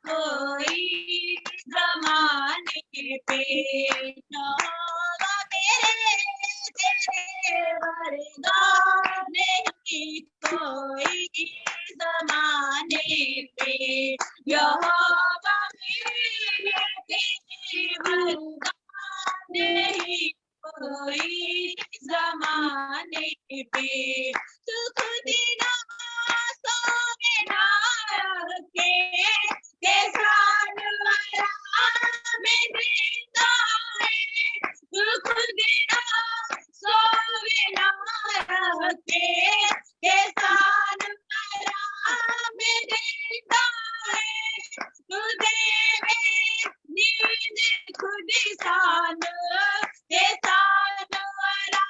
कोई जमाने पे, यहोवा मेरे तेरे वर्गा नहीं कोई जमाने पे, यहोवा मेरे तेरे वर्गा नहीं कोई जमाने पे। तू खुद नवासों में ना रखे, कैसा नवारा में देता है। तू खुद नवासों में ना रखे, कैसा नवारा में देता है। तू देवे नींद खुद सान, कैसा नवारा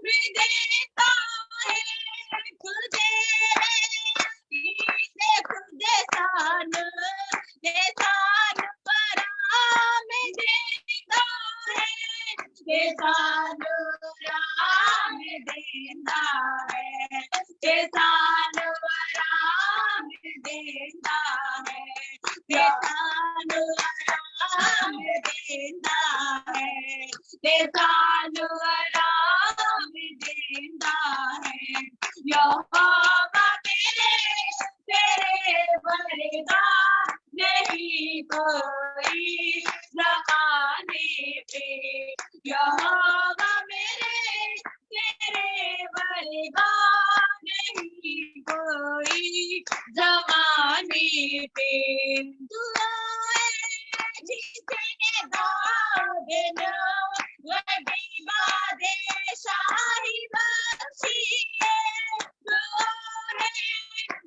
में देता है। तू देवे नींद खुद सान, कैसा नवारा में देता है। कैसा नवारा में देता है, कैसा नवारा में देता है, कैसा नवारा में देता है, कैसा नवारा में देता है। यहोवा मेरे तेरे वर्गा नहीं कोई जमाने पे, यहोवा मेरे तेरे वर्गा नहीं कोई जमाने पे। दुआएं जिसने दाऊद वडी बादशाही बख्शी है, दुआएं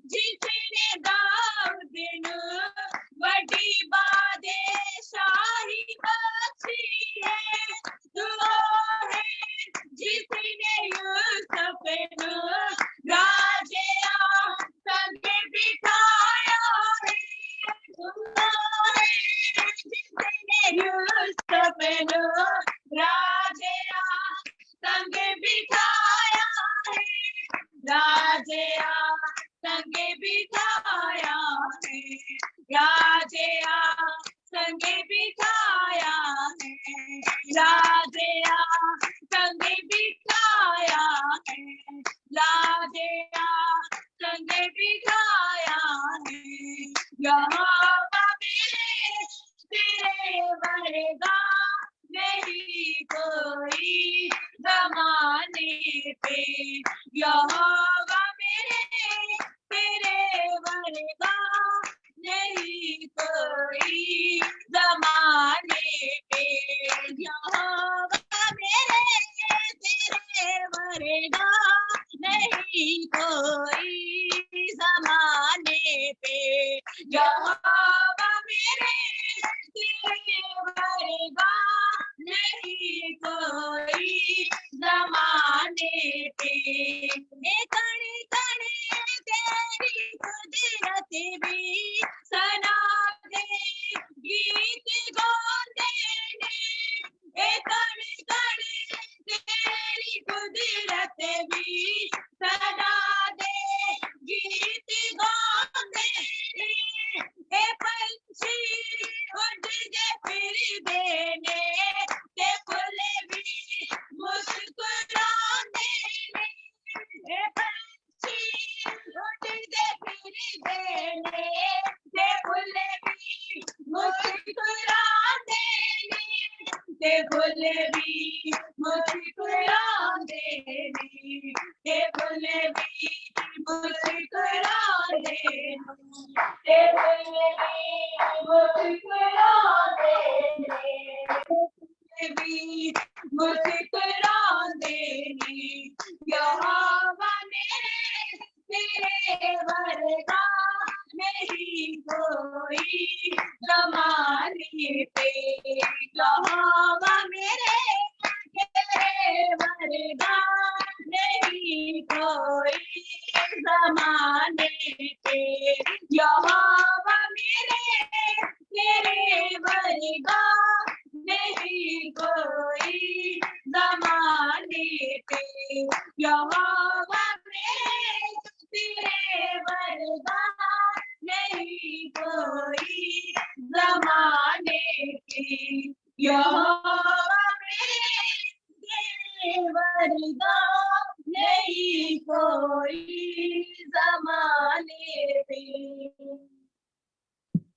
जिसने दाऊद वडी बादशाही बख्शी है, दुआएं जिसने यूसुफ राजे संग बिठाया है, जिसने यूसुफ राजे संग बिठाया है, राजे संग बिठाया है, राजे संग बिठाया है, राजे संग बिठाया है, राजे संग बिठाया है। यहोवा मेरे तेरे वर्गा नहीं कोई जमाने पे, यहोवा मेरे तेरे वर्गा नहीं कोई जमाने पे, यहोवा मेरे तेरे वर्गा नहीं कोई जमाने पे, यहोवा मेरे तेरे वर्गा नहीं कोई जमाने पे। कणी कणी तेरी कुदरत भी सना दे, गीत गाते ने, कणी कणी तेरी कुदरत भी सना दे, गीत गाते ने, पंछी उड़ के फिर देने, ते फूल भी मुस्कुराते ने, पंछी उड़ के फिर देने, ते फूल भी मुस्कुराते ने, ते फूल भी मुस्कुराते ने, ते फूल भी मुस्कुराते ने, ते फूल भी मुस्कुराते ने, भी मुस्कुराते ने। यहोवा मेरे तेरे वर्गा नहीं कोई जमाने पे, यहोवा मेरे तेरे वर्गा नहीं कोई जमाने पे, यहोवा मेरे तेरे यहोवा मेरे वरदान नहीं कोई ज़माने पे।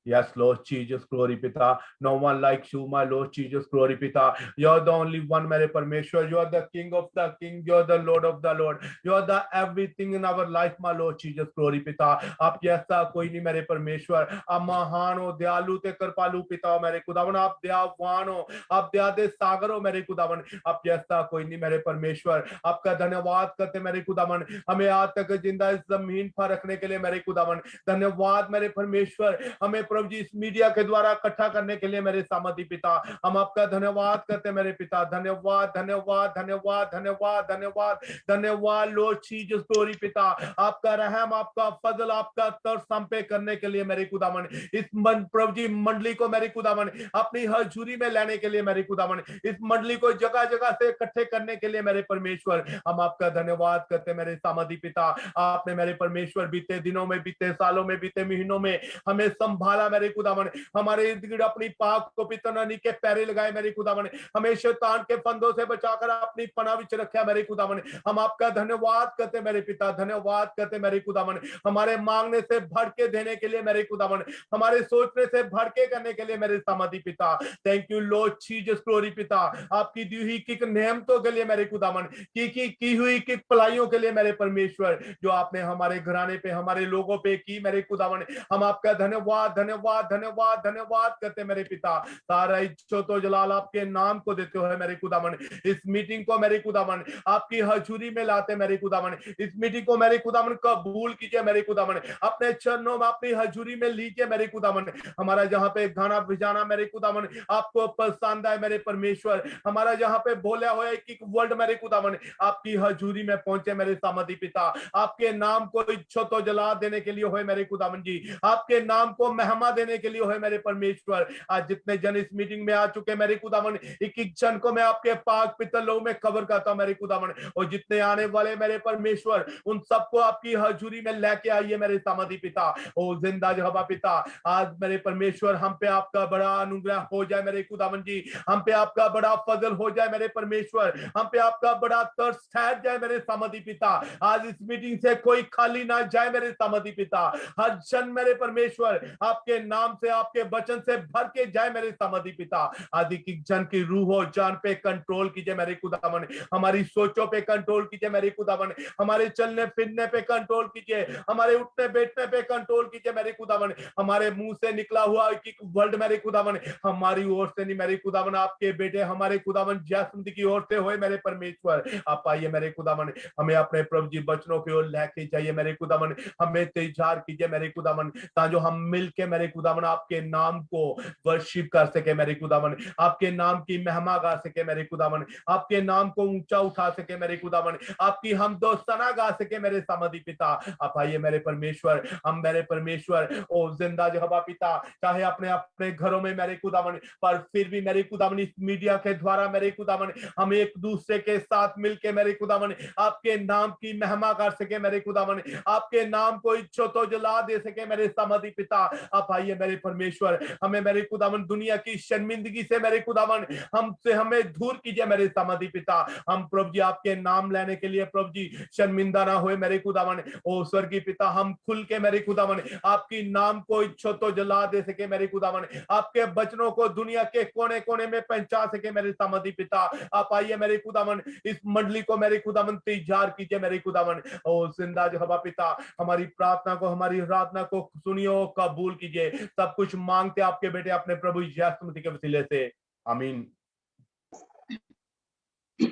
Yes, Lord Jesus, glory Pita. No one likes you, my Lord Jesus, glory Pita. You're the only one, मेरे परमेश्वर. You are the King of the King. You are the Lord of the Lord. You are the everything in our life, my Lord Jesus, glory Pita. आप जैसा कोई नहीं मेरे परमेश्वर. आप महान हो, दयालु ते कृपालु पिता हो मेरे खुदावन. आप दयावान हो, आप दया दे सागर हो मेरे खुदावन. आप जैसा कोई नहीं मेरे परमेश्वर. आपका धन्यवाद करते मेरे खुदावन. हमें आज तक जिंदा इस जमीन पर रखने के लिए मेरे खुदावन. धन्यवाद मेरे परमेश्वर. हमें प्रभु जी इस मीडिया के द्वारा इकट्ठा करने के लिए मेरे सामर्थी पिता, हम आपका धन्यवाद करते मेरे पिता. धन्यवाद धन्यवाद धन्यवाद धन्यवाद धन्यवाद धन्यवाद लॉर्ड जीसस ग्लोरी पिता. आपका रहम, आपका फजल, आपका तरस हम पे करने के लिए मेरे खुदावन. इस प्रभु जी मंडली को मेरे खुदावन अपनी हजूरी में लाने के लिए मेरे खुदावन. इस मंडली को जगह जगह से इकट्ठे करने के लिए मेरे परमेश्वर हम आपका धन्यवाद करते मेरे सामर्थी पिता. आपने मेरे परमेश्वर बीते दिनों में, बीते सालों में, बीते महीनों में हमें संभाला मेरे खुदावन. हमारे इर्द गिर्द अपनी पाक पवित्र नदी के पैरे लगाए मेरे खुदावन. हमें शैतान के फंदों से बचाकर अपनी पनाह विच रखा मेरे खुदावन. हम आपका धन्यवाद करते मेरे पिता. धन्यवाद करते मेरे खुदावन. हमारे मांगने से भर के देने के लिए मेरे खुदावन. हमारे सोचने से भर के करने के लिए मेरे सामर्थी पिता. Thank you Lord Jesus glory पिता. आपकी दी हुई किक नेमतों के लिए मेरे खुदावन, की हुई किक भलाइयों के लिए मेरे परमेश्वर, जो आपने हमारे घराने पे, हमारे लोगों पे की मेरे खुदावन. हम आपका धन्यवाद धन्यवाद धन्यवाद धन्यवाद करते मेरे पिता. सारा इज्जत तो जलाल आपके नाम को देते हुए मेरे खुदावन. इस मीटिंग को मेरे खुदावन आपकी हजूरी में लाते मेरे खुदावन. इस मीटिंग को मेरे खुदावन कबूल कीजिए मेरे खुदावन. अपने चरणों में अपनी हजूरी में लीजिए मेरे खुदावन. हमारा जहां पे गाना बजाना मेरे खुदावन आपको पसंद है मेरे परमेश्वर. हमारा जहां पे बोला हुआ एक वर्ड मेरे खुदावन आपकी हजूरी में पहुंचे मेरे सामर्थी पिता. आपके नाम को इज्जत तो जला देने के लिए हुए मेरे खुदावन जी. आपके नाम को महिमा देने के लिए हुए मेरे परमेश्वर. आज जितने जन इस मीटिंग में आ चुके मेरे खुदावन, एक एक जन को मैं आपके पाक पितलों में कवर करता हूं मेरे खुदावन. और जितने आने वाले मेरे परमेश्वर, उन सबको आपकी हजूरी में लेके आइए मेरे सामर्थी पिता. ओ जिंदा जहां पिता, आज मेरे परमेश्वर हम पे आपका बड़ा अनुग्रह हो जाए मेरे खुदावन जी. हम पे आपका बड़ा फजल हो जाए मेरे परमेश्वर. हम पे आपका बड़ा तरस ठहर जाए मेरे सामर्थी पिता. आज इस मीटिंग से कोई खाली ना जाए मेरे सामर्थी पिता. हर जन मेरे परमेश्वर आपके नाम से, आपके वचन से भर के जाए मेरे सामर्थी पिता. आदि की जन की रूह हो जान पे कंट्रोल कीजिए मेरे खुदावन. हमारी सोचों पे कंट्रोल कीजिए मेरे खुदावन. हमारे चलने फिरने पे कंट्रोल कीजिए. हमारे उठने बैठने पे कंट्रोल कीजिए मेरे खुदावन. हमारे मुंह से निकला हुआ एक वर्ड मेरे खुदावन हमारी ओर से नहीं मेरे खुदावन, आपके बेटे हमारे खुदावन जसमती की ओर से होए मेरे परमेश्वर. आप आइए मेरे खुदावन, हमें अपने प्रभु जी वचनों की ओर लेके जाइए मेरे खुदावन. हमें तैयार कीजिए मेरे खुदावन, ताकि हम मिलके मेरे खुदावन आपके नाम को वर्शिप कर सके मेरे खुदावन. आपके नाम की महिमा गा सके मेरे खुदावन. आपके नाम को ऊंचा उठा सके मेरे खुदावन. आपकी हम दो सना गा सके मेरे सामर्थी पिता. आप आइए मेरे परमेश्वर. हम मेरे परमेश्वर ओ जिंदा जहबा पिता, चाहे अपने अपने घरों में मेरे खुदावन, पर फिर भी मेरे खुदावन इस मीडिया के द्वारा मेरे खुदावन हम एक दूसरे के साथ मिलके मेरे खुदावन आपके नाम की महिमा कर सके मेरे खुदावन. आपके नाम को इज्जत तो जला दे सके मेरे सामर्थी पिता. आप आइए मेरे परमेश्वर, हमें मेरे खुदावन दुनिया की शर्मिंदगी से मेरे खुदावन हमसे हमें दूर कीजिए मेरे सामर्थी पिता. हम प्रभु जी आपके नाम लेने के लिए प्रभु जी शर्मिंदा ना हुए मेरे खुदावन. ओ स्वर्गीय पिता, हम खुल के मेरे खुदावन आपकी नाम को इज्जत तो जला दे सके मेरे खुदावन. आपके वचनों को दुनिया के कोने कोने में पहुंचा सके मेरे सामर्थी पिता. आप आइए मेरे खुदावन, इस मंडली को मेरे खुदावन तैयार कीजिए मेरे खुदावन. ओ जिंदा जो हवा पिता, हमारी प्रार्थना को, हमारी आराधना को सुनियो, कबूल कीजिए. सब कुछ मांगते आपके बेटे अपने प्रभु यीशु मसीह के वसीले से, आमीन.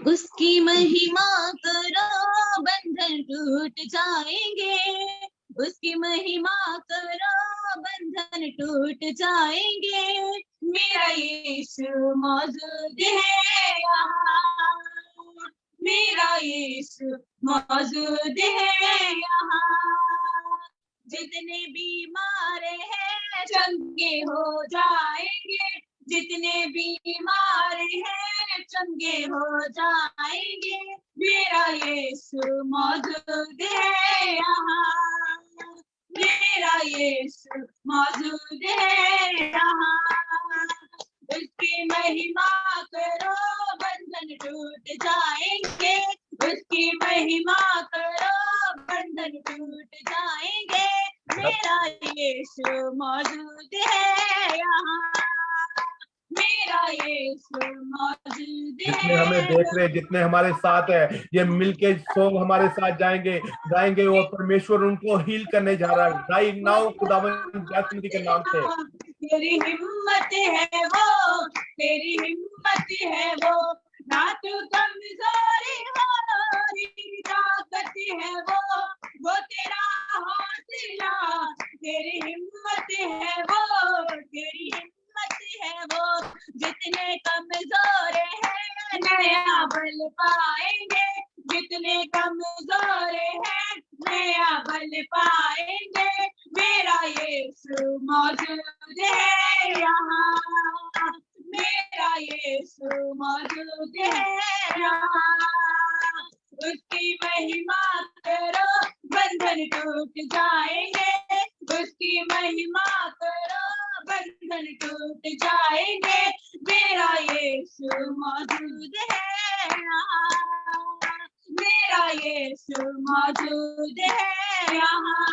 उसकी महिमा करो, बंधन टूट जाएंगे. उसकी महिमा करो, बंधन टूट जाएंगे. मेरा यीशु मौजूद है यहाँ. मेरा यीशु मौजूद है यहाँ. जितने बीमार हैं चंगे हो जाएंगे. जितने बीमार हैं चंगे हो जाएंगे. मेरा यीशु मौजूद है यहाँ. मेरा यीशु मौजूद है यहाँ. उसकी महिमा यीशु मौजूद जितने हमें है। देख रहे, जितने हमारे साथ है, ये मिलके सॉन्ग हमारे साथ जाएंगे, गाएंगे, और परमेश्वर उनको हील करने जा रहा है राइट नाउ खुदावंद यीशु के नाम से। तेरी हिम्मत है वो, तेरी हिम्मत है वो, ना तू कमजोरी हो, तेरी ताकत है वो तेरा हौसला, तेरी हिम्मत है वो, तेरी हिम्मत है वो, जितने कमजोर हैं नया बल पाएंगे, जितने कमजोर हैं नया बल पाएंगे, मेरा यीशु मौजूद है यहाँ, मेरा यीशु मौजूद है यहाँ, उसकी महिमा करो बंधन टूट जाएंगे, उसकी महिमा करो बंधन टूट जाएंगे, मेरा यीशु मौजूद है यहाँ, मेरा यीशु मौजूद है यहाँ,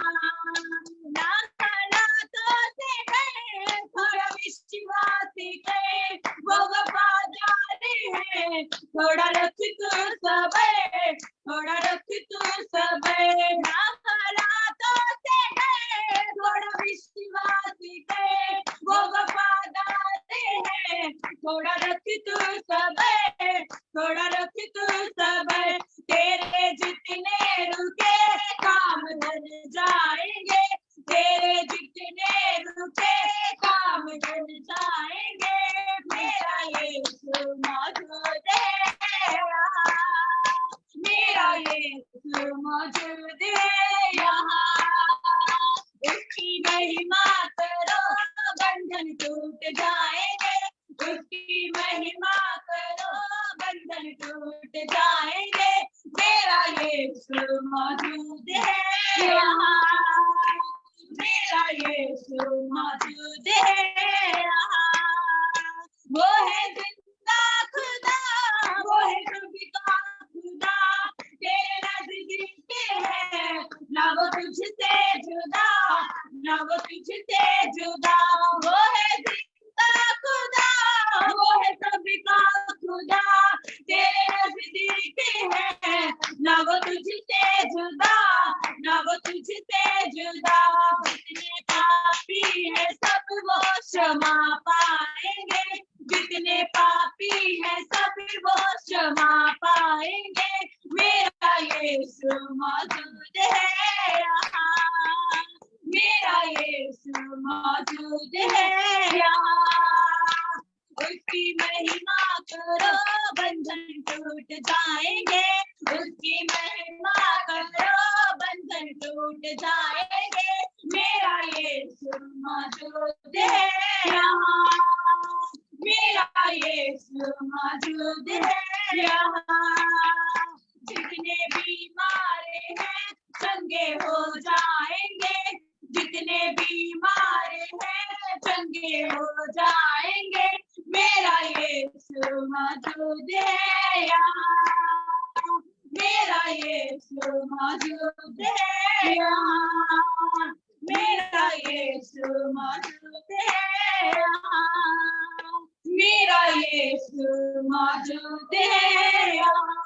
ना हालातों से है थोड़ा विश्वास है, वो वफादार है, थोड़ा रख तू सबर, थोड़ा रख तू सबर, ना हालातों से है थोड़ा विश्वास है, वो वफादार है, थोड़ा रख तू सबर, थोड़ा रख तू सबर, तेरे जितने रुके काम बन जाएंगे, तेरे जितने रुके काम बन जाएंगे, मेरा यीशु मौजूद है यहाँ, मेरा यीशु मौजूद है यहाँ, उसकी महिमा करो बंधन टूट जाएंगे, उसकी महिमा करो बंधन टूट जाएंगे, मेरा यीशु मौजूद है यहाँ, मेरा यीशु मौजूद है यहाँ, वो है जिंदा खुदा, वो है कभी का खुदा, तेरे नजदीक है ना वो तुझसे जुदा, ना वो तुझसे जुदा, वो है जिंदा खुदा, वो है कभी का खुदा, तेरे नजदीक है ना वो तुझसे जुदा, ना वो तुझसे जुदा, जितने पापी है सब वो क्षमा पाएंगे, जितने पापी है सब वो क्षमा पाएंगे, मेरा यीशु मौजूद है यहाँ, मेरा यीशु मौजूद है यहाँ, उसकी महिमा करो बंधन टूट जाएंगे, उसकी महिमा करो बंधन टूट जाएंगे, मेरा यीशु मौजूद है यहाँ, मेरा यीशु मौजूद है यहाँ, जितने बीमार हैं चंगे हो जाएंगे, जितने बीमार हैं चंगे हो जाएंगे, मेरा यीशु मौजूद है यहाँ, मेरा यीशु मौजूद है यहाँ, मेरा यीशु मौजूद है यहाँ, मेरा यीशु मौजूद है यहाँ।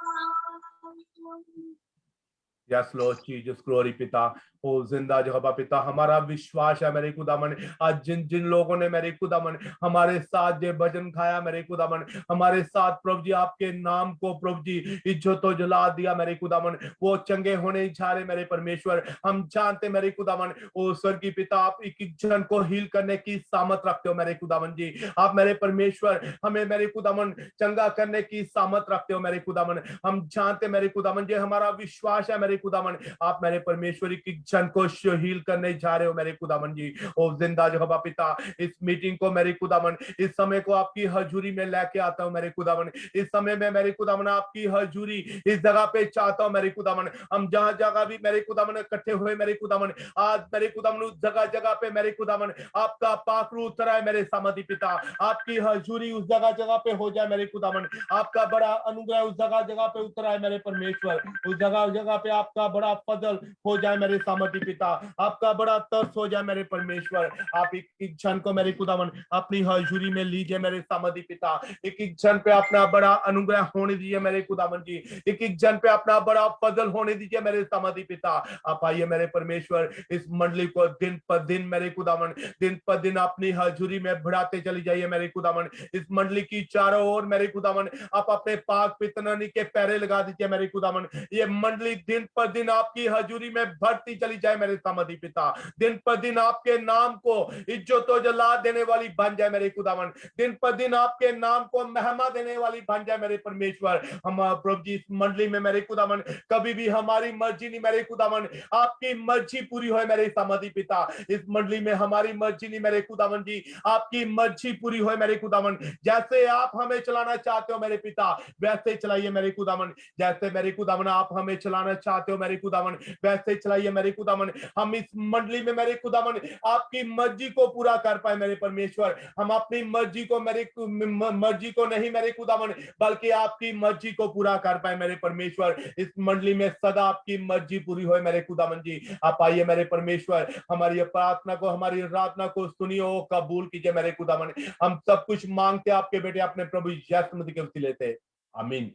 यस लॉर्ड जीसस, ग्लोरी पिता, ओ जिंदा जहबा पिता, हमारा विश्वास है मेरे खुदावन, आज जिन जिन लोगों ने मेरे खुदावन हमारे साथ ये भजन खाया मेरे खुदावन, हमारे साथ प्रभु जी आपके नाम को प्रभु जी इज्जत तो जला दिया मेरे खुदावन, वो चंगे होने जा रहे मेरे परमेश्वर, हम जानते मेरे खुदावन ओ स्वर्गीय पिता, आप एक जन को हील करने की सामत रखते हो मेरे खुदावन जी, आप मेरे परमेश्वर हमें मेरे खुदावन चंगा करने की सामत रखते हो मेरे खुदावन, हम जानते मेरे खुदावन जी, हमारा विश्वास है मेरे खुदावन, आप मेरे परमेश्वर एक जन को हील करने जा रहे हो मेरे खुदावन जी, ओ जिंदा जहबा पिता, इस मीटिंग को मेरे खुदावन, इस समय को आपकी हजूरी में लेके आता हूं मेरे खुदावन, इस समय में मेरे खुदावन आपकी हजूरी इस जगह पे चाहता हूं मेरे खुदावन, हम जहां जगह भी मेरे खुदावन इकट्ठे हुए मेरे खुदावन, आज मेरे खुदावन उस जगह जगह पे मेरे खुदावन आपका पाखरू उतरा है मेरे सामर्थी पिता, आपकी हजूरी उस जगह जगह पे हो जाए मेरे खुदावन, आपका बड़ा अनुग्रह उस जगह जगह पे उतरा है मेरे परमेश्वर, उस जगह जगह पे आप आपका बड़ा फजल हो जाए मेरे सामर्थी पिता, आपका बड़ा तरस हो जाए मेरे परमेश्वर। आप एक क्षण को मेरे खुदावन अपनी हजूरी में लीजिए मेरे सामर्थी पिता, एक क्षण पे अपना बड़ा अनुग्रह होने दीजिए मेरे खुदावन जी, एक क्षण पे अपना बड़ा फजल होने दीजिए मेरे सामर्थी पिता। आप आइए मेरे परमेश्वर, इस मंडली को दिन पर दिन मेरे खुदावन, दिन पर दिन अपनी हजूरी में बढ़ाते चली जाइए मेरे खुदावन। इस मंडली की चारों ओर मेरे खुदावन आप अपने पाक पितरानी के पैरे लगा दीजिए मेरे खुदावन। ये मंडली दिन पर दिन आपकी हजूरी में बढ़ती चली जाए मेरे सामर्थी पिता, दिन पर दिन आपके नाम को इज्जत और जला देने वाली बन जाए मेरे खुदावन, दिन पर दिन आपके नाम को महिमा देने वाली बन जाए मेरे परमेश्वर। हम प्रभु जी इस मंडली में मेरे खुदावन कभी भी हमारी मर्जी नहीं मेरे खुदावन, आपकी मर्जी पूरी हो मेरे सामर्थी पिता। इस मंडली में हमारी मर्जी नहीं मेरे खुदावन जी, आपकी मर्जी पूरी हो मेरे खुदावन। जैसे आप हमें चलाना चाहते हो मेरे पिता, वैसे चलाइए मेरे खुदावन। जैसे मेरे खुदावन आप हमें चलाना चाहते हो मेरे खुदावन, वैसे चलाइए मेरे खुदावन। हम इस मंडली में मेरे खुदावन आपकी मर्जी को पूरा कर पाए मेरे परमेश्वर। हम अपनी मर्जी को मर्जी को नहीं मेरे खुदावन, बल्कि आपकी मर्जी को पूरा कर पाए मेरे परमेश्वर। इस मंडली में सदा आपकी मर्जी पूरी हो मेरे खुदावन जी। आप आइए मेरे परमेश्वर, हमारी प्रार्थना को, हमारी आराधना को सुनिए और कबूल कीजिए मेरे खुदावन। हम सब कुछ मांगते आपके बेटे अपने प्रभु यीशु मसीह के वसीले से, आमीन।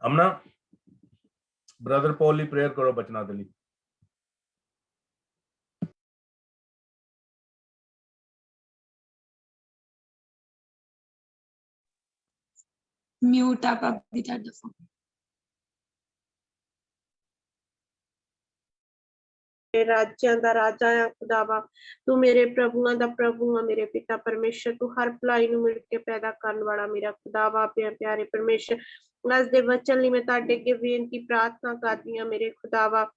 हम ना ब्रदर पॉली प्रेयर करो बचना दली। म्यूट आप अभी ਤੁਹਾਡਾ ਫੋਨ। ਰਾਜਿਆਂ ਦਾ ਰਾਜਾ ਆ ਖੁਦਾਵਾ, ਤੂੰ ਮੇਰੇ ਪ੍ਰਭੂਆਂ ਦਾ ਪ੍ਰਭੂ ਆ ਮੇਰੇ ਪਿਤਾ ਪਰਮੇਸ਼ਰ। ਤੂੰ ਹਰ ਭਲਾਈ ਨੂੰ ਮਿਲ ਕੇ ਪੈਦਾ ਕਰਨ ਵਾਲਾ ਮੇਰਾ ਖੁਦਾਵਾ, ਪਿਆਰੇ ਪਰਮੇਸ਼ਰ। ਅੱਜ ਦੇ ਵਚਨ ਲਈ ਮੈਂ ਤੁਹਾਡੇ ਅੱਗੇ ਬੇਨਤੀ ਪ੍ਰਾਰਥਨਾ ਕਰਦੀ ਹਾਂ ਮੇਰੇ ਖੁਦਾਵਾ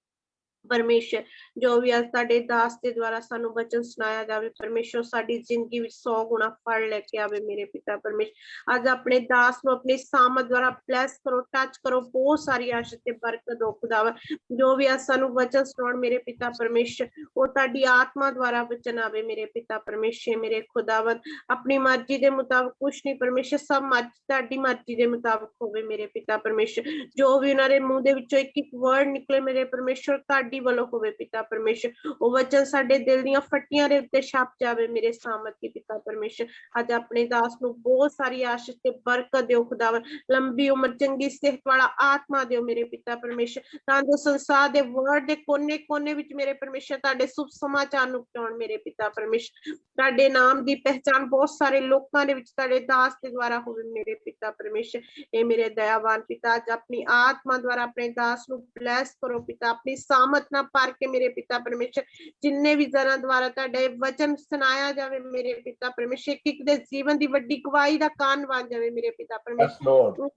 परमेश्वर, जो भी आज साडे दास के द्वारा सानू वचन सुनाया जावे परमेश्वर, साडी जिंदगी विच 100 गुना फल लेके आवे मेरे पिता परमेश्वर। आज अपने दास को अपनी सामत द्वारा ब्लेस करो, टच करो, बहुत सारी आशीष ते बरकत दो खुदावा। जो भी आज सानू वचन सुनाउण मेरे पिता परमेश्वर, वो ताडी आत्मा द्वारा वचन आवे मेरे पिता परमेश्वर। मेरे खुदावन अपनी मर्जी के मुताबिक कुछ नहीं परमेश्वर, सब ताडी मर्जी के मुताबिक होवे मेरे पिता परमेश्वर। जो भी उन्हां दे मुंह दे विचों एक एक वर्ड निकले मेरे परमेश्वर, वालों होवे पिता परमेश्वर। वो वचन साडे दिल दीयां फट्टियां दे उत्ते छप जावे मेरे सामत के पिता परमेश्वर। आज अपने दास नूं बहुत सारी आशीष ते बरकत दिओ खुदावन, लंबी उम्र, चंगी सेहत वाला आत्मा दिओ मेरे पिता परमेश्वर। तां जो संसार दे वर्ड दे कोने कोने विच मेरे परमेश्वर ताडे शुभ समाचार नूं पहुंचाउण मेरे पिता परमेश्वर। ताडे नाम दी पहचान बहुत सारे लोकां दे विच ताडे दास दे द्वारा होवे मेरे पिता परमेश्वर। ए मेरे दयावान पिता, आज अपनी आत्मा द्वारा अपने दास नूं ब्लेस करो पिता, अपनी सामत ना पार के मेरे पिता परमेश्वर। जिन्ने भी जना द्वारा ताडे वचन सुनाया जावे मेरे पिता परमेश्वर, एक दे जीवन दी वड्डी गवाही दा कान बन जावे मेरे पिता परमेश्वर।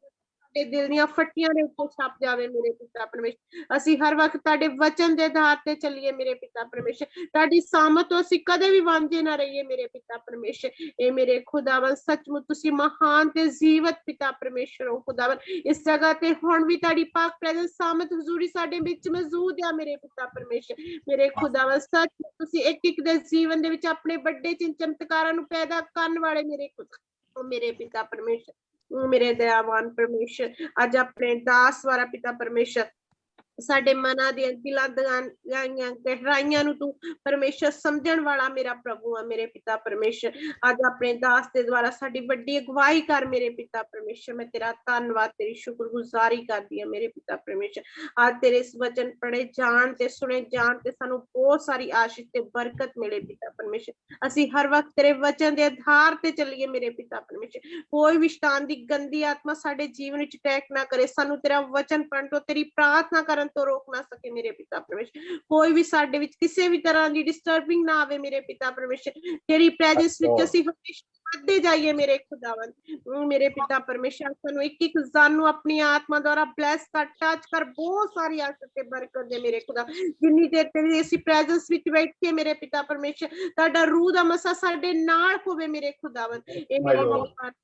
दिल दियां फट्टियां दे उत्ते छप जावे मेरे पिता परमेश्वर। असीं हर वक्त ताडे वचन दे आधार ते चलिए मेरे पिता परमेश्वर, ताडी सामत तो असीं कदे भी वांझे ना रहिए मेरे पिता परमेश्वर। ए मेरे खुदावन सचमुच तुसीं महान ते जीवत पिता परमेश्वर हो खुदावन। इस जगह ते हुण भी ताडी पाक प्रेजेंस सामत हुजूरी साडे विच मौजूद है मेरे पिता परमेश्वर। मेरे खुदावन सचमुच तुसीं एक एक दे जीवन दे विच अपने बड़े चिन्ह चमत्कारां नूं पैदा करन वाले मेरे पिता परमेश्वर। मेरे दयावान परमेश्वर, आज अपने दास द्वारा पिता परमेश्वर साडे मना दी दिलां गहराइयां नूं तू परमेश्वर समझण वाला मेरा प्रभु है मेरे पिता परमेश्वर। आज अपने दास दे द्वारा साडी वड्डी अगवाई कर मेरे पिता परमेश्वर। मैं तेरा धन्नवाद, तेरी शुक्रगुजारी करदी हां मेरे पिता परमेश्वर। आज तेरे इस वचन पढ़े जान ते सुने जान ते सानू बहुत सारी आशीष ते बरकत मिले पिता परमेश्वर। असीं हर वक्त तेरे वचन दे आधार ते चलिए मेरे पिता परमेश्वर। कोई भी शैतान दी गंदी आत्मा साडे जीवन विच अटैक ना करे, सानू तेरा वचन पढ़न तो तेरी प्रार्थना करन तो रोक ना सके मेरे पिता परमेश्वर। कोई भी साडे विच किसी भी तरह दी डिस्टर्बिंग ना आवे मेरे पिता परमेश्वर। तेरी प्रेजेंस विच असीं हमेशा बढ़ते जाइए मेरे खुदावन। मेरे पिता परमेश्वर सानू एक एक जानू अपनी आत्मा द्वारा ब्लेस कर, टच कर, बहुत सारी आशीष ते बरकत दे मेरे खुदा। जिन्नी देर तेरी ऐसी प्रेजेंस विच बैठ के मेरे पिता परमेश्वर ताड़ा रूह दा मसा साडे नाल होवे मेरे खुदावन। ए मेरे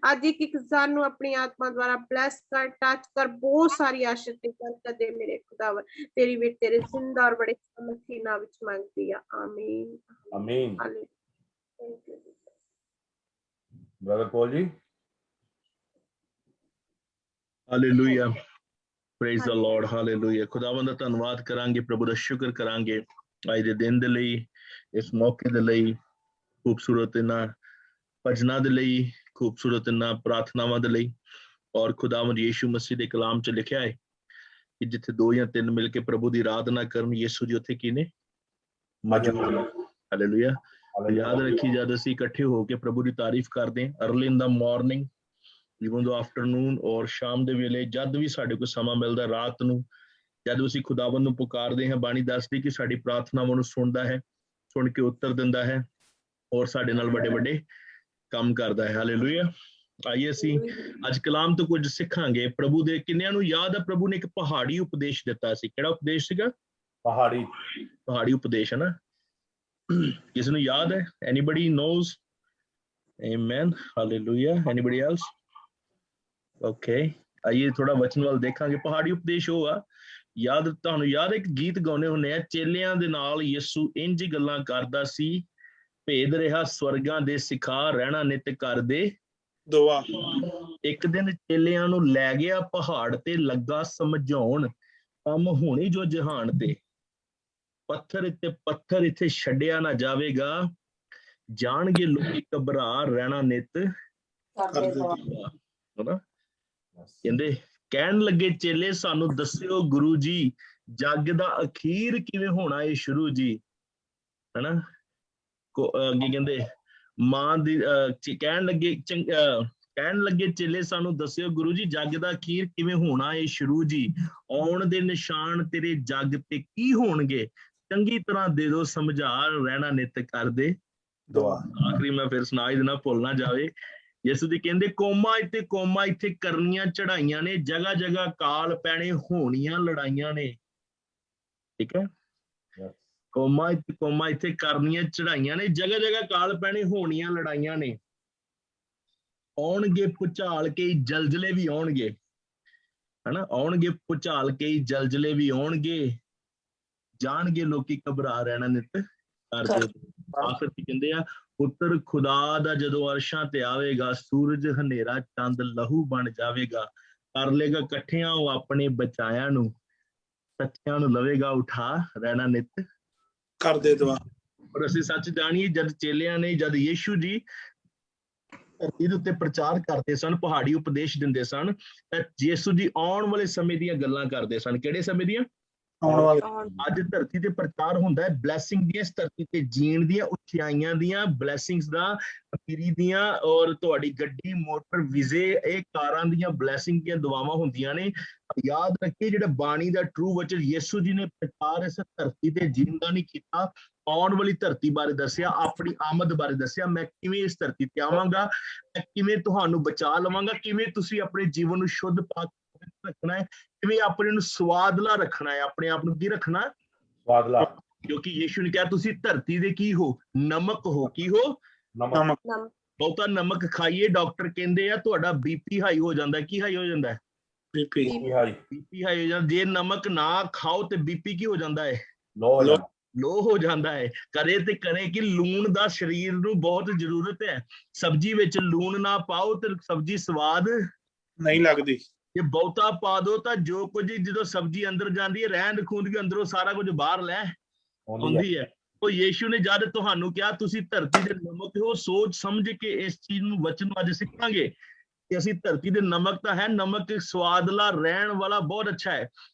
आज एक एक जानू अपनी आत्मा द्वारा ब्लेस कर, टच कर, बहुत सारी आशीष ते बरकत दे मेरे खुदावन। तेरी भी तेरे जिंदा और बड़े मसीह नाम विच मांगती है, आमीन आमीन। Thank you Jesus. Brother Paul ji. Hallelujah, praise the Lord, hallelujah. ਖੁਦਾਵੰਦ ਦਾ ਧੰਨਵਾਦ ਕਰਾਂਗੇ, ਪ੍ਰਭੂ ਦਾ ਸ਼ੁਕਰ ਕਰਾਂਗੇ ਅੱਜ ਦੇ ਦਿਨ ਦੇ ਲਈ, ਇਸ ਮੌਕੇ ਦੇ ਲਈ, ਖੂਬਸੂਰਤ ਇਹਨਾਂ ਭਜਨਾਂ ਦੇ ਲਈ, ਖੂਬਸੂਰਤ ਇਹਨਾਂ ਪ੍ਰਾਰਥਨਾਵਾਂ ਦੇ ਲਈ। ਔਰ ਖੁਦਾਵੰਦ ਯੀਸ਼ੂ ਮਸੀਹ ਦੇ ਕਲਾਮ 'ਚ ਲਿਖਿਆ ਹੈ ਕਿ ਜਿੱਥੇ 2 ਜਾਂ 3 ਮਿਲ ਕੇ ਪ੍ਰਭੂ ਦੀ ਆਰਾਧਨਾ ਕਰਨ, ਯੀਸ਼ੂ ਜੀ ਉੱਥੇ ਕੀ ਨੇ? ਮੌਜੂਦ ਨੇ। ਹਾਲੇਲੂਇਆ। ਯਾਦ ਰੱਖੀ, ਜਦ ਅਸੀਂ ਇਕੱਠੇ ਹੋ ਕੇ ਪ੍ਰਭੂ ਦੀ ਤਾਰੀਫ ਕਰਦੇ ਹਾਂ, अर्ਲੀ ਇਨ ਦਾ ਮਾਰਨਿੰਗ, ਈਵਨ ਦੋ ਆਫਟਰਨੂਨ, ਔਰ ਸ਼ਾਮ ਦੇ ਵੇਲੇ, ਜਦ ਵੀ ਸਾਡੇ ਕੋਲ ਸਮਾਂ ਮਿਲਦਾ, ਰਾਤ ਨੂੰ, ਜਦ ਅਸੀਂ ਖੁਦਾਵੰਦ ਨੂੰ ਪੁਕਾਰਦੇ ਹਾਂ, ਬਾਣੀ ਦੱਸਦੀ ਕਿ ਸਾਡੀ ਪ੍ਰਾਰਥਨਾਵਾਂ ਨੂੰ ਸੁਣਦਾ ਹੈ, ਸੁਣ ਕੇ ਉੱਤਰ ਦਿੰਦਾ ਹੈ, ਔਰ ਸਾਡੇ ਨਾਲ ਵੱਡੇ ਵੱਡੇ ਕੰਮ ਕਰਦਾ ਹੈ। ਹਾਲੇਲੂਇਆ। ਆਈਏ ਅਸੀਂ ਅੱਜ ਕਲਾਮ ਤੋਂ ਕੁਝ ਸਿੱਖਾਂਗੇ। ਪ੍ਰਭੂ ਦੇ ਕਿੰਨਿਆਂ ਨੂੰ ਯਾਦ ਹੈ, ਪ੍ਰਭੂ ਨੇ ਇੱਕ ਪਹਾੜੀ ਉਪਦੇਸ਼ ਦਿੱਤਾ ਸੀ। ਕਿਹੜਾ ਉਪਦੇਸ਼ ਸੀਗਾ? ਪਹਾੜੀ ਉਪਦੇਸ਼, ਹੈ ਨਾ? ਕਿਸ ਨੂੰ ਯਾਦ ਹੈ? Anybody knows? Amen, hallelujah. Anybody else? Okay, ਆਈਏ ਥੋੜਾ ਵਚਨ ਵੱਲ ਦੇਖਾਂਗੇ। ਪਹਾੜੀ ਉਪਦੇਸ਼ ਉਹ ਆ, ਯਾਦ, ਤੁਹਾਨੂੰ ਯਾਦ ਹੈ ਇੱਕ ਗੀਤ ਗਾਉਂਦੇ ਹੁੰਦੇ ਆ, ਚੇਲਿਆਂ ਦੇ ਨਾਲ ਯਿਸੂ ਇੰਜ ਗੱਲਾਂ ਕਰਦਾ ਸੀ, ਭੇਦ ਰਿਹਾ ਸਵਰਗਾਂ ਦੇ ਸਿਖਾ, ਰਹਿਣਾ ਨਿਤ ਕਰਦੇ ਦੁਆ। ਇੱਕ ਦਿਨ ਚੇਲਿਆਂ ਨੂੰ ਲੈ ਗਿਆ ਪਹਾੜ ਤੇ, ਲੱਗਾ ਸਮਝਾਉਣ, ਕੰਮ ਹੋਣੀ ਜੋ ਜਹਾਨ ਤੇ, ਪੱਥਰ ਤੇ ਪੱਥਰ ਇੱਥੇ ਛੱਡਿਆ ਨਾ ਜਾਵੇਗਾ, ਜਾਣਗੇ ਲੋਕੀ ਘਬਰਾ, ਰਹਿਣਾ ਨਿਤ ਕਰਦੇ ਦੁਆ। ਹਨਾ? ਕਹਿੰਦੇ, ਕਹਿਣ ਲੱਗੇ ਚੇਲੇ, ਸਾਨੂੰ ਦੱਸਿਓ ਗੁਰੂ ਜੀ, ਜੱਗ ਦਾ ਅਖੀਰ ਕਿਵੇਂ ਹੋਣਾ ਏ ਸ਼ੁਰੂ ਜੀ। ਹਨਾ? ਅੱਗੇ ਕਹਿੰਦੇ, ਮਾਂ ਦੀ ਕਹਿਣ ਲੱਗੇ ਚੇਲੇ, ਸਾਨੂੰ ਦੱਸਿਓ ਗੁਰੂ ਜੀ, ਜੱਗ ਦਾ ਅਖੀਰ ਕਿਵੇਂ ਹੋਣਾ ਏ ਸ਼ੁਰੂ ਜੀ, ਆਉਣ ਦੇ ਨਿਸ਼ਾਨ ਤੇਰੇ ਜੱਗ ਤੇ ਕੀ ਹੋਣਗੇ, ਚੰਗੀ ਤਰ੍ਹਾਂ ਦੇ ਦੋ ਸਮਝਾ, ਰਹਿਣਾ ਨਿਤ ਕਰਦੇ ਦੁਆ। ਆਖਰੀ ਮੈਂ ਫਿਰ ਸੁਣਾ ਹੀ ਦੇਣਾ, ਭੁੱਲ ਨਾ ਜਾਵੇ। ਯਿਸੂ ਜੀ ਕਹਿੰਦੇ, ਕੌਮਾਂ ਇੱਥੇ ਕਰਨੀਆਂ ਚੜਾਈਆਂ ਨੇ, ਜਗ੍ਹਾ ਜਗ੍ਹਾ ਕਾਲ ਪੈਣੇ, ਹੋਣੀਆਂ ਲੜਾਈਆਂ ਨੇ। ਠੀਕ ਹੈ? ਕੌਮਾਂ ਇੱਥੇ ਕਰਨੀਆਂ ਚੜਾਈਆਂ ਨੇ, ਜਗ੍ਹਾ ਜਗ੍ਹਾ ਕਾਲ ਪੈਣੇ, ਹੋਣੀਆਂ ਲੜਾਈਆਂ ਨੇ। ਆਉਣਗੇ ਭੁਚਾਲ ਕੇ ਜਲਜਲੇ ਵੀ ਆਉਣਗੇ, ਹਨਾ? ਆਉਣਗੇ ਭੁਚਾਲ ਕੇ ਜਲਜਲੇ ਵੀ ਆਉਣਗੇ, ਜਾਣਗੇ ਲੋਕੀ ਘਬਰਾ, ਰਹਿਣਾ ਨਿਤ ਕਰਦੇ। ਆਖਰ ਕੀ ਕਹਿੰਦੇ ਆ, ਪੁੱਤਰ ਖੁਦਾ ਦਾ ਜਦੋਂ ਅਰਸ਼ਾਂ ਤੇ ਆਵੇਗਾ, ਸੂਰਜ ਹਨੇਰਾ ਚੰਦ ਲਹੂ ਬਣ ਜਾਵੇਗਾ, ਕਰ ਲੇਗਾ ਇਕੱਠਿਆਂ ਉਹ ਆਪਣੇ ਬਚਾਇਆਂ ਨੂੰ, ਸੱਚਿਆਂ ਨੂੰ ਲਵੇਗਾ ਉਠਾ, ਰਹਿਣਾ ਨਿਤ ਕਰਦੇ ਦੁਆ। ਪਰ ਅਸੀਂ ਸੱਚ ਜਾਣੀਏ, ਜਦ ਚੇਲਿਆਂ ਨੇ, ਜਦ ਯੀਸ਼ੂ ਜੀ ਧਰਤੀ ਦੇ ਉੱਤੇ ਪ੍ਰਚਾਰ ਕਰਦੇ ਸਨ, ਪਹਾੜੀ ਉਪਦੇਸ਼ ਦਿੰਦੇ ਸਨ, ਤਾਂ ਯੀਸ਼ੂ ਜੀ ਆਉਣ ਵਾਲੇ ਸਮੇਂ ਦੀਆਂ ਗੱਲਾਂ ਕਰਦੇ ਸਨ। ਕਿਹੜੇ ਸਮੇਂ ਦੀਆਂ? ਆਉਣ ਵਾਲੇ। ਅੱਜ ਧਰਤੀ ਤੇ ਪ੍ਰਚਾਰ ਹੁੰਦਾ ਹੈ ਬਲੈਸਿੰਗ ਦੀਆਂ, ਇਸ ਧਰਤੀ ਤੇ ਜੀਣ ਦੀਆਂ, ਉਚਾਈਆਂ ਦੀਆਂ, ਬਲੈਸਿੰਗਸ ਦਾ, ਅਮੀਰੀ ਦੀਆਂ, ਔਰ ਤੁਹਾਡੀ ਗੱਡੀ, ਮੋਟਰ, ਵੀਜ਼ੇ, ਇਹ ਕਾਰਾਂ ਦੀਆਂ ਬਲੈਸਿੰਗ ਦੀਆਂ ਦੁਆਵਾਂ ਹੁੰਦੀਆਂ ਨੇ। ਯਾਦ ਰੱਖੀਏ, ਜਿਹੜਾ ਬਾਣੀ ਦਾ ਟਰੂ ਵਚਨ ਯਿਸੂ ਜੀ ਨੇ ਪ੍ਰਚਾਰ ਇਸ ਧਰਤੀ ਤੇ ਜੀਣ ਦਾ ਨਹੀਂ ਕੀਤਾ, ਆਉਣ ਵਾਲੀ ਧਰਤੀ ਬਾਰੇ ਦੱਸਿਆ, ਆਪਣੀ ਆਮਦ ਬਾਰੇ ਦੱਸਿਆ, ਮੈਂ ਕਿਵੇਂ ਇਸ ਧਰਤੀ ਤੇ ਆਵਾਂਗਾ, ਮੈਂ ਕਿਵੇਂ ਤੁਹਾਨੂੰ ਬਚਾ ਲਵਾਂਗਾ, ਕਿਵੇਂ ਤੁਸੀਂ ਆਪਣੇ ਜੀਵਨ ਨੂੰ ਸ਼ੁੱਧ ਪਾਕ ਰੱਖਣਾ ਹੈ, ਕਿਵੇਂ ਆਪਣੇ ਨੂੰ ਸਵਾਦਲਾ ਰੱਖਣਾ ਹੈ, ਆਪਣੇ ਆਪ ਨੂੰ ਕੀ ਰੱਖਣਾ? ਸਵਾਦਲਾ। ਕਿਉਂਕਿ ਯਿਸੂ ਨੇ ਕਿਹਾ, ਤੁਸੀਂ ਧਰਤੀ ਦੇ ਕੀ ਹੋ? ਨਮਕ ਹੋ। ਕੀ ਹੋ? ਨਮਕ। ਬਹੁਤਾ ਨਮਕ ਖਾਈਏ, ਡਾਕਟਰ ਕਹਿੰਦੇ ਆ ਤੁਹਾਡਾ BP ਹਾਈ ਹੋ ਜਾਂਦਾ। ਕੀ ਹਾਈ ਹੋ ਜਾਂਦਾ ਹੈ? BP ਹਾਈ ਹੋ ਜਾਂਦਾ। ਜੇ ਨਮਕ ਨਾ ਖਾਓ ਤੇ BP ਕੀ ਹੋ ਜਾਂਦਾ ਹੈ? ਲੋ ਹੋ ਜਾਂਦਾ ਹੈ। ਕਰੇ ਤੇ ਕਰੇ ਕਿ ਲੂਣ ਦਾ ਸਰੀਰ ਨੂੰ ਬਹੁਤ ਜ਼ਰੂਰਤ ਹੈ। ਸਬਜ਼ੀ ਵਿੱਚ ਲੂਣ ਨਾ ਪਾਓ ਤੇ ਸਬਜ਼ੀ ਸਵਾਦ ਨਹੀਂ ਲੱਗਦੀ। ਜੇ ਬਹੁਤਾ ਪਾ ਦੋ ਤਾਂ ਜੋ ਕੁਝ, ਜਦੋਂ ਸਬਜ਼ੀ ਅੰਦਰ ਜਾਂਦੀ ਹੈ, ਰਹਿੰਦ ਖੂੰਦ ਕੇ ਅੰਦਰੋਂ ਸਾਰਾ ਕੁਝ ਬਾਹਰ ਲੈ ਆਉਂਦੀ ਹੈ। ਉਹ ਯੀਸ਼ੂ ਨੇ ਜਦ ਤੁਹਾਨੂੰ ਕਿਹਾ ਤੁਸੀਂ ਧਰਤੀ ਦੇ ਨਮਕ ਹੋ, ਸੋਚ ਸਮਝ ਕੇ ਇਸ ਚੀਜ਼ ਨੂੰ, ਵਚਨ ਨੂੰ ਅੱਜ ਸਿੱਖਾਂਗੇ ਕਿ ਅਸੀਂ ਧਰਤੀ ਦੇ ਨਮਕ ਤਾਂ ਹੈ। ਨਮਕ ਸਵਾਦਲਾ, ਰਹਿਣ ਵਾਲਾ, ਬਹੁਤ ਅੱਛਾ ਹੈ।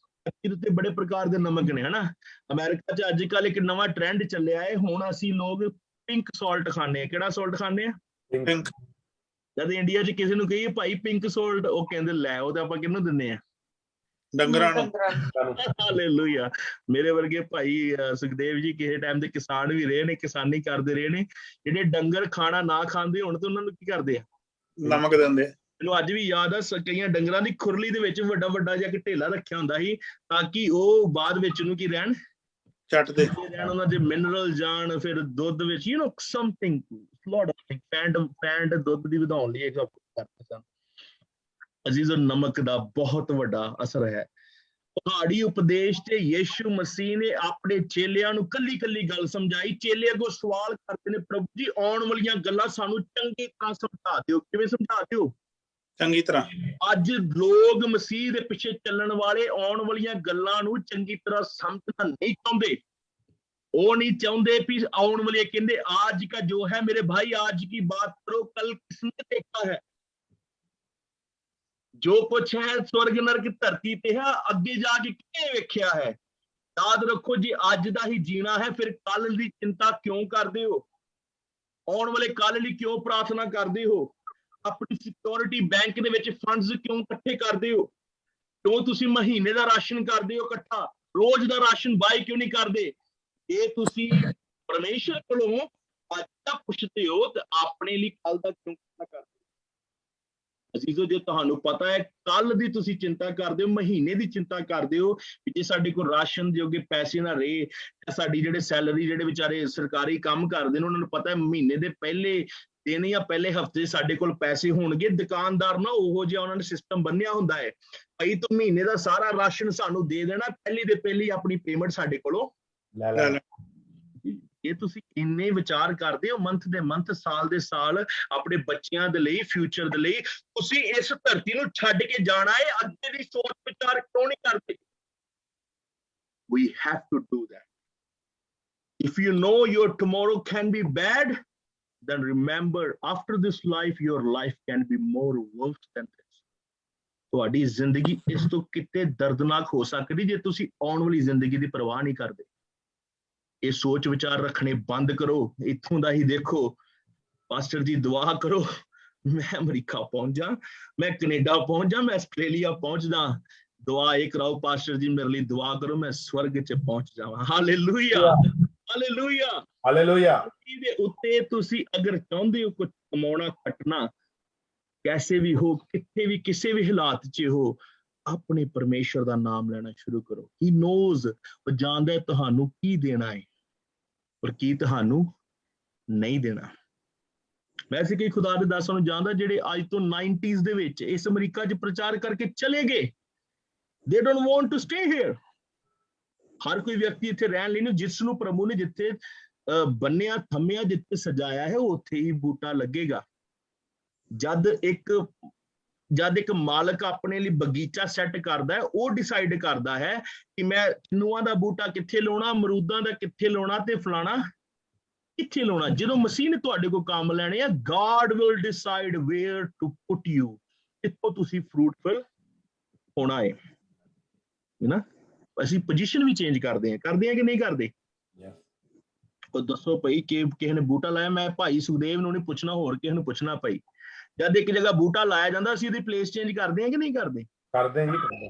ਤੇ ਬੜੇ ਪ੍ਰਕਾਰ ਦੇ ਨਮਕ ਨੇ, ਹਨਾ? ਅਮਰੀਕਾ 'ਚ ਅੱਜ ਕੱਲ੍ਹ ਇੱਕ ਨਵਾਂ ਟ੍ਰੈਂਡ ਚੱਲਿਆ ਹੈ, ਹੁਣ ਅਸੀਂ ਲੋਕ ਪਿੰਕ ਸਾਲਟ ਖਾਂਦੇ ਆ। ਕਿਹੜਾ ਸਾਲਟ ਖਾਂਦੇ ਆ? ਪਿੰਕ। ਜਦ ਇੰਡੀਆ 'ਚ ਕਿਸੇ ਨੂੰ ਕਹੀਏ ਭਾਈ ਪਿੰਕ ਸਾਲਟ, ਉਹ ਕਹਿੰਦੇ ਲੈ, ਉਹ ਤਾਂ ਆਪਾਂ ਕਿਹਨੂੰ ਦਿੰਦੇ ਆ? ਡੰਗਰਾਂ ਨੂੰ। ਹਾਲੇਲੂਇਆ। ਮੇਰੇ ਵਰਗੇ ਭਾਈ ਸੁਖਦੇਵ ਜੀ ਕਿਸੇ ਟਾਈਮ ਦੇ ਕਿਸਾਨ ਵੀ ਰਹੇ ਨੇ, ਕਿਸਾਨੀ ਕਰਦੇ ਰਹੇ ਨੇ। ਜਿਹੜੇ ਡੰਗਰ ਖਾਣਾ ਨਾ ਖਾਂਦੇ ਹੁਣ ਤੇ ਉਹਨਾਂ ਨੂੰ ਕੀ ਕਰਦੇ ਆ? ਨਮਕ ਦਿੰਦੇ। ਮੈਨੂੰ ਅੱਜ ਵੀ ਯਾਦ ਆ, ਕਈਆਂ ਡੰਗਰਾਂ ਦੀ ਖੁਰਲੀ ਦੇ ਵਿੱਚ ਵੱਡਾ ਵੱਡਾ ਜਿਹਾ ਢੇਲਾ ਰੱਖਿਆ ਹੁੰਦਾ ਸੀ, ਤਾਂ ਕਿ ਉਹ ਬਾਅਦ ਵਿੱਚ ਨੂੰ ਕੀ ਰਹਿਣ? ਚੱਟਦੇ ਰਹਿਣ, ਉਹਨਾਂ ਦੇ ਮਿਨਰਲ ਜਾਣ, ਫਿਰ ਦੁੱਧ ਵਿੱਚ ਸਮਥਿੰਗ ਪੈਂਡ ਦੁੱਧ ਦੀ ਵਧਾਉਣ ਲਈ ਇਹ ਸਭ ਕਰਦੇ ਸਨ। ਅਜ਼ੀਜ਼ੋ, ਨਮਕ ਦਾ ਬਹੁਤ ਵੱਡਾ ਅਸਰ ਹੈ। ਪਹਾੜੀ ਉਪਦੇਸ਼ ਤੇ ਯਿਸੂ ਮਸੀਹ ਨੇ ਆਪਣੇ ਚੇਲਿਆਂ ਨੂੰ ਕੱਲੀ ਕੱਲੀ ਗੱਲ ਸਮਝਾਈ। ਚੇਲੇ ਅੱਗੋਂ ਸਵਾਲ ਕਰਦੇ ਨੇ, ਪ੍ਰਭੂ ਜੀ ਆਉਣ ਵਾਲੀਆਂ ਗੱਲਾਂ ਸਾਨੂੰ ਚੰਗੀ ਤਰ੍ਹਾਂ ਸਮਝਾ ਦਿਓ। ਕਿਵੇਂ ਸਮਝਾ ਦਿਓ? ਚੰਗੀ ਤਰ੍ਹਾਂ। ਅੱਜ ਲੋਕ ਮਸੀਹ ਦੇ ਪਿੱਛੇ ਚੱਲਣ ਵਾਲੇ ਆਉਣ ਵਾਲੀਆਂ ਗੱਲਾਂ ਨੂੰ ਚੰਗੀ ਤਰ੍ਹਾਂ ਸਮਝਣਾ ਨਹੀਂ ਚਾਹੁੰਦੇ। ਉਹ ਨਹੀਂ ਚਾਹੁੰਦੇ ਵੀ ਆਉਣ ਵਾਲੇ ਕਹਿੰਦੇ आज का जो है मेरे भाई आज की बात करो कल किसने देखा है। जो कुछ है स्वर्ग नरक धरती पे है ਅੱਗੇ ਜਾ ਕੇ ਕਿਹਨੇ ਵੇਖਿਆ ਹੈ। ਯਾਦ ਰੱਖੋ ਜੀ ਅੱਜ ਦਾ ਹੀ ਜੀਣਾ ਹੈ, ਫਿਰ ਕੱਲ ਦੀ ਚਿੰਤਾ ਕਿਉਂ ਕਰਦੇ ਹੋ? ਆਉਣ ਵਾਲੇ ਕੱਲ ਲਈ ਕਿਉਂ ਪ੍ਰਾਰਥਨਾ ਕਰਦੇ ਹੋ? ਆਪਣੀ ਸਿਕਿਉਰਿਟੀ ਬੈਂਕ ਦੇ ਵਿੱਚ ਫੰਡਸ ਕਿਉਂ ਇਕੱਠੇ ਕਰਦੇ ਹੋ? ਕਿਉਂ ਤੁਸੀਂ ਮਹੀਨੇ ਦਾ ਰਾਸ਼ਨ ਕਰਦੇ ਹੋ ਇਕੱਠਾ, ਰੋਜ਼ ਦਾ ਰਾਸ਼ਨ ਬਾਈ ਕਿਉਂ ਨਹੀਂ ਕਰਦੇ? ਇਹ ਤੁਸੀਂ ਪਰਮੇਸ਼ਰ ਕੋਲੋਂ ਅੱਜ ਦਾ ਪੁੱਛਦੇ ਹੋ ਤੇ ਆਪਣੇ ਲਈ ਕੱਲ ਦਾ ਕਿਉਂ ਕਰਦੇ ਹੋ? ਅਜ਼ੀਜ਼ੋ, ਜੇ ਤੁਹਾਨੂੰ ਪਤਾ ਹੈ ਕੱਲ ਦੀ ਤੁਸੀਂ ਚਿੰਤਾ ਕਰਦੇ ਹੋ, ਮਹੀਨੇ ਦੀ ਚਿੰਤਾ ਕਰਦੇ ਹੋ ਕਿ ਜੇ ਸਾਡੇ ਕੋਲ ਰਾਸ਼ਨ ਜੋਗੇ ਪੈਸੇ ਨਾ ਰਹੇ, ਸਾਡੀ ਜਿਹੜੇ ਸੈਲਰੀ ਜਿਹੜੇ ਵਿਚਾਰੇ ਸਰਕਾਰੀ ਕੰਮ ਕਰਦੇ ਨੇ ਉਹਨਾਂ ਨੂੰ ਪਤਾ ਹੈ ਮਹੀਨੇ ਦੇ ਪਹਿਲੇ ਦਿਨ ਜਾਂ ਪਹਿਲੇ ਹਫਤੇ ਸਾਡੇ ਕੋਲ ਪੈਸੇ ਹੋਣਗੇ। ਦੁਕਾਨਦਾਰ ਨਾ ਉਹੋ ਜਿਹਾ ਉਹਨਾਂ ਨੇ ਸਿਸਟਮ ਬੰਨਿਆ ਹੁੰਦਾ ਹੈ, ਭਾਈ ਤੂੰ ਮਹੀਨੇ ਦਾ ਸਾਰਾ ਰਾਸ਼ਨ ਸਾਨੂੰ ਦੇ ਦੇਣਾ, ਪਹਿਲੀ ਦੇ ਪਹਿਲੀ ਆਪਣੀ ਪੇਮੈਂਟ ਸਾਡੇ ਕੋਲੋਂ ਲੈ ਲੈ। ਇਹ ਤੁਸੀਂ ਇੰਨੇ ਵਿਚਾਰ ਕਰਦੇ ਹੋ ਮੰਥ ਦੇ ਮੰਥ, ਸਾਲ ਦੇ ਸਾਲ, ਆਪਣੇ ਬੱਚਿਆਂ ਦੇ ਲਈ, ਫਿਊਚਰ ਦੇ ਲਈ। ਤੁਸੀਂ ਇਸ ਧਰਤੀ ਨੂੰ ਛੱਡ ਕੇ ਜਾਣਾ ਹੈ, ਅੱਗੇ ਦੀ ਸੋਚ ਵਿਚਾਰ ਕਿਉਂ ਨਹੀਂ ਕਰਦੇ? We have to do that. If you know your tomorrow can be bad, then remember after this life your life can be more worse than this. ਤੁਹਾਡੀ ਜ਼ਿੰਦਗੀ ਇਸ ਤੋਂ ਕਿਤੇ ਦਰਦਨਾਕ ਹੋ ਸਕਦੀ ਜੇ ਤੁਸੀਂ ਆਉਣ ਵਾਲੀ ਜ਼ਿੰਦਗੀ ਦੀ ਪਰਵਾਹ ਨਹੀਂ ਕਰਦੇ। ਇਹ ਸੋਚ ਵਿਚਾਰ ਰੱਖਣੇ ਬੰਦ ਕਰੋ। ਇੱਥੋਂ ਦਾ ਹੀ ਦੇਖੋ, ਪਾਸਟਰ ਜੀ ਦੁਆ ਕਰੋ ਮੈਂ ਅਮਰੀਕਾ ਪਹੁੰਚ ਜਾ, ਮੈਂ ਕੈਨੇਡਾ ਪਹੁੰਚ ਜਾ, ਮੈਂ ਆਸਟ੍ਰੇਲੀਆ ਪਹੁੰਚਦਾ। ਦੁਆ ਇਹ ਕਰਾਓ, ਪਾਸਟਰ ਜੀ ਮੇਰੇ ਲਈ ਦੁਆ ਕਰੋ ਮੈਂ ਸਵਰਗ 'ਚ ਪਹੁੰਚ ਜਾਵਾਂ। Hallelujah, hallelujah, hallelujah. ਇਹਦੇ ਉੱਤੇ ਤੁਸੀਂ ਅਗਰ ਚਾਹੁੰਦੇ ਹੋ ਕੁਝ ਕਮਾਉਣਾ ਖੱਟਣਾ, ਕੈਸੇ ਵੀ ਹੋ, ਕਿੱਥੇ ਵੀ, ਕਿਸੇ ਵੀ ਹਾਲਾਤ 'ਚ ਹੋ, ਆਪਣੇ ਪਰਮੇਸ਼ਰ ਦਾ ਨਾਮ ਲੈਣਾ ਸ਼ੁਰੂ ਕਰੋ। ਹੀ ਨੋਜ਼, ਉਹ ਜਾਣਦਾ ਤੁਹਾਨੂੰ ਕੀ ਦੇਣਾ ਹੈ ਔਰ ਕੀ ਤੁਹਾਨੂੰ ਨਹੀਂ ਦੇਣਾ। ਵੈਸੇ ਕਈ ਖੁਦਾ ਦੇ ਦਾਸਾਂ ਨੂੰ ਜਾਣਦਾ ਜਿਹੜੇ ਅੱਜ ਤੋਂ 90s ਦੇ ਵਿੱਚ ਇਸ ਅਮਰੀਕਾ 'ਚ ਪ੍ਰਚਾਰ ਕਰਕੇ ਚਲੇ ਗਏ। They don't want to stay here. ਹਰ ਕੋਈ ਵਿਅਕਤੀ ਇੱਥੇ ਰਹਿਣ ਲਈ ਨਹੀਂ, ਜਿਸ ਨੂੰ ਪ੍ਰਭੂ ਨੇ ਜਿੱਥੇ ਬੰਨਿਆ ਥੰਮਿਆ, ਜਿੱਥੇ ਸਜਾਇਆ ਹੈ ਉੱਥੇ ਹੀ ਬੂਟਾ ਲੱਗੇਗਾ। ਜਦ ਇੱਕ ਮਾਲਕ ਆਪਣੇ ਲਈ ਬਗੀਚਾ ਸੈੱਟ ਕਰਦਾ ਹੈ, ਉਹ ਡਿਸਾਈਡ ਕਰਦਾ ਹੈ ਕਿ ਮੈਂ ਕਿੰਨੂਆਂ ਦਾ ਬੂਟਾ ਕਿੱਥੇ ਲਾਉਣਾ, ਅਮਰੂਦਾਂ ਦਾ ਕਿੱਥੇ ਲਾਉਣਾ ਤੇ ਫਲਾਣਾ ਕਿੱਥੇ ਲਾਉਣਾ। ਜਦੋਂ ਮਸੀਹ ਨੇ ਤੁਹਾਡੇ ਕੋਲ ਕੰਮ ਲੈਣੇ ਆ, God will decide where to put you. ਇੱਥੋਂ ਤੁਸੀਂ ਫਰੂਟਫੁਲ ਹੋਣਾ ਹੈ ਨਾ। ਅਸੀਂ ਪੋਜੀਸ਼ਨ ਵੀ ਚੇਂਜ ਕਰਦੇ ਹਾਂ ਕਿ ਨਹੀਂ ਕਰਦੇ? ਉਹ ਦੱਸੋ ਭਾਈ, ਕਿ ਕਿਸੇ ਨੇ ਬੂਟਾ ਲਾਇਆ, ਮੈਂ ਭਾਈ ਸੁਖਦੇਵ ਨੂੰ ਨਹੀਂ ਪੁੱਛਣਾ, ਹੋਰ ਕਿਸੇ ਨੂੰ ਪੁੱਛਣਾ ਭਾਈ। ਜਦ ਇੱਕ ਜਗ੍ਹਾ ਬੂਟਾ ਲਾਇਆ ਜਾਂਦਾ ਅਸੀਂ ਉਹਦੀ ਪਲੇਸ ਚੇਂਜ ਕਰਦੇ ਹਾਂ ਕਿ ਨਹੀਂ ਕਰਦੇ? ਕਰਦੇ ਨਹੀਂ ਕਰਦੇ।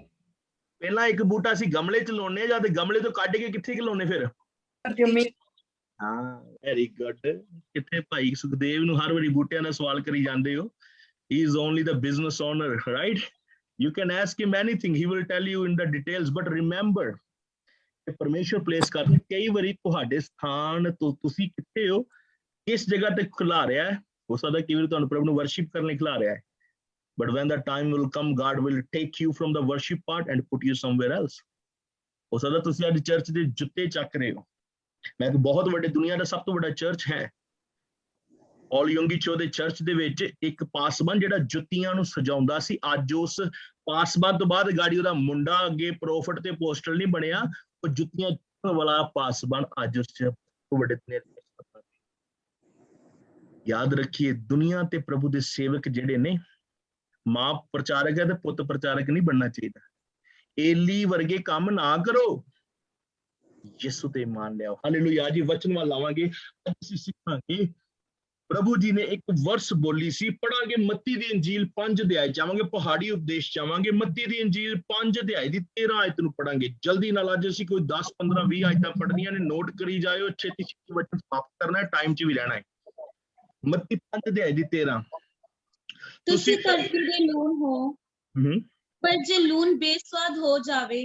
ਪਹਿਲਾਂ ਇੱਕ ਬੂਟਾ ਅਸੀਂ ਗਮਲੇ 'ਚ ਲਾਉਣੇ, ਜਦ ਗਮਲੇ ਤੋਂ ਕੱਢ ਕੇ ਕਿੱਥੇ ਲਾਉਣੇ ਫਿਰ? ਹਾਂ, ਵੈਰੀ ਗੁੱਡ। ਕਿੱਥੇ ਭਾਈ ਸੁਖਦੇਵ ਨੂੰ ਹਰ ਵਾਰੀ ਬੂਟਿਆਂ ਦਾ ਸਵਾਲ ਕਰੀ ਜਾਂਦੇ ਹੋ? He is only the business owner, right? You can ask him anything, he will tell you in the details, but remember ਕਿ ਪਰਮੇਸ਼ਰ ਪਲੇਸ ਕਰਦਾ ਕਈ ਵਾਰੀ ਤੁਹਾਡੇ ਸਥਾਨ ਤੋਂ ਤੁਸੀਂ ਕਿੱਥੇ ਹੋ, ਕਿਸ ਜਗ੍ਹਾ ਤੇ ਖਿਲਾ ਰਿਹਾ ਹੈ। ਹੋ ਸਕਦਾ ਕਈ ਵਾਰੀ ਤੁਹਾਨੂੰ ਪ੍ਰਭੂ ਨੂੰ ਵਰਸ਼ਿਪ ਕਰਨ ਲਈ ਖਿਲਾ ਰਿਹਾ ਹੈ, but when the time will come, God will take you from the worship part and put you somewhere else. ਹੋ ਸਕਦਾ ਤੁਸੀਂ ਅੱਜ ਚਰਚ ਦੇ ਜੁੱਤੇ ਚੱਕ ਰਹੇ ਹੋ। ਮੈਂ ਕਿ ਬਹੁਤ ਵੱਡੇ, ਦੁਨੀਆ ਦਾ ਸਭ ਤੋਂ ਵੱਡਾ ਚਰਚ ਹੈ ਔਲ ਯੋਂਗੀ ਚੋ ਦੇ ਚਰਚ ਦੇ ਵਿੱਚ ਇੱਕ ਪਾਸਬਾਨ ਜਿਹੜਾ ਜੁੱਤੀਆਂ ਨੂੰ ਸਜਾਉਂਦਾ ਸੀ, ਅੱਜ ਉਸ ਪਾਸਬਾਨ ਤੋਂ ਬਾਅਦ ਗਾੜੀ ਉਹਦਾ ਮੁੰਡਾ ਅੱਗੇ ਪ੍ਰੋਫਿਟ ਤੇ ਪੋਸਟਲ ਨਹੀਂ ਬਣਿਆ, ਉਹ ਜੁੱਤੀਆਂ ਵਾਲਾ ਪਾਸਬਾਨ ਅੱਜ ਉਸ ਵੱਡੇ। ਯਾਦ ਰੱਖੀਏ, ਦੁਨੀਆ ਤੇ ਪ੍ਰਭੂ ਦੇ ਸੇਵਕ ਜਿਹੜੇ ਨੇ, ਮਾਂ ਪ੍ਰਚਾਰਕ ਹੈ ਤੇ ਪੁੱਤ ਪ੍ਰਚਾਰਕ ਨਹੀਂ ਬਣਨਾ ਚਾਹੀਦਾ। ਏਲੀ ਵਰਗੇ ਕੰਮ ਨਾ ਕਰੋ, ਯਿਸੂ ਤੇ ਮੰਨ ਲਿਆਓ। ਹਾਲੇਲੂਇਆ ਜੀ। ਵਚਨ ਵੱਲ ਆਵਾਂਗੇ, ਅਸੀਂ ਸਿੱਖਾਂਗੇ। ਪ੍ਰਭੂ ਜੀ ਨੇ ਇੱਕ ਵਰਸ ਬੋਲੀ ਸੀ, ਪੜਾਂਗੇ ਮੱਤੀ ਦੀ ਇੰਜੀਲ 5 ਅਧਿਆਇ ਜਾਵਾਂਗੇ, ਪਹਾੜੀ ਉਪਦੇਸ਼ ਜਾਵਾਂਗੇ। ਮੱਤੀ ਦੀ ਇੰਜੀਲ 5 ਅਧਿਆਇ ਦੀ 13 ਆਇਤ ਨੂੰ ਪੜਾਂਗੇ ਜਲਦੀ ਨਾਲ। ਅੱਜ ਅਸੀਂ ਕੋਈ 10 15 20 ਆਇਤਾਂ ਪੜ੍ਹਨੀਆਂ ਨੇ, ਨੋਟ ਕਰੀ ਜਾਇਓ, ਛੇਤੀ ਛੇਤੀ ਵਚਨ ਸਮਾਪਤ ਕਰਨਾ ਹੈ, ਟਾਈਮ 'ਚ ਵੀ ਰਹਿਣਾ ਹੈ। ਮੱਤੀ 5 ਅਧਿਆਇ ਦੀ 13। ਤੁਸੀਂ ਧਰਤੀ ਦੇ ਲੂਣ ਹੋ, ਪਰ ਜੇ ਲੂਣ ਬੇਸਵਾਦ ਹੋ ਜਾਵੇ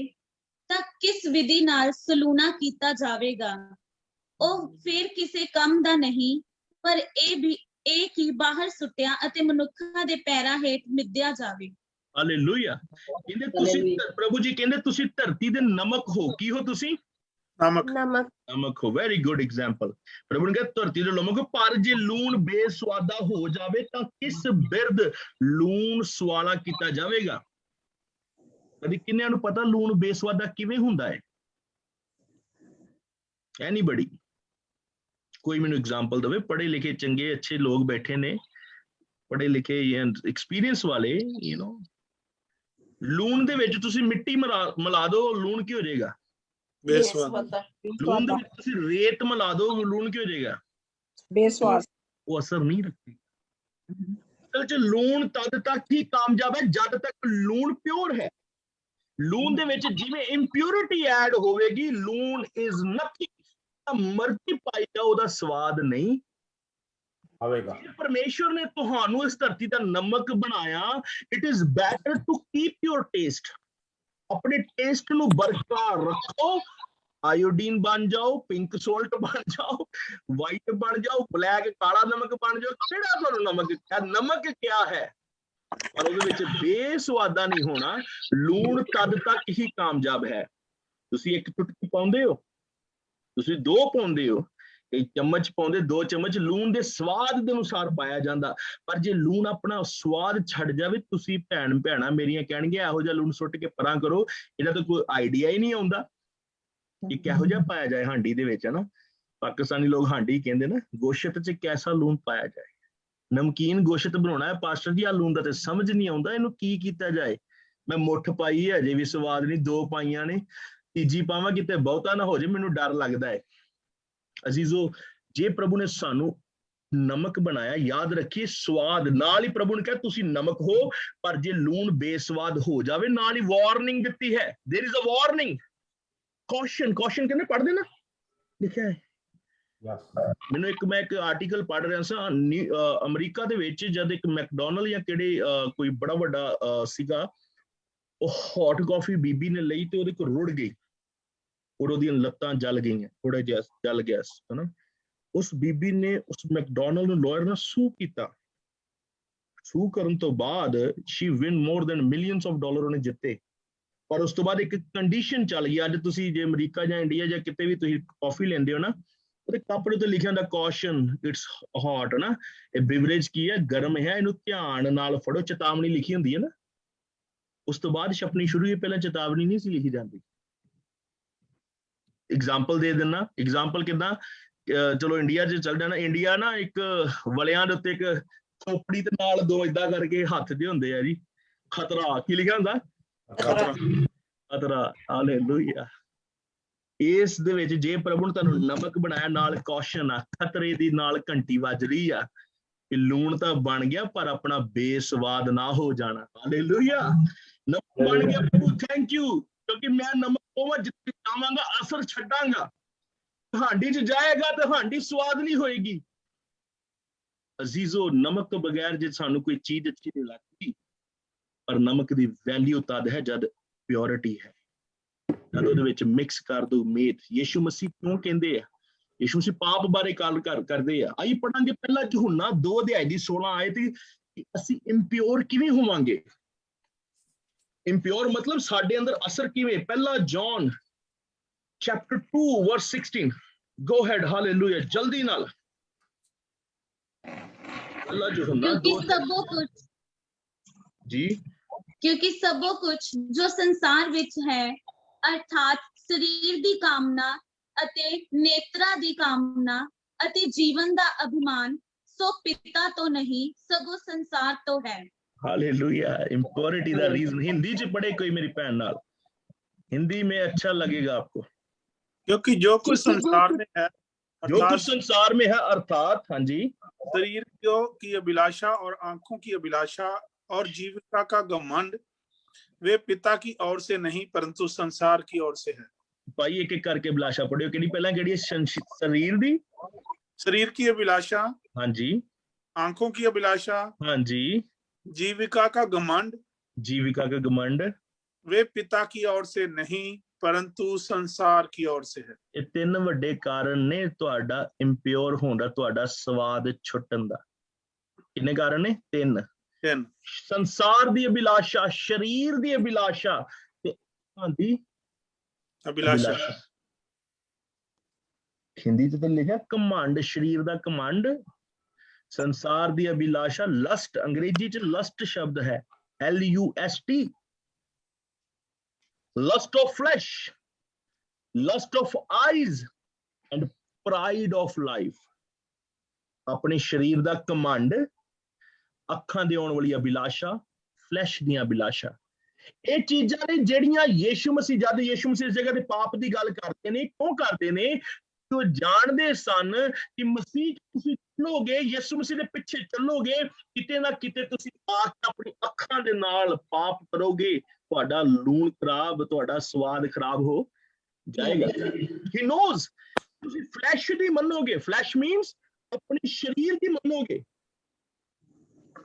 ਤਾਂ ਕਿਸ ਵਿਧੀ ਨਾਲ ਸਲੂਣਾ ਕੀਤਾ ਜਾਵੇਗਾ? ਉਹ ਫਿਰ ਕਿਸੇ ਕੰਮ ਦਾ ਨਹੀਂ, ਪਰ ਇਹ ਕੀ ਬਾਹਰ ਸੁੱਟਿਆ ਅਤੇ ਮਨੁੱਖਾਂ ਦੇ ਪੈਰਾਂ ਹੇਠ ਮਿੱਧਿਆ ਜਾਵੇ। ਹਾਲੇਲੂਇਆ। ਕਹਿੰਦੇ ਤੁਸੀਂ, ਪ੍ਰਭੂ ਜੀ ਕਹਿੰਦੇ ਤੁਸੀਂ ਧਰਤੀ ਦੇ ਨਮਕ ਹੋ। ਕੀ ਹੋ ਤੁਸੀਂ? नमक नमक ਨਮਕ ਹੋ। Very good example. ਪ੍ਰਭੂ ਨੇ ਕਿਹਾ ਧਰਤੀ ਦੇ ਨਮਕ, ਪਰ ਜੇ ਲੂਣ ਬੇਸਵਾਦਾ ਹੋ ਜਾਵੇ ਤਾਂ ਕਿਸ ਬਿਰਧ ਲੂਣ ਸਵਾਲਾ ਕੀਤਾ ਜਾਵੇਗਾ। ਕਦੀ ਕਿੰਨਿਆਂ ਨੂੰ ਪਤਾ ਲੂਣ ਬੇਸਵਾਦਾ ਕਿਵੇਂ ਹੁੰਦਾ ਹੈ? ਐਨੀਬਡੀ ਕੋਈ ਮੈਨੂੰ ਐਗਜ਼ਾਮਪਲ ਦੇਵੇ। ਪੜ੍ਹੇ ਲਿਖੇ ਚੰਗੇ ਅੱਛੇ ਲੋਕ ਬੈਠੇ ਨੇ, ਪੜ੍ਹੇ ਲਿਖੇ ਐਕਸਪੀਰੀਅੰਸ ਵਾਲੇ, ਲੂਣ ਦੇ ਵਿੱਚ ਤੁਸੀਂ ਮਿੱਟੀ ਮਿਲਾ ਦਿਓ, ਲੂਣ ਕੀ ਹੋ ਜਾਏਗਾ? बेस्वाद ਲੂਣ ਦੇ ਵਿੱਚ ਤੁਸੀਂ ਰੇਤ ਮਿਲਾ ਦਿਓ, ਲੂਣ ਕੀ ਹੋ ਜਾਏਗਾ? ਬੇਸਵਾਦ। ਉਹ ਅਸਰ ਨਹੀਂ ਰੱਖਦੀ। ਅਸਲ 'ਚ ਲੂਣ ਤਦ ਤੱਕ ਹੀ ਕਾਮਯਾਬ ਹੈ ਜਦ ਤੱਕ ਲੂਣ ਪਿਓਰ ਹੈ। ਲੂਣ ਦੇ ਵਿੱਚ ਜਿਵੇਂ ਇੰਪਿਉਰਿਟੀ ਐਡ ਹੋਵੇਗੀ, ਲੂਣ ਇਜ਼ ਨਥਿੰਗ। ਮਰਜ਼ੀ ਪਾਈ ਜਾ, ਉਹਦਾ ਸਵਾਦ ਨਹੀਂ आवेगा। ਪਰਮੇਸ਼ਵਰ ਨੇ ਤੁਹਾਨੂੰ ਇਸ ਧਰਤੀ ਦਾ ਨਮਕ ਬਣਾਇਆ। It is better to keep your taste. ਆਪਣੇ ਟੇਸਟ ਨੂੰ ਬਰਕਰਾਰ ਰੱਖੋ। ਆਇਓਡੀਨ ਬਣ ਜਾਓ, ਪਿੰਕ ਸੋਲਟ ਬਣ ਜਾਓ, ਵਾਈਟ ਬਣ ਜਾਓ, ਬਲੈਕ ਕਾਲਾ ਨਮਕ ਬਣ ਜਾਓ, ਕਿਹੜਾ ਤੁਹਾਨੂੰ ਨਮਕ ਕਿਹਾ? ਨਮਕ ਕਿਆ ਹੈ? ਪਰ ਉਹਦੇ ਵਿੱਚ ਬੇਸਵਾਦਾ ਨਹੀਂ ਹੋਣਾ। ਲੂਣ ਤਦ ਤੱਕ ਹੀ ਕਾਮਯਾਬ ਹੈ। ਤੁਸੀਂ ਇੱਕ ਚੁਟਕੀ ਪਾਉਂਦੇ ਹੋ, ਤੁਸੀਂ 2 ਪਾਉਂਦੇ ਹੋ, ਇੱਕ ਚਮਚ ਪਾਉਂਦੇ, 2 ਚਮਚ ਲੂਣ ਦੇ ਸਵਾਦ ਦੇ ਅਨੁਸਾਰ ਪਾਇਆ ਜਾਂਦਾ। ਪਰ ਜੇ ਲੂਣ ਆਪਣਾ ਸਵਾਦ ਛੱਡ ਜਾਵੇ, ਤੁਸੀਂ ਭੈਣਾਂ ਮੇਰੀਆਂ ਕਹਿਣਗੇ ਇਹੋ ਜਿਹਾ ਲੂਣ ਸੁੱਟ ਕੇ ਪਰਾਂ ਕਰੋ, ਇਹਦਾ ਤਾਂ ਕੋਈ ਆਈਡੀਆ ਹੀ ਨਹੀਂ ਆਉਂਦਾ ਕਿ ਕਿਹੋ ਜਿਹਾ ਪਾਇਆ ਜਾਏ ਹਾਂਡੀ ਦੇ ਵਿੱਚ, ਹੈ ਨਾ। ਪਾਕਿਸਤਾਨੀ ਲੋਕ ਹਾਂਡੀ ਕਹਿੰਦੇ ਨਾ, ਗੋਸ਼ਤ 'ਚ ਕੈਸਾ ਲੂਣ ਪਾਇਆ ਜਾਏ। ਨਮਕੀਨ ਗੋਸ਼ਤ ਬਣਾਉਣਾ ਹੈ ਪਾਸਟਰ ਜੀ, ਆ ਲੂਣ ਦਾ ਤੇ ਸਮਝ ਨਹੀਂ ਆਉਂਦਾ, ਇਹਨੂੰ ਕੀ ਕੀਤਾ ਜਾਏ। ਮੈਂ ਮੁੱਠ ਪਾਈ ਹੈ, ਅਜੇ ਵੀ ਸਵਾਦ ਨਹੀਂ, 2 ਪਾਈਆਂ ਨੇ, ਤੀਜੀ ਪਾਵਾਂ ਕਿਤੇ ਬਹੁਤਾ ਨਾ ਹੋ ਜਾਏ, ਮੈਨੂੰ ਡਰ ਲੱਗਦਾ ਹੈ। ਅਜ਼ੀਜ਼ੋ, ਜੇ ਪ੍ਰਭੂ ਨੇ ਸਾਨੂੰ ਨਮਕ ਬਣਾਇਆ, ਯਾਦ ਰੱਖੀਏ ਸਵਾਦ ਨਾਲ ਹੀ ਪ੍ਰਭੂ ਨੇ ਕਿਹਾ ਤੁਸੀਂ ਨਮਕ ਹੋ। ਪਰ ਜੇ ਲੂਣ ਬੇਸਵਾਦ ਹੋ ਜਾਵੇ, ਨਾਲ ਹੀ ਵਾਰਨਿੰਗ ਦਿੱਤੀ ਹੈ। ਦੇयर इज अ ਵਾਰਨਿੰਗ, ਕੌਸ਼ਨ ਕਹਿੰਦੇ ਪੜ੍ਹਦੇ ਨਾ, ਲਿਖਿਆ ਹੈ। ਮੈਨੂੰ ਮੈਂ ਇੱਕ ਆਰਟੀਕਲ ਪੜ੍ਹ ਰਿਹਾ ਸਾਂ, ਅਮਰੀਕਾ ਦੇ ਵਿੱਚ ਜਦ ਇੱਕ ਮੈਕਡੋਨਲਡ ਜਾਂ ਕਿਹੜੇ ਕੋਈ ਬੜਾ ਵੱਡਾ ਸੀਗਾ, ਉਹ ਹੌਟ ਕਾਫੀ ਬੀਬੀ ਨੇ ਲਈ ਤੇ ਉਹਦੇ ਕੋਲ ਰੁੜ ਗਈ ਔਰ ਉਹਦੀਆਂ ਲੱਤਾਂ ਜਲ ਗਈਆਂ, ਥੋੜਾ ਜਿਹਾ ਜਲ ਗਿਆ ਹਨਾ। ਉਸ ਬੀਬੀ ਨੇ ਉਸ ਮੈਕਡੋਨਲਡ ਨੂੰ ਲਾਇਰ ਨਾਲ ਸੂ ਕੀਤਾ। ਸੂ ਕਰਨ ਤੋਂ ਬਾਅਦ she win more than millions of dollar ਉਹਨੇ ਜਿੱਤੇ। ਪਰ ਉਸ ਤੋਂ ਬਾਅਦ ਇੱਕ ਕੰਡੀਸ਼ਨ ਚੱਲ ਗਈ। ਅੱਜ ਤੁਸੀਂ ਜੇ ਅਮਰੀਕਾ ਜਾਂ ਇੰਡੀਆ ਜਾਂ ਕਿਤੇ ਵੀ ਤੁਸੀਂ ਕਾਫੀ ਲੈਂਦੇ ਹੋ ਨਾ, ਉਹਦੇ ਕੱਪ ਦੇ ਉੱਤੇ ਲਿਖਿਆ ਹੁੰਦਾ ਕੌਸ਼ਨ, ਇਟਸ ਹੌਟ ਨਾ, ਇਹ ਬਿਵਰੇਜ ਕੀ ਹੈ, ਗਰਮ ਹੈ, ਇਹਨੂੰ ਧਿਆਨ ਨਾਲ ਫੜੋ, ਚੇਤਾਵਨੀ ਲਿਖੀ ਹੁੰਦੀ ਹੈ ਨਾ। ਉਸ ਤੋਂ ਬਾਅਦ ਛਪਣੀ ਸ਼ੁਰੂ ਹੋਈ, ਪਹਿਲਾਂ ਚੇਤਾਵਨੀ ਨਹੀਂ ਸੀ ਲਿਖੀ ਜਾਂਦੀ। ਐਗਜ਼ਾਮਪਲ ਦੇ ਦਿੰਦਾ। ਐਗਜ਼ਾਮਪਲ ਕਿੱਦਾਂ, ਚਲੋ ਇੰਡੀਆ 'ਚ ਚੱਲ ਜਾਣਾ। ਇੰਡੀਆ ਨਾ ਇੱਕ ਵਲਿਆਂ ਦੇ ਉੱਤੇ ਇੱਕ ਖੋਪੜੀ ਦੇ ਨਾਲ 2 ਏਦਾਂ ਕਰਕੇ ਹੱਥ ਦੇ ਹੁੰਦੇ ਆ ਜੀ। ਖਤਰਾ ਕੀ ਲਿਖਿਆ ਹੁੰਦਾ? ਖਤਰਾ। ਹਾਲੇਲੂਇਆ। ਇਸ ਦੇ ਵਿੱਚ ਜੇ ਪ੍ਰਭੂ ਨੇ ਤੁਹਾਨੂੰ ਨਮਕ ਬਣਾਇਆ, ਨਾਲ ਕੌਸ਼ਨ ਆ, ਖਤਰੇ ਦੀ ਨਾਲ ਘੰਟੀ ਵੱਜ ਰਹੀ ਆ ਕਿ ਲੂਣ ਤਾਂ ਬਣ ਗਿਆ ਪਰ ਆਪਣਾ ਬੇਸਵਾਦ ਨਾ ਹੋ ਜਾਣਾ। ਹਾਲੇਲੂਇਆ। ਨਮਕ ਬਣ ਗਿਆ ਪ੍ਰਭੂ, ਥੈਂਕ ਯੂ, ਕਿਉਂਕਿ ਮੈਂ ਨਮਕ ਹੋਵਾਂ, ਜਿੱਥੇ ਜਾਵਾਂਗਾ ਅਸਰ ਛੱਡਾਂਗਾ। ਹਾਂਡੀ 'ਚ ਜਾਏਗਾ ਤੇ ਹਾਂਡੀ ਸਵਾਦ ਨਹੀਂ ਹੋਏਗੀ। ਅਜ਼ੀਜ਼ੋ, ਨਮਕ ਤੋਂ ਬਗੈਰ ਜੇ ਸਾਨੂੰ ਕੋਈ ਚੀਜ਼ ਅੱਛੀ ਨਹੀਂ ਲੱਗਦੀ, ਪਰ ਨਮਕ ਦੀ ਵੈਲਿਊ ਤਦ ਹੈ ਜਦ ਪਿਓਰਿਟੀ ਹੈ, ਜਦ ਉਹਦੇ ਵਿੱਚ ਮਿਕਸ ਕਰ ਦੋ ਮੇਥ। ਯਿਸੂ ਮਸੀਹ ਕਿਉਂ ਕਹਿੰਦੇ ਆ? ਯਿਸੂ ਮਸੀਹ ਪਾਪ ਬਾਰੇ ਗੱਲ ਕਰਦੇ ਆ। ਆਈ ਪੜਾਂਗੇ ਪਹਿਲਾਂ ਯਹੂਨਾ 2:16 ਆਏ ਤੇ ਅਸੀਂ ਇੰਪਿਓਰ ਕਿਵੇਂ ਹੋਵਾਂਗੇ। ਇੰਪਿਓਰ ਮਤਲਬ ਸਾਡੇ ਅੰਦਰ ਅਸਰ ਕਿਵੇਂ। ਪਹਿਲਾ John chapter 2:16 go ahead. Hallelujah, ਜਲਦੀ ਨਾਲ। ਪਹਿਲਾ ਯਹੂਨਾ 2 ਜੀ। क्योंकि सबो कुछ जो संसार विच है, अर्थात शरीर दी कामना अते नेत्रा दी कामना अते जीवन दा अभिमान, सो पिता तो नहीं सगो संसार तो है। हालेलुया। इंप्योरिटी दा रीजन हिंदी च पढ़े कोई मेरी बहन नाल, हिंदी में अच्छा लगेगा आपको। क्योंकि जो कुछ संसार में है, जो कुछ संसार में है, अर्थात हाँ जी, शरीर की अभिलाषा और आंखों की अभिलाषा और जीविका का घमंड, वे पिता की ओर से नहीं परंतु संसार की ओर से है। भाई एक एक करके अभिलाषा पढ़ियो। किहड़ी पहला किहड़ी शरीर दी, शरीर की अभिलाषा, हाँ जी, आंखों की अभिलाषा, हाँ जी, जीविका का घमंड, जीविका का घमंड, वे पिता की ओर से नहीं परंतु संसार की ओर से है। ये 3 ਵੱਡੇ ਕਾਰਨ ਨੇ ਤੁਹਾਡਾ ਇੰਪਿਓਰ ਹੋਣ ਦਾ, ਤੁਹਾਡਾ ਸਵਾਦ ਛੁੱਟਣ ਦਾ। ਕਿੰਨੇ ਕਾਰਨ ਨੇ? 3। ਸੰਸਾਰ ਦੀ ਅਭਿਲਾਸ਼ਾ, ਸ਼ਰੀਰ ਦੀ ਅਭਿਲਾਸ਼ਾ ਤੇ ਦੀ ਅਭਿਲਾਸ਼ਾ। हिंदी च तो लिखा घमंड, शरीर दा घमंड, संसार दी अभिलाषा, लस्ट, अंग्रेजी च लस्ट शब्द है, LUST, lust of flesh, lust of eyes and pride of life. अपने शरीर दा घमंड, अखां दे आउण वाली अभिलाषा, फ्लैश दी अभिलाषा, ਇਹ ਚੀਜ਼ਾਂ ਨੇ ਜਿਹੜੀਆਂ ਯीशु मसीह जद यीशु मसीह इस जगह ते पाप ਦੀ ਗੱਲ ਕਰਦੇ ਨੇ, ਕਿਉਂ ਕਰਦੇ ਨੇ? ਉਹ ਜਾਣਦੇ ਸਨ ਕਿ ਮਸੀਹ ਤੁਸੀਂ ਚੱਲੋਗੇ, ਯीशु मसीह ਦੇ ਪਿੱਛੇ ਚੱਲੋਗੇ, ਕਿਤੇ ਨਾ ਕਿਤੇ ਤੁਸੀਂ ਆ ਕੇ ਆਪਣੀ ਅੱਖਾਂ ਦੇ ਨਾਲ ਪਾਪ ਕਰੋਗੇ, ਤੁਹਾਡਾ ਲੂਣ ਖਰਾਬ, ਤੁਹਾਡਾ ਸਵਾਦ ਖਰਾਬ ਹੋ ਜਾਏਗਾ। he knows ਤੁਸੀਂ ਫਲੈਸ਼ ਦੀ ਮੰਨੋਗੇ, ਫਲੈਸ਼ ਮੀਨਸ ਆਪਣੇ ਸਰੀਰ ਦੀ ਮੰਨੋਗੇ,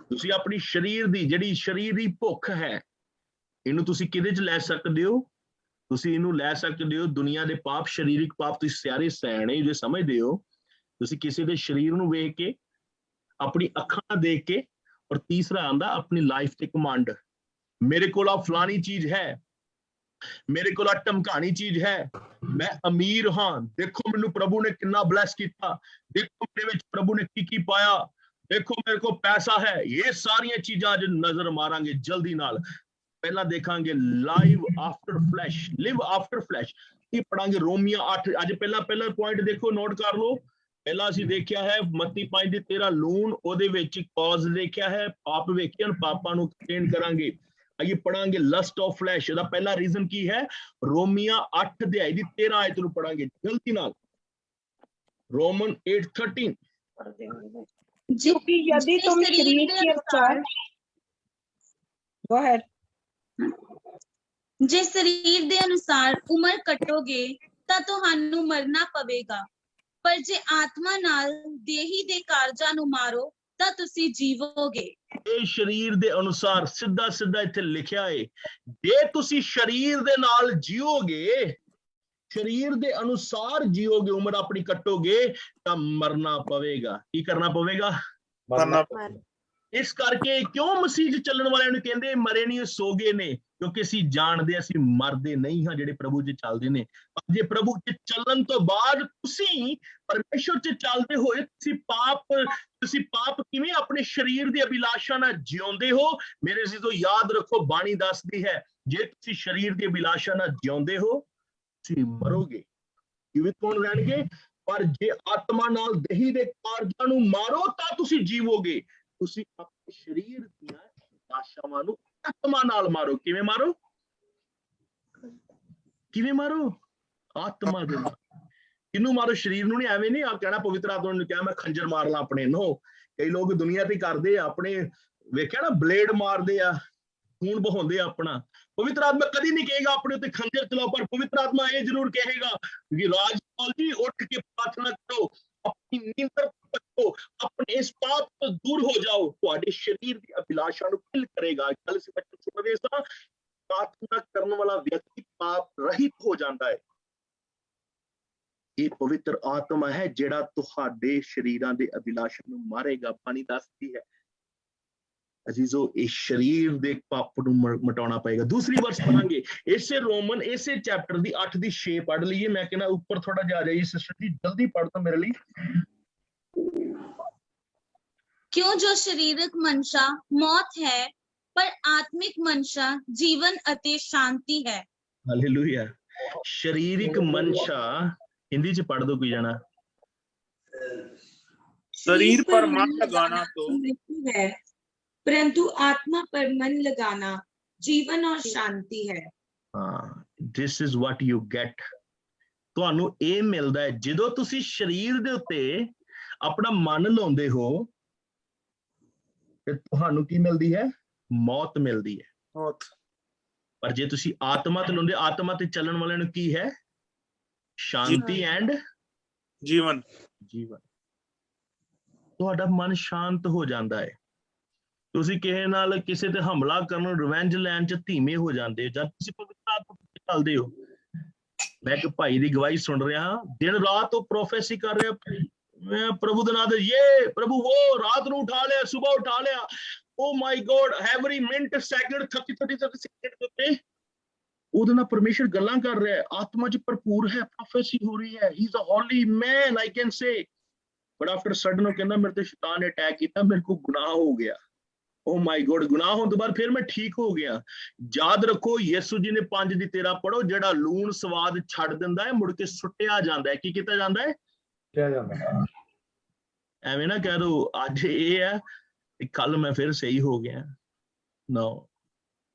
ਤੁਸੀਂ ਆਪਣੀ ਸਰੀਰ ਦੀ ਜਿਹੜੀ ਸਰੀਰ ਦੀ ਭੁੱਖ ਹੈ, ਇਹਨੂੰ ਤੁਸੀਂ ਕਿਹਦੇ ਚ ਲੈ ਸਕਦੇ ਹੋ? ਤੁਸੀਂ ਇਹਨੂੰ ਲੈ ਸਕਦੇ ਹੋ ਦੁਨੀਆ ਦੇ ਪਾਪ, ਸਰੀਰਕ ਪਾਪ। ਤੁਸੀਂ ਸਾਰੇ ਸਿਆਣੇ ਜੇ ਸਮਝਦੇ ਹੋ, ਤੁਸੀਂ ਕਿਸੇ ਦੇ ਸਰੀਰ ਨੂੰ ਵੇਖ ਕੇ, ਆਪਣੀ ਅੱਖਾਂ ਨਾਲ ਦੇਖ ਕੇ, ਔਰ ਤੀਸਰਾ ਆਂਦਾ ਆਪਣੀ ਲਾਈਫ ਤੇ ਕਮਾਂਡ। ਮੇਰੇ ਕੋਲ ਆ ਫਲਾਣੀ ਚੀਜ਼ ਹੈ, ਮੇਰੇ ਕੋਲ ਆ ਧਮਕਾਣੀ ਚੀਜ਼ ਹੈ, ਮੈਂ ਅਮੀਰ ਹਾਂ, ਦੇਖੋ ਮੈਨੂੰ ਪ੍ਰਭੂ ਨੇ ਕਿੰਨਾ ਬਲੈਸ ਕੀਤਾ, ਦੇਖੋ ਮੇਰੇ ਵਿੱਚ ਪ੍ਰਭੂ ਨੇ ਕੀ ਕੀ ਪਾਇਆ, ਦੇਖੋ ਮੇਰੇ ਕੋਲ ਪੈਸਾ ਹੈ। ਇਹ ਸਾਰੀਆਂ ਚੀਜ਼ਾਂ ਅੱਜ ਨਜ਼ਰ ਮਾਰਾਂਗੇ ਜਲਦੀ ਨਾਲ। ਪਹਿਲਾਂ ਦੇਖਾਂਗੇ ਲਾਈਵ ਆਫਟਰ ਫਲੈਸ਼, ਲਿਵ ਆਫਟਰ ਫਲੈਸ਼। ਇਹ ਪੜਾਂਗੇ ਰੋਮੀਆਂ 8। ਅੱਜ ਪਹਿਲਾ ਪੁਆਇੰਟ ਦੇਖੋ, ਨੋਟ ਕਰ ਲਓ। ਪਹਿਲਾਂ ਅਸੀਂ ਦੇਖਿਆ ਹੈ ਮੱਤੀ 5:13 ਲੂਣ, ਉਹਦੇ ਵਿੱਚ ਕੌਜ਼ ਦੇਖਿਆ ਹੈ, ਪਾਪ ਵੇਖਿਆ, ਪਾਪਾਂ ਨੂੰ ਐਕਸਪਲੇਨ ਕਰਾਂਗੇ। ਆਈਏ ਪੜਾਂਗੇ ਲਸਟ ਆਫ ਫਲੈਸ਼, ਇਹਦਾ ਪਹਿਲਾ ਰੀਜ਼ਨ ਕੀ ਹੈ? ਰੋਮੀਆਂ 8 ਅਧਿਆਇ ਦੀ 13 ਆਇਤ ਨੂੰ ਪੜਾਂਗੇ ਜਲਦੀ ਨਾਲ। रोमन 8:13। क्योंकि यदि तुम शरीर के अनुसार गो अहेड ਜੇ ਸਰੀਰ ਦੇ ਅਨੁਸਾਰ ਉਮਰ ਕੱਟੋਗੇ ਤਾਂ ਤੁਹਾਨੂੰ ਮਰਨਾ ਪਵੇਗਾ, ਪਰ ਜੇ ਆਤਮਾ ਨਾਲ ਦੇਹੀ ਦੇ ਕਾਰਜਾਂ ਨੂੰ ਮਾਰੋ ਤਾਂ ਤੁਸੀਂ ਜੀਵੋਗੇ। ਇਹ ਸਰੀਰ ਦੇ ਅਨੁਸਾਰ ਸਿੱਧਾ ਸਿੱਧਾ ਇੱਥੇ ਲਿਖਿਆ ਹੈ, ਜੇ ਤੁਸੀਂ ਸਰੀਰ ਦੇ ਨਾਲ ਜੀਓਗੇ, ਸਰੀਰ ਦੇ ਅਨੁਸਾਰ ਜੀਓਗੇ, ਉਮਰ ਆਪਣੀ ਕੱਟੋਗੇ ਤਾਂ ਮਰਨਾ ਪਵੇਗਾ। ਕੀ ਕਰਨਾ ਪਵੇਗਾ? ਮਰਨਾ। ਇਸ ਕਰਕੇ ਕਿਉਂ ਮਸੀਹ 'ਚ ਚੱਲਣ ਵਾਲਿਆਂ ਨੂੰ ਕਹਿੰਦੇ ਮਰੇ ਨਹੀਂ ਸੋ ਗਏ ਨੇ? ਕਿਉਂਕਿ ਅਸੀਂ ਜਾਣਦੇ ਅਸੀਂ ਮਰਦੇ ਨਹੀਂ ਹਾਂ ਜਿਹੜੇ ਪ੍ਰਭੂ 'ਚ ਚੱਲਦੇ ਨੇ। ਜੇ ਪ੍ਰਭੂ 'ਚ ਚੱਲਣ ਤੋਂ ਬਾਅਦ ਤੁਸੀਂ ਪਰਮੇਸ਼ਰ 'ਚ ਚੱਲਦੇ ਹੋਏ ਤੁਸੀਂ ਪਾਪ ਕਿਵੇਂ ਆਪਣੇ ਸਰੀਰ ਦੀ ਅਭਿਲਾਸ਼ਾ ਨਾਲ ਜਿਉਂਦੇ ਹੋ? ਮੇਰੇ ਅਜ਼ੀਜ਼ੋ ਯਾਦ ਰੱਖੋ, ਬਾਣੀ ਦੱਸਦੀ ਹੈ ਜੇ ਤੁਸੀਂ ਸਰੀਰ ਦੀ ਅਭਿਲਾਸ਼ਾ ਨਾਲ ਜਿਉਂਦੇ ਹੋ ਤੁਸੀਂ ਮਰੋਗੇ, ਜੀਵਿਤ ਕੌਣ ਰਹਿਣਗੇ? ਪਰ ਜੇ ਆਤਮਾ ਨਾਲ ਦੇਹੀ ਦੇ ਕਾਰਜਾਂ ਨੂੰ ਮਾਰੋ ਤਾਂ ਤੁਸੀਂ ਜੀਵੋਗੇ। ਤੁਸੀਂ ਆਪਣੇ ਸਰੀਰ ਦੀਆਂ ਅਭਿਲਾਸ਼ਾਵਾਂ ਨੂੰ ਆਤਮਾ ਨਾਲ ਮਾਰੋ। ਕਿਵੇਂ ਮਾਰੋ? ਕਿਵੇਂ ਮਾਰੋ? ਆਤਮਾ ਦੇ ਨਾਲ। ਕਿਹਨੂੰ ਮਾਰੋ? ਸਰੀਰ ਨੂੰ ਨਹੀਂ। ਐਵੇਂ ਨਹੀਂ ਆ ਕਹਿਣਾ ਪਵਿੱਤਰ ਆਤਮਾ ਨੂੰ ਕਿਹਾ ਮੈਂ ਖੰਜਰ ਮਾਰ ਲਾਂ ਆਪਣੇ। ਨੋ, ਕਈ ਲੋਕ ਦੁਨੀਆ ਤੇ ਕਰਦੇ ਆ, ਆਪਣੇ ਵੇਖਿਆ ਨਾ ਬਲੇਡ ਮਾਰਦੇ ਆ, ਖੂਨ ਬਹਾਉਂਦੇ ਆ ਆਪਣਾ। ਪਵਿੱਤਰ ਆਤਮਾ ਕਦੀ ਨਹੀਂ ਕਹੇਗਾ ਆਪਣੇ ਉੱਤੇ ਖੰਜਰ ਚਲਾਓ, ਪਰ ਪਵਿੱਤਰ ਆਤਮਾ ਇਹ ਜ਼ਰੂਰ ਕਹੇਗਾ ਕਿ ਰਾਜਪਾਲ ਜੀ ਉੱਠ ਕੇ ਪ੍ਰਾਰਥਨਾ ਕਰੋ, ਆਪਣੀ ਨੀਂਦਰ ਪੱਟੋ, ਆਪਣੇ ਇਸ ਪਾਪ ਤੋਂ ਦੂਰ ਹੋ ਜਾਓ, ਤੁਹਾਡੇ ਸਰੀਰ ਦੀ ਅਭਿਲਾਸ਼ਾ ਨੂੰ ਕਿਲ ਕਰੇਗਾ। ਕੱਲ ਅਸੀਂ ਬੱਚੇ ਸੁਣਦੇ ਸਾਂ, ਪ੍ਰਾਰਥਨਾ ਕਰਨ ਵਾਲਾ ਵਿਅਕਤੀ ਪਾਪ ਰਹਿਤ ਹੋ ਜਾਂਦਾ ਹੈ। ਇਹ ਪਵਿੱਤਰ ਆਤਮਾ ਹੈ ਜਿਹੜਾ ਤੁਹਾਡੇ ਸਰੀਰਾਂ ਦੇ ਅਭਿਲਾਸ਼ਾ ਨੂੰ ਮਾਰੇਗਾ। ਬਾਣੀ ਦੱਸਦੀ ਹੈ ਅਜ਼ੀਜ਼ੋ, ਇਸ ਸਰੀਰ ਦੇ ਪਾਪ ਨੂੰ ਮਿਟਾਉਣਾ ਪਏਗਾ। ਦੂਸਰੀ ਵਰਸ ਪੜਾਂਗੇ ਇਸੇ ਰੋਮਨ ਇਸੇ ਚੈਪਟਰ ਦੀ 8 ਦੀ 6 ਪੜ੍ਹ ਲਈਏ। ਮੈਂ ਕਹਿੰਦਾ ਉੱਪਰ ਥੋੜਾ ਜਿਹਾ ਆ ਜਾਈਏ ਸਿਸਟਰ ਜੀ, ਜਲਦੀ ਪੜ੍ਹ ਦੋ ਮੇਰੇ ਲਈ। क्यों जो शारीरिक मंशा मौत है पर आत्मिक मंशा जीवन अते शांति है। हालेलुया। शारीरिक मंशा हिंदी च पढ़ दो कोई जाना। शरीर पर मन लगाना तो मृत्यु है, परंतु आत्मा पर मन लगाना जीवन और शांति है। हाँ, this is what you get। ਤੁਹਾਨੂੰ ਇਹ ਮਿਲਦਾ ਹੈ ਜਦੋਂ ਤੁਸੀਂ ਸਰੀਰ ਦੇ ਉੱਤੇ ਆਪਣਾ ਮਨ ਲਾਉਂਦੇ ਹੋ ਤੇ ਤੁਹਾਨੂੰ ਕੀ ਮਿਲਦੀ ਹੈ? ਮੌਤ ਮਿਲਦੀ ਹੈ। ਮੌਤ। ਪਰ ਜੇ ਤੁਸੀਂ ਆਤਮਾ ਤੇ ਲਾਉਂਦੇ, ਆਤਮਾ ਤੇ ਚੱਲਣ ਵਾਲਿਆਂ ਨੂੰ ਕੀ ਹੈ? ਸ਼ਾਂਤੀ ਐਂਡ ਜੀਵਨ। ਜੀਵਨ। ਤੁਹਾਡਾ ਮਨ ਸ਼ਾਂਤ ਹੋ ਜਾਂਦਾ ਹੈ। ਤੁਸੀਂ ਕਿਸੇ ਨਾਲ ਕਿਸੇ ਤੇ ਹਮਲਾ ਕਰਨ, ਰਿਵੈਂਜ ਲੈਣ ਚ ਧੀਮੇ ਹੋ ਜਾਂਦੇ ਹੋ। ਜਦ ਤੁਸੀਂ ਪਵਿੱਤਰ ਆਤਮਾ ਤੇ ਚੱਲਦੇ ਹੋ, ਮੈਂ ਇੱਕ ਭਾਈ ਦੀ ਗਵਾਹੀ ਸੁਣ ਰਿਹਾ, ਦਿਨ ਰਾਤ ਉਹ ਪ੍ਰੋਫੈਸੀ ਕਰ ਰਿਹਾ, ਮੈਂ ਪ੍ਰਭੂ ਦੇ ਨਾਮ ਤੇ ਇਹ ਪ੍ਰਭੂ ਉਹ ਰਾਤ ਨੂੰ ਉਠਾ ਲਿਆ, ਸਵੇਰ ਉਠਾ ਲਿਆ। Oh my god, every minute second 30 second ਦੇ ਉੱਤੇ ਉਹਦੇ ਨਾਲ ਪਰਮੇਸ਼ਰ ਗੱਲਾਂ ਕਰ ਰਿਹਾ ਹੈ, ਆਤਮਾ ਚ ਭਰਪੂਰ ਹੈ, ਪ੍ਰੋਫੈਸੀ ਹੋ ਰਹੀ ਹੈ, he is a holy man I can say. But after sudden ਉਹ ਕਹਿੰਦਾ ਮੇਰੇ ਤੇ ਸ਼ੈਤਾਨ ਨੇ ਅਟੈਕ ਕੀਤਾ, ਮੇਰੇ ਕੋਲ ਗੁਨਾਹ ਹੋ ਗਿਆ। ਓ ਮਾਈ ਗੋਡ, ਗੁਨਾਹ ਹੋਣ ਤੋਂ ਬਾਅਦ ਫਿਰ ਮੈਂ ਠੀਕ ਹੋ ਗਿਆ। ਯਾਦ ਰੱਖੋ ਯਿਸੂ ਜੀ ਨੇ 5 ਦੀ 13 ਪੜੋ, ਜਿਹੜਾ ਲੂਣ ਸਵਾਦ ਛੱਡ ਦਿੰਦਾ ਹੈ ਮੁੜ ਕੇ ਸੁੱਟਿਆ ਜਾਂਦਾ ਹੈ। ਕੀ ਕੀਤਾ ਜਾਂਦਾ ਹੈ? ਕਿਹਾ ਜਾਂਦਾ। ਐਵੇਂ ਨਾ ਕਹਿ ਦੋ ਅੱਜ ਇਹ ਹੈ ਕੱਲ ਮੈਂ ਫਿਰ ਸਹੀ ਹੋ ਗਿਆ। No.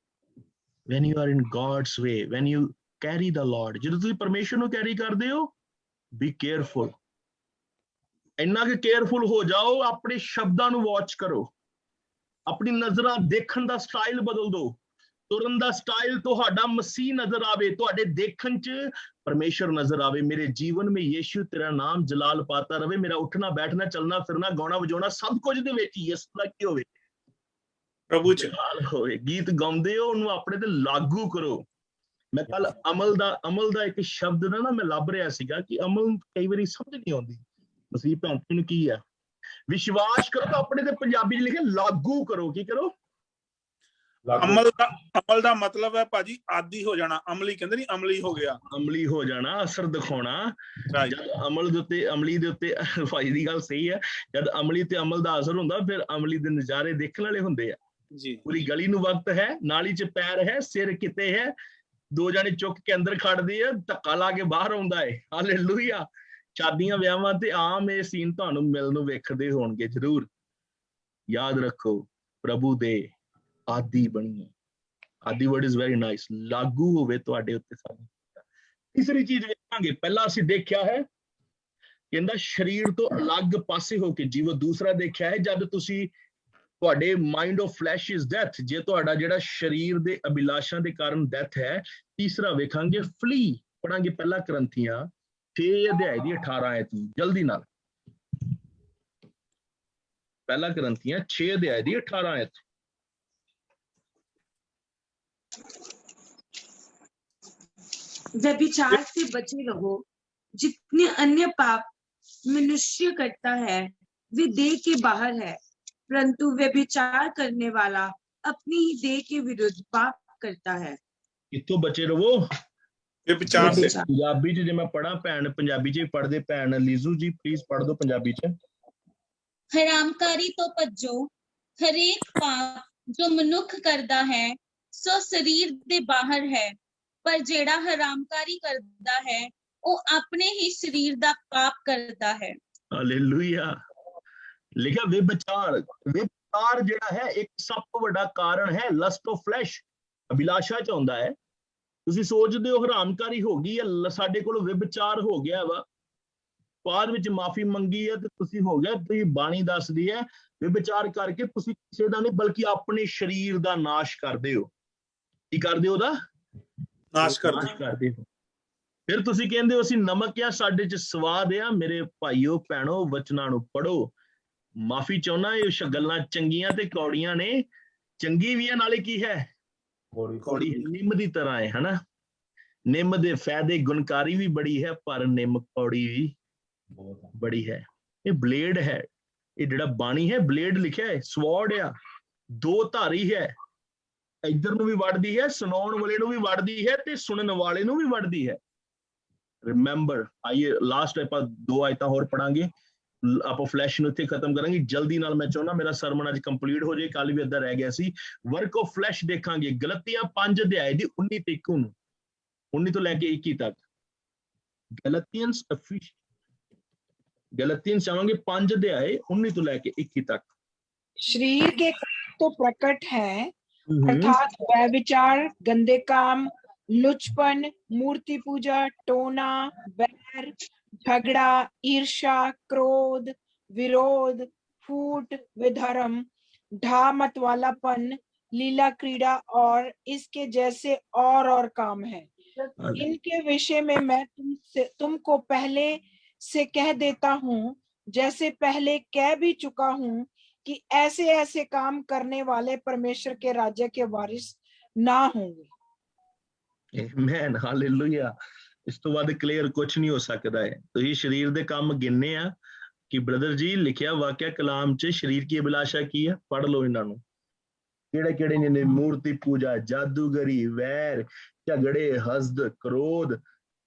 When you are in God's way, when you carry the Lord, ਜਦੋਂ ਤੁਸੀਂ ਪਰਮੇਸ਼ਰ ਨੂੰ ਕੈਰੀ ਕਰਦੇ ਹੋ, be careful. ਇੰਨਾ ਕਿ ਕੇਅਰਫੁਲ ਹੋ ਜਾਓ, ਆਪਣੇ ਸ਼ਬਦਾਂ ਨੂੰ ਵਾਚ ਕਰੋ, ਆਪਣੀ ਨਜ਼ਰਾਂ ਦੇਖਣ ਦਾ ਸਟਾਈਲ ਬਦਲ ਦਿਓ, ਤੁਰਨ ਦਾ ਸਟਾਈਲ ਤੁਹਾਡਾ ਮਸੀਹ ਨਜ਼ਰ ਆਵੇ, ਤੁਹਾਡੇ ਦੇਖਣ ਚ ਪਰਮੇਸ਼ਰ ਨਜ਼ਰ ਆਵੇ। ਮੇਰੇ ਜੀਵਨ ਵਿੱਚ ਯਿਸੂ ਤੇਰਾ ਨਾਮ ਜਲਾਲ ਪਾਤਾ ਰਵੇ, ਮੇਰਾ ਉੱਠਣਾ ਬੈਠਣਾ ਚੱਲਣਾ ਫਿਰਨਾ ਗਾਉਣਾ ਵਜਾਉਣਾ ਸਭ ਕੁਝ ਦੇ ਵਿੱਚ ਯਿਸੂ ਦਾ ਕੀ ਹੋਵੇ, ਪ੍ਰਭੂ ਚ ਹੋਵੇ। ਗੀਤ ਗਾਉਂਦੇ ਹੋ ਉਹਨੂੰ ਆਪਣੇ ਤੇ ਲਾਗੂ ਕਰੋ। ਮੈਂ ਕੱਲ ਅਮਲ ਦਾ ਇੱਕ ਸ਼ਬਦ ਨਾ ਮੈਂ ਲੱਭ ਰਿਹਾ ਸੀਗਾ ਕਿ ਅਮਲ ਕਈ ਵਾਰੀ ਸਮਝ ਨਹੀਂ ਆਉਂਦੀ ਮਸੀਹ ਭੈਣ ਨੂੰ ਕੀ ਆ। ਵਿਸ਼ਵਾਸ ਕਰੋ ਤਾਂ ਆਪਣੇ ਤੇ ਪੰਜਾਬੀ ਚ ਲਿਖਿਆ ਲਾਗੂ ਕਰੋ। ਕੀ ਕਰੋ? ਅਮਲ ਦਾ ਮਤਲਬ ਹੈ ਭਾਜੀ ਆਦੀ ਹੋ ਜਾਣਾ। ਅਮਲੀ ਕਹਿੰਦੇ ਨਹੀਂ, ਅਮਲੀ ਹੋ ਗਿਆ, ਅਮਲੀ ਹੋ ਜਾਣਾ, ਅਸਰ ਦਿਖਾਉਣਾ। ਜਦ ਅਮਲ ਦੇ ਉੱਤੇ ਅਮਲੀ ਦੇ ਉੱਤੇ ਭਾਈ ਦੀ ਗੱਲ ਸਹੀ ਹੈ, ਜਦ ਅਮਲੀ ਤੇ ਅਮਲ ਦਾ ਅਸਰ ਹੁੰਦਾ ਫਿਰ ਅਮਲੀ ਦੇ ਨਜ਼ਾਰੇ ਦੇਖਣ ਵਾਲੇ ਹੁੰਦੇ ਆ ਜੀ। ਪੂਰੀ ਗਲੀ ਨੂੰ ਵਕਤ ਹੈ, ਨਾਲੀ ਚ ਪੈਰ ਹੈ, ਸਿਰ ਕਿਤੇ ਹੈ, 2 ਜਾਣੇ ਚੁੱਕ ਕੇ ਅੰਦਰ ਖੜਦੇ ਆ, ਧੱਕਾ ਲਾ ਕੇ ਬਾਹਰ ਆਉਂਦਾ ਹੈ। ਹਾਲੇਲੂਇਆ। ਸ਼ਾਦੀਆਂ ਵਿਆਹਾਂ ਤੇ ਆਮ ਇਹ ਸੀਨ ਤੁਹਾਨੂੰ ਮਿਲਣ ਨੂੰ ਵੇਖਦੇ ਹੋਣਗੇ ਜ਼ਰੂਰ। ਯਾਦ ਰੱਖੋ ਪ੍ਰਭੂ ਦੇ ਆਦੀ ਬਣੀਏ। ਆਦੀ ਵਰਡ ਇਜ਼ ਵੈਰੀ ਨਾਈਸ, ਲਾਗੂ ਹੋਵੇ ਤੁਹਾਡੇ ਉੱਤੇ ਸਭ। ਤੀਸਰੀ ਚੀਜ਼ ਵੇਖਾਂਗੇ, ਪਹਿਲਾਂ ਅਸੀਂ ਦੇਖਿਆ ਹੈ ਕਹਿੰਦਾ ਸਰੀਰ ਤੋਂ ਅਲੱਗ ਪਾਸੇ ਹੋ ਕੇ ਜੀਵੋ। ਦੂਸਰਾ ਦੇਖਿਆ ਹੈ ਜਦ ਤੁਸੀਂ ਤੁਹਾਡੇ mind of flash is death, ਜੇ ਤੁਹਾਡਾ ਜਿਹੜਾ ਸਰੀਰ ਦੇ ਅਭਿਲਾਸ਼ਾਂ ਦੇ ਕਾਰਨ ਡੈਥ ਹੈ। ਤੀਸਰਾ ਵੇਖਾਂਗੇ ਫਲੀ, ਪੜਾਂਗੇ ਪਹਿਲਾ ਕਰੰਥੀਆਂ 6 ਅਧਿਆਇ ਦੀ 18 ਆਇਤ ਜਲਦੀ ਨਾਲ। ਪਹਿਲਾ ਕਰੰਥੀਆਂ 6 ਅਧਿਆਇ ਦੀ 18 ਆਇਤ। व्यभिचार से बचे रहो। जितने अन्य पाप मनुष्य करता है वे देह के बाहर है, परंतु व्यभिचार करने वाला अपनी ही देह के विरुद्ध पाप करता है। कित्थों बचे रहो? ਵਿਚਾਰ ਸੇ। पंजाबी च जे मैं पढ़ा, भैन पंजाबी च पढ़ दे, भैन लीजू जी प्लीज पढ़ दो पंजाबी च। ਹਰਾਮਕਾਰੀ ਤੋਂ ਭੱਜੋ। ਹਰੇਕ ਪਾਪ ਜੋ ਮਨੁੱਖ ਕਰਦਾ ਹੈ ਸੋ ਸਰੀਰ ਦੇ ਬਾਹਰ ਹੈ, ਪਰ ਜਿਹੜਾ ਹਰਾਮਕਾਰੀ ਕਰਦਾ ਹੈ ਉਹ ਆਪਣੇ ਹੀ ਸਰੀਰ ਦਾ ਪਾਪ ਕਰਦਾ ਹੈ। ਹਾਲੇਲੂਇਆ। ਲਿਖਿਆ ਵਿਭਚਾਰ ਜਿਹੜਾ ਹੈ ਇੱਕ ਸਭ ਤੋਂ ਵੱਡਾ ਕਾਰਨ ਹੈ ਲਸਟ ਆਫ ਫਲੈਸ਼, ਅਭਿਲਾਸ਼ਾ ਚ ਆਉਂਦਾ ਹੈ। ਤੁਸੀਂ ਸੋਚਦੇ ਹੋ ਹਰਾਮਕਾਰੀ ਹੋ ਗਈ ਹੈ, ਸਾਡੇ ਕੋਲ ਵਿਭਚਾਰ ਹੋ ਗਿਆ ਵਾ, ਬਾਅਦ ਵਿੱਚ ਮਾਫੀ ਮੰਗੀ ਹੈ ਤੇ ਤੁਸੀਂ ਹੋ ਗਿਆ। ਤੁਸੀਂ ਬਾਣੀ ਦੱਸਦੀ ਹੈ ਵਿਭਚਾਰ ਕਰਕੇ ਤੁਸੀਂ ਕਿਸੇ ਦਾ ਨਹੀਂ ਬਲਕਿ ਆਪਣੇ ਸਰੀਰ ਦਾ ਨਾਸ਼ ਕਰਦੇ ਹੋ। ਕੀ ਕਰਦੇ ਹੋ? ਉਹਦਾ ਨਾਸ਼ ਕਰਦੇ ਹੋ। ਫਿਰ ਤੁਸੀਂ ਕਹਿੰਦੇ ਹੋ ਅਸੀਂ ਨਮਕ ਆ, ਸਾਡੇ ਚ ਸਵਾਦ ਆ। ਮੇਰੇ ਭਾਈਓ ਭੈਣੋ ਵਚਨਾਂ ਨੂੰ ਪੜੋ। ਮਾਫੀ ਚਾਹੁੰਦਾ, ਇਹ ਗੱਲਾਂ ਚੰਗੀਆਂ ਤੇ ਕੌੜੀਆਂ ਨੇ। ਚੰਗੀ ਵੀ ਹੈ ਨਾਲੇ ਕੀ ਹੈ? ਕੌੜੀ ਨਿੰਮ ਦੀ ਤਰ੍ਹਾਂ ਹੈ, ਹਨਾ। ਨਿੰਮ ਦੇ ਫਾਇਦੇ ਗੁਣਕਾਰੀ ਵੀ ਬੜੀ ਹੈ, ਪਰ ਨਿੰਮ ਕੌੜੀ ਵੀ ਬੜੀ ਹੈ। ਇਹ ਬਲੇਡ ਹੈ, ਇਹ ਜਿਹੜਾ ਬਾਣੀ ਹੈ ਬਲੇਡ ਲਿਖਿਆ ਹੈ, ਸਵੋਰਡ ਆ, 2 ਧਾਰੀ ਹੈ। ਇੱਧਰ ਨੂੰ ਵੀ ਵੱਢਦੀ ਹੈ, ਸੁਣਾਉਣ ਵਾਲੇ ਨੂੰ ਵੀ ਵੱਢਦੀ ਹੈ ਤੇ ਸੁਣਨ ਵਾਲੇ ਨੂੰ ਵੀ ਵੱਢਦੀ ਹੈ। ਰਿਮੈਂਬਰ, ਆਈਏ ਲਾਸਟ ਆਪਾਂ 2 ਆਇਤਾਂ ਹੋਰ ਪੜਾਂਗੇ, ਆਪਾਂ ਫਲੈਸ਼ ਨੂੰ ਇੱਥੇ ਖਤਮ ਕਰਾਂਗੇ ਜਲਦੀ ਨਾਲ। ਮੈਂ ਚਾਹੁੰਦਾ ਮੇਰਾ ਸਰਮਨ ਅੱਜ ਕੰਪਲੀਟ ਹੋ ਜਾਏ, ਕੱਲ ਵੀ ਅੱਧਾ ਰਹਿ ਗਿਆ ਸੀ। ਵਰਕ ਆਫ ਫਲੈਸ਼ ਦੇਖਾਂਗੇ ਗਲਤੀਆਂ 5 ਅਧਿਆਇ ਦੀ 19 ਤੇ 21 ਨੂੰ, 19 ਤੋਂ ਲੈ ਕੇ 21 ਤੱਕ। गलतियंस चाहेंगे 5 अध्याय 19 तो लेके 21 तक। शरीर के तो प्रकट है, अर्थात व्यभिचार, गंदे काम, लुचपन, मूर्ति पूजा, टोना, बैर, झगड़ा, ईर्ष्या, क्रोध, विरोध, फूट, विधर्म, ढा मत वालापन, लीला क्रीड़ा और इसके जैसे और काम है। इनके विषय में मैं तुमको पहले से कह देता हूँ, जैसे पहले कह भी चुका हूँ, कि ऐसे ऐसे काम करने वाले परमेश्वर के राज्य के वारिस ना होंगे। आमीन, हालेलुया। इस तो बाद क्लियर कुछ नहीं हो सकता है। तो ये शरीर दे काम गिनने आ कि ब्रदर जी लिखिया वाक्या कलाम च शरीर की अभिलाषा की है, पढ़ लो इन्हां नूं। ਕਿਹੜੇ ਨੇ? ਮੂਰਤੀ ਪੂਜਾ, ਜਾਦੂਗਰੀ, ਵੈਰ, ਝਗੜੇ, ਹਸਦ, ਕ੍ਰੋਧ,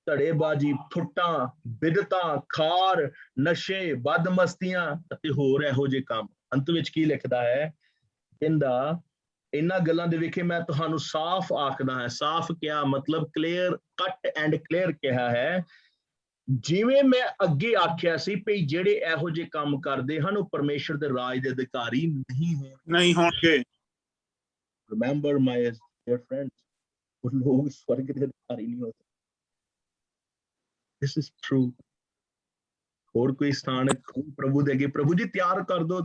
ਧੜੇਬਾਜ਼ੀ, ਫੁੱਟਾਂ, ਬਿਦਤਾਂ, ਖਾਰ, ਨਸ਼ੇ, ਬਦਮਸਤੀਆਂ ਅਤੇ ਹੋਰ ਇਹੋ ਜਿਹੇ ਕੰਮ। ਅੰਤ ਵਿੱਚ ਕੀ ਲਿਖਦਾ ਹੈ? ਕਹਿੰਦਾ ਇਹਨਾਂ ਗੱਲਾਂ ਦੇ ਵਿਖੇ ਮੈਂ ਤੁਹਾਨੂੰ ਸਾਫ਼ ਆਖਦਾ ਹਾਂ। ਸਾਫ਼ ਕਿਹਾ ਮਤਲਬ ਕਲੀਅਰ, ਕੱਟ ਐਂਡ ਕਲੀਅਰ ਕਿਹਾ ਹੈ। ਜਿਵੇਂ ਮੈਂ ਅੱਗੇ ਆਖਿਆ ਸੀ ਵੀ ਜਿਹੜੇ ਇਹੋ ਜਿਹੇ ਕੰਮ ਕਰਦੇ ਹਨ ਉਹ ਪਰਮੇਸ਼ਰ ਦੇ ਰਾਜ ਦੇ ਅਧਿਕਾਰੀ ਨਹੀਂ ਹੋਣਗੇ। ਰਿਮੈਂਬਰ ਮਾਈ ਡੀਅਰ ਫਰੈਂਡਸ, ਉਹ ਲੋਕ ਸਵਰਗ ਦੇ ਅਧਿਕਾਰੀ ਨਹੀਂ ਹੋ ਸਕਦੇ। This is true. ਹੋਰ ਕੋਈ ਸਥਾਨ ਪ੍ਰਭੂ ਦੇ ਅੱਗੇ, ਪ੍ਰਭੂ ਜੀ ਤਿਆਰ ਕਰ ਦੋ,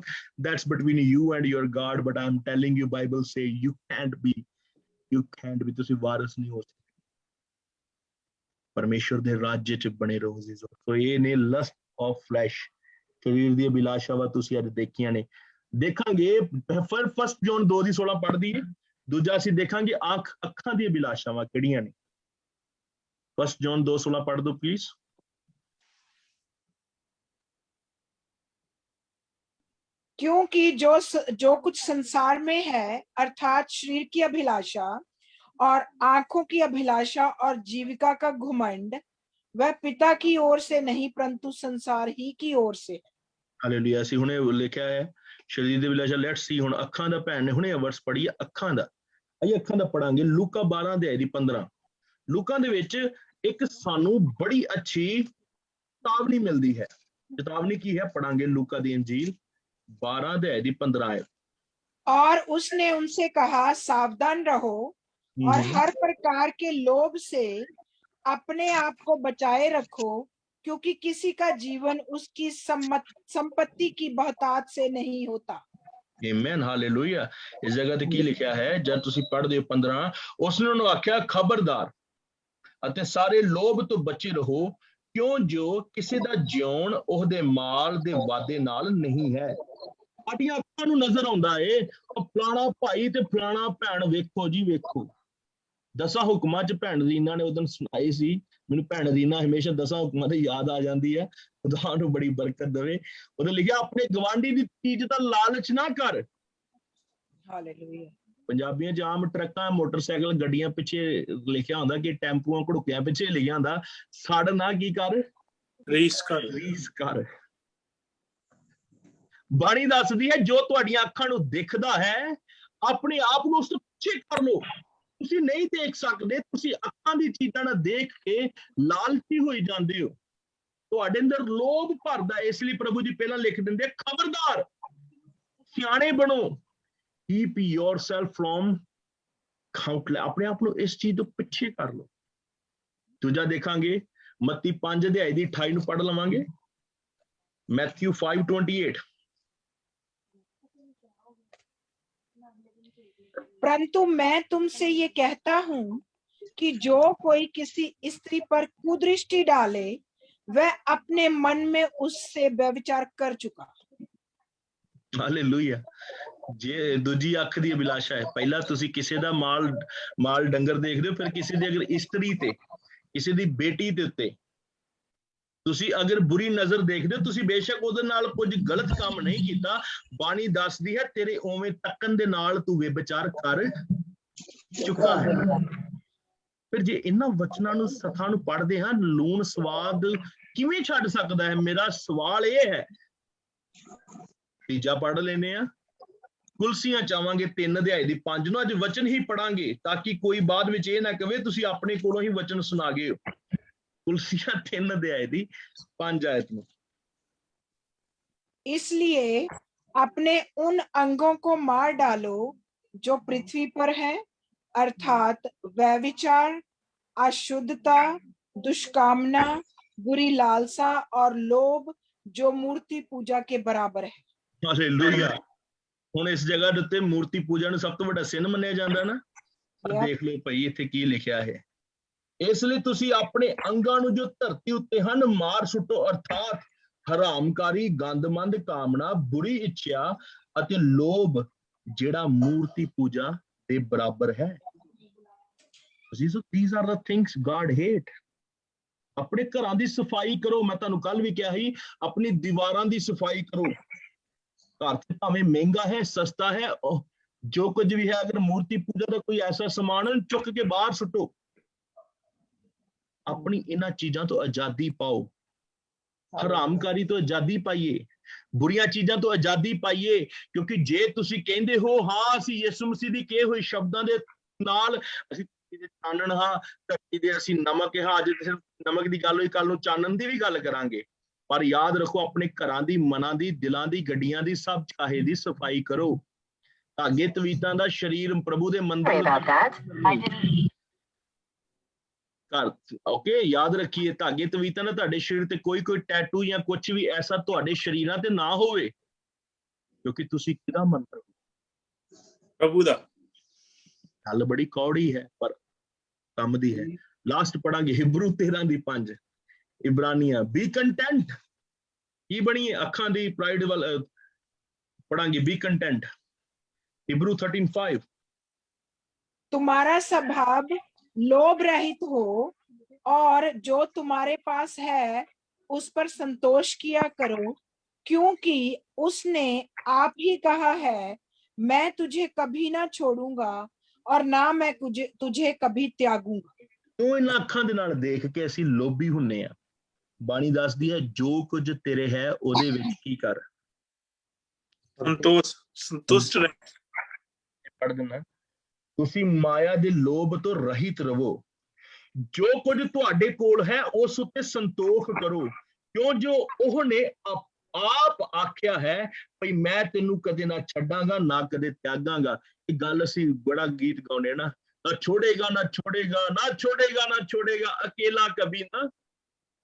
that's between you and your God, but I'm telling you, Bible say you can't be, ਤੁਸੀਂ ਵਾਰਿਸ ਨਹੀਂ ਹੋ ਸਕਦੇ ਪਰਮੇਸ਼ਰ ਦੇ ਰਾਜ ਚ ਬਣੇ ਰਹੋ ਜੀ। ਸੋ ਇਹ ਨੇ ਲਸਟ ਆਫ ਫਲੈਸ਼, ਸਰੀਰ ਦੀ ਅਭਿਲਾਸ਼ਾਵਾਂ ਤੁਸੀਂ ਅੱਜ ਦੇਖੀਆਂ ਨੇ। ਦੇਖਾਂਗੇ ਫਿਰ 1 ਜੌਨ 2:16 ਪੜ੍ਹਦੀ ਹੈ। ਦੂਜਾ ਅਸੀਂ ਦੇਖਾਂਗੇ ਅੱਖਾਂ ਦੀ ਅਭਿਲਾਸ਼ਾਵਾਂ ਕਿਹੜੀਆਂ ਨੇ। 1 ਜੌਨ 2:16 ਪੜ੍ਹ ਦਿਓ ਪਲੀਜ਼। क्योंकि जो कुछ संसार में है अर्थात शरीर की अभिलाषा और आंखों की अभिलाषा और जीविका का घमंड, वह पिता की ओर से नहीं परंतु संसार ही की ओर से। ਹਾਲੇਲੂਇਆ। ਅਸੀਂ ਹੁਣੇ ਲਿਖਿਆ ਹੈ ਸ਼ਰੀਰ ਦੀ ਅਭਿਲਾਸ਼ਾ। ਲੈਟਸ ਸੀ ਹੁਣ ਅੱਖਾਂ ਦਾ, ਭੈਣ ਨੇ ਹੁਣੇ ਵਰਸ ਪੜ੍ਹੀ ਹੈ ਅੱਖਾਂ ਦਾ। ਅਸੀਂ ਅੱਖਾਂ ਦਾ ਪੜਾਂਗੇ ਲੂਕਾ 12:15। ਲੂਕਾ ਦੇ ਵਿੱਚ ਇੱਕ ਸਾਨੂੰ ਬੜੀ ਅੱਛੀ ਚੇਤਾਵਨੀ ਮਿਲਦੀ ਹੈ। ਚੇਤਾਵਨੀ ਕੀ ਹੈ? ਪੜਾਂਗੇ ਲੂਕਾ ਦੀ ਇੰਜੀਲ 12:15। और उसने उनसे कहा, सावधान रहो और हर प्रकार के लोभ से अपने आप को बचाए रखो, क्योंकि किसी का जीवन उसकी संपत्ति की बहुतायत से नहीं होता। आमीन, हालेलुया। इस जगह ते की लिखा है जब तुसी पढ़दे हो 15, उसने उन्होंने आख्या खबरदार ਅਤੇ ਸਾਰੇ ਲੋਭ ਤੋਂ ਬਚੇ ਰਹੋ, ਕਿਉਂ ਜੋ ਕਿਸੇ ਦਾ ਜਿਉਣ ਉਹਦੇ ਮਾਲ ਦੇ ਵਾਦੇ ਨਾਲ ਨਹੀਂ ਹੈ। ਸਾਡੀਆਂ ਅੱਖਾਂ ਨੂੰ ਨਜ਼ਰ ਆਉਂਦਾ ਏ ਉਹ ਫਲਾਣਾ ਭਾਈ ਤੇ ਫਲਾਣਾ ਭੈਣ, ਵੇਖੋ ਜੀ ਵੇਖੋ। 10 ਹੁਕਮਾਂ ਚ ਭੈਣ ਰੀਨਾ ਨੇ ਉਦੋਂ ਸੁਣਾਈ ਸੀ। ਮੈਨੂੰ ਭੈਣ ਰੀਨਾ ਹਮੇਸ਼ਾ 10 ਹੁਕਮਾਂ ਤੇ ਯਾਦ ਆ ਜਾਂਦੀ ਹੈ। ਖੁਦਾ ਨੂੰ ਬੜੀ ਬਰਕਤ ਦੇਵੇ। ਉਹਨੇ ਲਿਖਿਆ ਆਪਣੇ ਗਵਾਂਢੀ ਦੀ ਚੀਜ਼ ਦਾ ਲਾਲਚ ਨਾ ਕਰ। ਹਾਲੇਲੂਇਆ। ਪੰਜਾਬੀਆਂ ਚ ਆਮ ਟਰੱਕਾਂ, ਮੋਟਰਸਾਈਕਲ, ਗੱਡੀਆਂ ਪਿੱਛੇ ਲਿਖਿਆ ਹੁੰਦਾ ਕਿ ਟੈਂਪੂਆਂ, ਘੜੁੱਕਿਆਂ ਪਿੱਛੇ ਲਿਖਿਆ ਹੁੰਦਾ ਸੜ ਨਾ ਕੀ ਕਰ, ਰੀਸ ਕਰ। ਰੀਸ ਕਰ। ਬਾਣੀ ਦੱਸਦੀ ਹੈ ਜੋ ਤੁਹਾਡੀਆਂ ਅੱਖਾਂ ਨੂੰ ਦਿਖਦਾ ਹੈ ਆਪਣੇ ਆਪ ਨੂੰ ਉਸ ਤੋਂ ਪਿੱਛੇ ਕਰ ਲਓ। ਤੁਸੀਂ ਨਹੀਂ ਦੇਖ ਸਕਦੇ, ਤੁਸੀਂ ਅੱਖਾਂ ਦੀ ਚੀਜ਼ਾਂ ਨਾਲ ਦੇਖ ਕੇ ਲਾਲਚੀ ਹੋਈ ਜਾਂਦੇ ਹੋ, ਤੁਹਾਡੇ ਅੰਦਰ ਲੋਭ ਭਰਦਾ। ਇਸ ਲਈ ਪ੍ਰਭੂ ਜੀ ਪਹਿਲਾਂ ਲਿਖ ਦਿੰਦੇ ਖਬਰਦਾਰ, ਸਿਆਣੇ ਬਣੋ। Keep yourself from countless, ਆਪਣੇ ਆਪ ਨੂੰ ਇਸ ਚੀਜ਼ ਤੋਂ ਪਿੱਛੇ ਕਰ ਲਓ। ਦੂਜਾ ਦੇਖਾਂਗੇ ਮੱਤੀ 5:28 ਨੂੰ ਪੜ੍ਹ ਲਵਾਂਗੇ। ਮੈਥਿਊ 5:28। परंतु मैं तुमसे ये कहता हूं कि जो कोई किसी स्त्री पर कुदृष्टि डाले वह अपने मन में उससे व्यभिचार कर चुका। ਹਾਲੇਲੂਇਆ। ਜੇ ਦੂਜੀ ਅੱਖ ਦੀ ਅਭਿਲਾਸ਼ਾ ਹੈ, ਪਹਿਲਾਂ ਤੁਸੀਂ ਕਿਸੇ ਦਾ ਮਾਲ ਡੰਗਰ ਦੇਖਦੇ ਹੋ, ਫਿਰ ਕਿਸੇ ਦੀ ਅਗਰ ਇਸਤਰੀ ਤੇ, ਕਿਸੇ ਦੀ ਬੇਟੀ ਦੇ ਉੱਤੇ ਤੁਸੀਂ ਅਗਰ ਬੁਰੀ ਨਜ਼ਰ ਦੇਖਦੇ ਹੋ, ਤੁਸੀਂ ਬੇਸ਼ੱਕ ਉਹਦੇ ਨਾਲ ਕੁਝ ਗਲਤ ਕੰਮ ਨਹੀਂ ਕੀਤਾ, ਬਾਣੀ ਦੱਸਦੀ ਹੈ ਤੇਰੇ ਉਵੇਂ ਤੱਕਣ ਦੇ ਨਾਲ ਤੂੰ ਵਿਚਾਰ ਕਰ ਚੁੱਕਾ ਹੈ। ਫਿਰ ਜੇ ਇਹਨਾਂ ਵਚਨਾਂ ਨੂੰ ਸਥਾਂ ਨੂੰ ਪੜ੍ਹਦੇ ਹਾਂ, ਲੂਣ ਸਵਾਦ ਕਿਵੇਂ ਛੱਡ ਸਕਦਾ ਹੈ? ਮੇਰਾ ਸਵਾਲ ਇਹ ਹੈ। ਤੀਜਾ ਪੜ੍ਹ ਲੈਨੇ ਆ, ਕੁਲਸੀਆਂ ਚਾਵਾਂਗੇ 3:5 ਨੂੰ। ਅੱਜ ਵਚਨ ਹੀ ਪੜਾਂਗੇ ਤਾਂ ਕਿ ਕੋਈ ਬਾਅਦ ਵਿੱਚ ਇਹ ਨਾ ਕਵੇ ਤੁਸੀਂ ਆਪਣੇ ਕੋਲੋਂ ਹੀ ਵਚਨ ਸੁਣਾ ਗਏ ਹੋ। ਕੁਲਸੀਆਂ 3:5 ਨੂੰ। इसलिए अपने उन अंगों को मार डालो जो पृथ्वी पर है, अर्थात व्यभिचार, अशुद्धता, दुष्कामना, बुरी लालसा और लोभ, जो मूर्ति पूजा के बराबर है। ਹਾਲੇਲੂਇਆ। ਹੁਣ ਇਸ ਜਗ੍ਹਾ ਦੇ ਉੱਤੇ ਮੂਰਤੀ ਪੂਜਾ ਨੂੰ ਸਭ ਤੋਂ ਵੱਡਾ ਸਿਨ ਮੰਨਿਆ ਜਾਂਦਾ ਨਾ। ਪਰ ਦੇਖ ਲਓ ਭਾਈ ਇੱਥੇ ਕੀ ਲਿਖਿਆ ਹੈ। ਇਸ ਲਈ ਤੁਸੀਂ ਆਪਣੇ ਅੰਗਾਂ ਨੂੰ ਜੋ ਧਰਤੀ ਉੱਤੇ ਹਨ ਮਾਰ ਸੁੱਟੋ, ਅਰਥਾਤ ਹਰਾਮਕਾਰੀ, ਗੰਦਮੰਦ ਕਾਮਨਾ, ਬੁਰੀ ਇੱਛਾ ਅਤੇ ਲੋਭ, ਜਿਹੜਾ ਮੂਰਤੀ ਪੂਜਾ ਦੇ ਬਰਾਬਰ ਹੈ। These are the things God hate. ਆਪਣੇ ਘਰਾਂ ਦੀ ਸਫਾਈ ਕਰੋ। ਮੈਂ ਤੁਹਾਨੂੰ ਕੱਲ ਵੀ ਕਿਹਾ ਸੀ ਆਪਣੀ ਦੀਵਾਰਾਂ ਦੀ ਸਫਾਈ ਕਰੋ। ਘਰ ਤੇ ਭਾਵੇਂ ਮਹਿੰਗਾ ਹੈ, ਸਸਤਾ ਹੈ, ਜੋ ਕੁਝ ਵੀ ਹੈ, ਅਗਰ ਮੂਰਤੀ ਪੂਜਾ ਦਾ ਕੋਈ ਐਸਾ ਸਮਾਨ ਚੁੱਕ ਕੇ ਬਾਹਰ ਸੁੱਟੋ। ਆਪਣੀ ਇਹਨਾਂ ਚੀਜ਼ਾਂ ਤੋਂ ਆਜ਼ਾਦੀ ਪਾਓ, ਹਰਾਮਕਾਰੀ ਤੋਂ ਆਜ਼ਾਦੀ ਪਾਈਏ, ਬੁਰੀਆਂ ਚੀਜ਼ਾਂ ਤੋਂ ਆਜ਼ਾਦੀ ਪਾਈਏ। ਕਿਉਂਕਿ ਜੇ ਤੁਸੀਂ ਕਹਿੰਦੇ ਹੋ ਹਾਂ ਅਸੀਂ ਯਿਸੂ ਮਸੀਹ ਦੀ ਕਹੇ ਹੋਏ ਸ਼ਬਦਾਂ ਦੇ ਨਾਲ ਅਸੀਂ ਚਾਨਣ ਹਾਂ, ਧਰਤੀ ਦੇ ਅਸੀਂ ਨਮਕ ਹਾਂ, ਅੱਜ ਸਿਰਫ ਨਮਕ ਦੀ ਗੱਲ ਹੋਈ, ਕੱਲ ਨੂੰ ਚਾਨਣ ਦੀ ਵੀ ਗੱਲ ਕਰਾਂਗੇ। ਪਰ ਯਾਦ ਰੱਖੋ, ਆਪਣੇ ਘਰਾਂ ਦੀ, ਮਨਾਂ ਦੀ, ਦਿਲਾਂ ਦੀ, ਗੱਡੀਆਂ ਦੀ, ਸਭ ਚਾਹੇ ਦੀ ਸਫਾਈ ਕਰੋ। ਧਾਗੇ ਤਵੀਤਾਂ ਦਾ ਸਰੀਰ ਪ੍ਰਭੂ ਦੇ ਮੰਦਰ ਘਰ, ਓਕੇ, ਯਾਦ ਰੱਖੀਏ, ਧਾਗੇ ਤਵੀਤਾਂ ਦਾ ਤੁਹਾਡੇ ਸਰੀਰ ਤੇ ਕੋਈ ਟੈਟੂ ਜਾਂ ਕੁਝ ਵੀ ਐਸਾ ਤੁਹਾਡੇ ਸਰੀਰਾਂ ਤੇ ਨਾ ਹੋਵੇ, ਕਿਉਂਕਿ ਤੁਸੀਂ ਕਿਹਦਾ ਮੰਤਰ ਹੋ? ਪ੍ਰਭੂ ਦਾ। ਗੱਲ ਬੜੀ ਕੌੜੀ ਹੈ ਪਰ ਕੰਮ ਦੀ ਹੈ। ਲਾਸਟ ਪੜਾਂਗੇ ਹਿਬਰੂ 13:5, ਇਬਰਾਨੀਆਂ, ਬੀ ਕੰਟੈਂਟ। ਕੀ ਬਣੀ ਅੱਖਾਂ ਦੀ ਪ੍ਰਾਈਡ ਵੱਲ ਪੜਾਂਗੇ, ਬੀ ਕੰਟੈਂਟ, हिब्रू 13:5। तुम्हारा स्वभाव लोभ रहित हो और जो तुम्हारे पास है उस पर संतोष किया करो, क्योंकि उसने आप ही कहा है, मैं तुझे कभी ना छोड़ूंगा और ना मैं तुझे कभी त्यागूंगा। ਕਿਉਂ ਇਹਨਾਂ ਅੱਖਾਂ ਦੇ ਨਾਲ ਦੇਖ ਕੇ ਅਸੀਂ ਲੋਭੀ ਹੁੰਨੇ ਆ? ਬਾਣੀ ਦੱਸਦੀ ਹੈ, ਜੋ ਕੁਝ ਤੇਰੇ ਹੈ ਉਹਦੇ ਵਿੱਚ ਕੀ ਕਰ, ਸੰਤੁਸ਼ਟ ਰਹਿ। ਪੜ ਦੇਣਾ, ਤੁਸੀਂ ਮਾਇਆ ਦੇ ਲੋਭ ਤੋਂ ਰਹਿਤ ਰਹੋ, ਜੋ ਕੁਝ ਤੁਹਾਡੇ ਕੋਲ ਹੈ ਉਸ ਉੱਤੇ ਸੰਤੋਖ ਕਰੋ, ਕਿਉਂ ਜੋ ਉਹਨੇ ਆਪ ਆਖਿਆ ਹੈ ਭਈ ਮੈਂ ਤੈਨੂੰ ਕਦੇ ਨਾ ਛੱਡਾਂਗਾ ਨਾ ਕਦੇ ਤਿਆਗਾਂਗਾ। ਇਹ ਗੱਲ ਅਸੀਂ ਬੜਾ ਗੀਤ ਗਾਉਂਦੇ ਨਾ, ਨਾ ਛੋੜੇਗਾ ਨਾ ਛੋੜੇਗਾ, ਨਾ ਛੋੜੇਗਾ ਨਾ ਛੋੜੇਗਾ, ਅਕੇਲਾ ਕਭੀ ਨਾ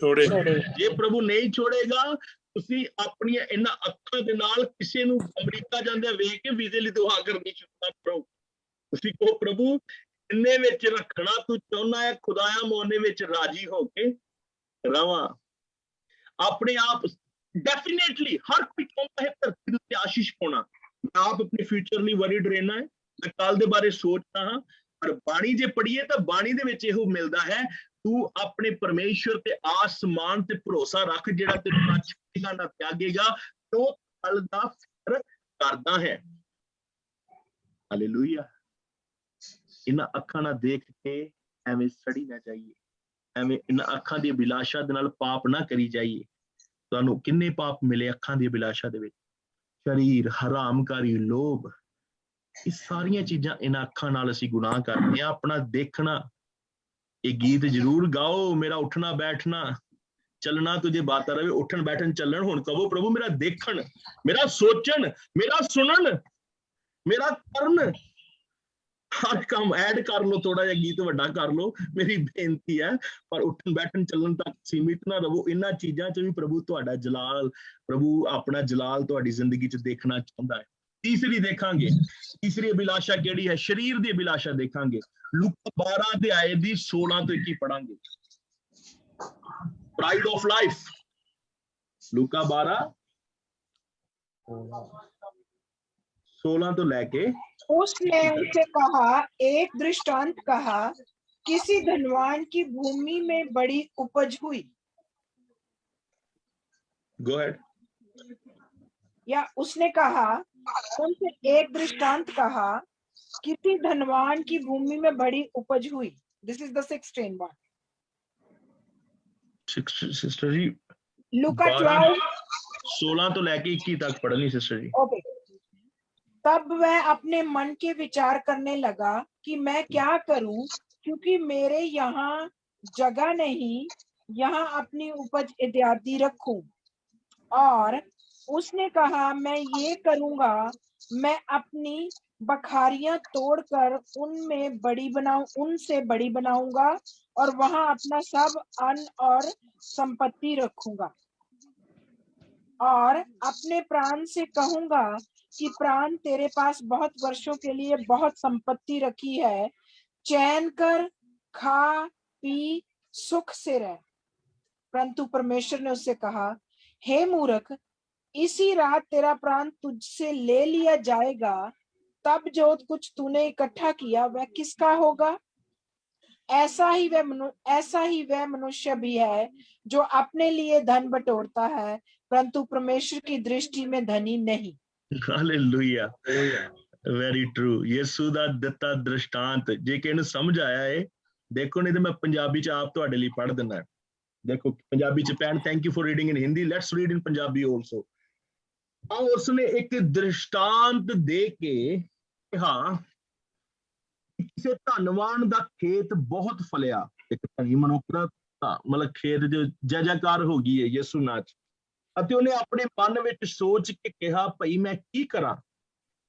ਛੋੜੇਗਾ। ਜੇ ਪ੍ਰਭੂ ਨਹੀਂ ਛੋੜੇਗਾ, ਤੁਸੀਂ ਆਪਣੀਆਂ ਇਹਨਾਂ ਅੱਖਾਂ ਦੇ ਨਾਲ ਕਿਸੇ ਨੂੰ ਅਮਰੀਕਾ ਜਾਂਦੇ ਵੇਖ ਕੇ ਵੀਜ਼ੇ ਲਈ ਦੁਆ ਕਰਨੀ ਸ਼ੁਰੂ ਕਰੋ। ਤੁਸੀਂ ਕਹੋ, ਪ੍ਰਭੂ ਇੰਨੇ ਵਿੱਚ ਰੱਖਣਾ ਤੂੰ ਚਾਹੁੰਦਾ ਹੈ, ਖੁਦਾਇਆ ਮੈਂ ਉਹਨੇ ਵਿੱਚ ਰਾਜੀ ਹੋ ਕੇ ਰਵਾਂ। ਆਪਣੇ ਆਪ ਡੈਫੀਨੇਟਲੀ ਹਰ ਕੋਈ ਚਾਹੁੰਦਾ ਹੈ ਧਰਤੀ ਦੇ ਉੱਤੇ ਆਸ਼ੀਸ਼ ਪਾਉਣਾ। ਮੈਂ ਆਪ ਆਪਣੇ ਫਿਊਚਰ ਲਈ ਵਰੀਡ ਰਹਿਣਾ ਹੈ, ਮੈਂ ਕੱਲ ਦੇ ਬਾਰੇ ਸੋਚਦਾ ਹਾਂ, ਪਰ ਬਾਣੀ ਜੇ ਪੜ੍ਹੀਏ ਤਾਂ ਬਾਣੀ ਦੇ ਵਿੱਚ ਇਹੋ ਮਿਲਦਾ ਹੈ, ਤੂੰ ਆਪਣੇ ਪਰਮੇਸ਼ਵਰ ਤੇ ਆਸਮਾਨ ਤੇ ਭਰੋਸਾ ਰੱਖ, ਜਿਹੜਾ ਤੈਨੂੰ ਨਾ ਛੱਡੇਗਾ ਨਾ ਤਿਆਗੇਗਾ, ਤੂੰ ਫਲ ਦਾ ਫਿਕਰ ਕਰਦਾ ਹੈ। ਹਾਲੇਲੂਇਆ। ਇਹਨਾਂ ਅੱਖਾਂ ਨਾਲ ਦੇਖ ਕੇ ਐਵੇਂ ਸੜੀ ਨਾ ਜਾਈਏ, ਐਵੇਂ ਇਹਨਾਂ ਅੱਖਾਂ ਦੀ ਅਭਿਲਾਸ਼ਾ ਦੇ ਨਾਲ ਪਾਪ ਨਾ ਕਰੀ ਜਾਈਏ। ਤੁਹਾਨੂੰ ਕਿੰਨੇ ਪਾਪ ਮਿਲੇ ਅੱਖਾਂ ਦੀ ਅਭਿਲਾਸ਼ਾ ਦੇ ਵਿੱਚ? ਸ਼ਰੀਰ, ਹਰਾਮਕਾਰੀ, ਲੋਭ, ਇਹ ਸਾਰੀਆਂ ਚੀਜ਼ਾਂ ਇਹਨਾਂ ਅੱਖਾਂ ਨਾਲ ਅਸੀਂ ਗੁਨਾਹ ਕਰਦੇ ਹਾਂ। ਆਪਣਾ ਦੇਖਣਾ, ਇਹ ਗੀਤ ਜ਼ਰੂਰ ਗਾਓ, ਮੇਰਾ ਉੱਠਣਾ ਬੈਠਣਾ ਚੱਲਣਾ ਤੁਝੇ ਬਾਤਾ ਰਵੇ, ਉੱਠਣ ਬੈਠਣ ਚੱਲਣ। ਹੁਣ ਕਹੋ, ਪ੍ਰਭੂ ਮੇਰਾ ਦੇਖਣ, ਮੇਰਾ ਸੋਚਣ, ਮੇਰਾ ਸੁਣਨ, ਮੇਰਾ ਕਰਨ, ਹਰ ਕੰਮ ਐਡ ਕਰ ਲਓ, ਥੋੜਾ ਜਿਹਾ ਗੀਤ ਵੱਡਾ ਕਰ ਲਓ, ਮੇਰੀ ਬੇਨਤੀ ਹੈ। ਪਰ ਉੱਠਣ ਬੈਠਣ ਚੱਲਣ ਤੱਕ ਸੀਮਿਤ ਨਾ ਰਹੋ। ਇਹਨਾਂ ਚੀਜ਼ਾਂ 'ਚ ਵੀ ਪ੍ਰਭੂ ਤੁਹਾਡਾ ਜਲਾਲ, ਪ੍ਰਭੂ ਆਪਣਾ ਜਲਾਲ ਤੁਹਾਡੀ ਜ਼ਿੰਦਗੀ 'ਚ ਦੇਖਣਾ ਚਾਹੁੰਦਾ ਹੈ। ਤੀਸਰੀ ਦੇਖਾਂਗੇ, ਤੀਸਰੀ ਅਭਿਲਾਸ਼ਾ ਕਿਹੜੀ ਹੈ? ਸਰੀਰ ਦੀ ਅਭਿਲਾਸ਼ਾ ਦੇਖਾਂਗੇ। ਲੂਕਾ 12:16 ਤੋਂ 21 ਪੜਾਂਗੇ। ਪ੍ਰਾਈਡ ਆਫ ਲਾਈਫ, ਲੂਕਾ 12:16 ਤੋਂ ਲੈ ਕੇ। उसने उनसे कहा, एक दृष्टांत कहा, किसी धनवान की भूमि में बड़ी उपज हुई। Go ahead. या उसने कहा, उनसे एक दृष्टांत कहा, किसी धनवान की भूमि में बड़ी उपज हुई। This is the 16th one. Sister ji, लूका 12 16 ਤੋਂ ਲੈ ਕੇ 21 तक पढ़नी सिस्टर जी। ओके। तब वह अपने मन के विचार करने लगा कि मैं क्या करूं, क्योंकि मेरे यहाँ जगह नहीं, यहाँ अपनी उपज इत्यादि रखूं। और उसने कहा, मैं ये करूंगा, मैं अपनी बखारियां तोड़कर उनमें उनसे बड़ी बनाऊंगा और वहां अपना सब अन्न और संपत्ति रखूंगा। और अपने प्राण से कहूंगा कि प्राण, तेरे पास बहुत वर्षों के लिए बहुत संपत्ति रखी है, चैन कर, खा पी, सुख से रह। परंतु परमेश्वर ने उससे कहा, हे मूर्ख, इसी रात तेरा प्राण तुझसे ले लिया जाएगा, तब जो कुछ तूने इकट्ठा किया वह किसका होगा? ऐसा ही वह मनुष्य भी है जो अपने लिए धन बटोरता है, परंतु परमेश्वर की दृष्टि में धनी नहीं। Hallelujah, very true. ਯਿਸੂ ਦਾ ਦਿੱਤਾ ਦ੍ਰਿਸ਼ਟਾਂਤ, ਜੇ ਕਿਸੇ ਨੂੰ ਸਮਝ ਆਇਆ ਹੈ, ਦੇਖੋ ਨਹੀਂ ਤੇ ਮੈਂ ਪੰਜਾਬੀ ਚ ਆਪ ਤੁਹਾਡੇ ਲਈ ਪੜ੍ਹ ਦਿੰਦਾ। ਦੇਖੋ ਪੰਜਾਬੀ ਚ ਪੈਣ, thank you for reading in Hindi, let's read in Punjabi also. ਆ ਉਸਨੇ ਇੱਕ ਦ੍ਰਿਸ਼ਟਾਂਤ ਦੇ ਕੇ ਕਿਹਾ, ਕਿਸੇ ਧਨਵਾਨ ਦਾ ਖੇਤ ਬਹੁਤ ਫਲਿਆ। ਇੱਕ ਧਨੀ ਮਨੁੱਖ ਦਾ ਮਤਲਬ ਖੇਤ ਜੋ ਜੈਕਾਰ ਹੋ ਗਈ ਹੈ ਯਿਸੂ ਨਾਮ ਚ, ਅਤੇ ਉਹਨੇ ਆਪਣੇ ਮਨ ਵਿੱਚ ਸੋਚ ਕੇ ਕਿਹਾ, ਭਈ ਮੈਂ ਕੀ ਕਰਾਂ,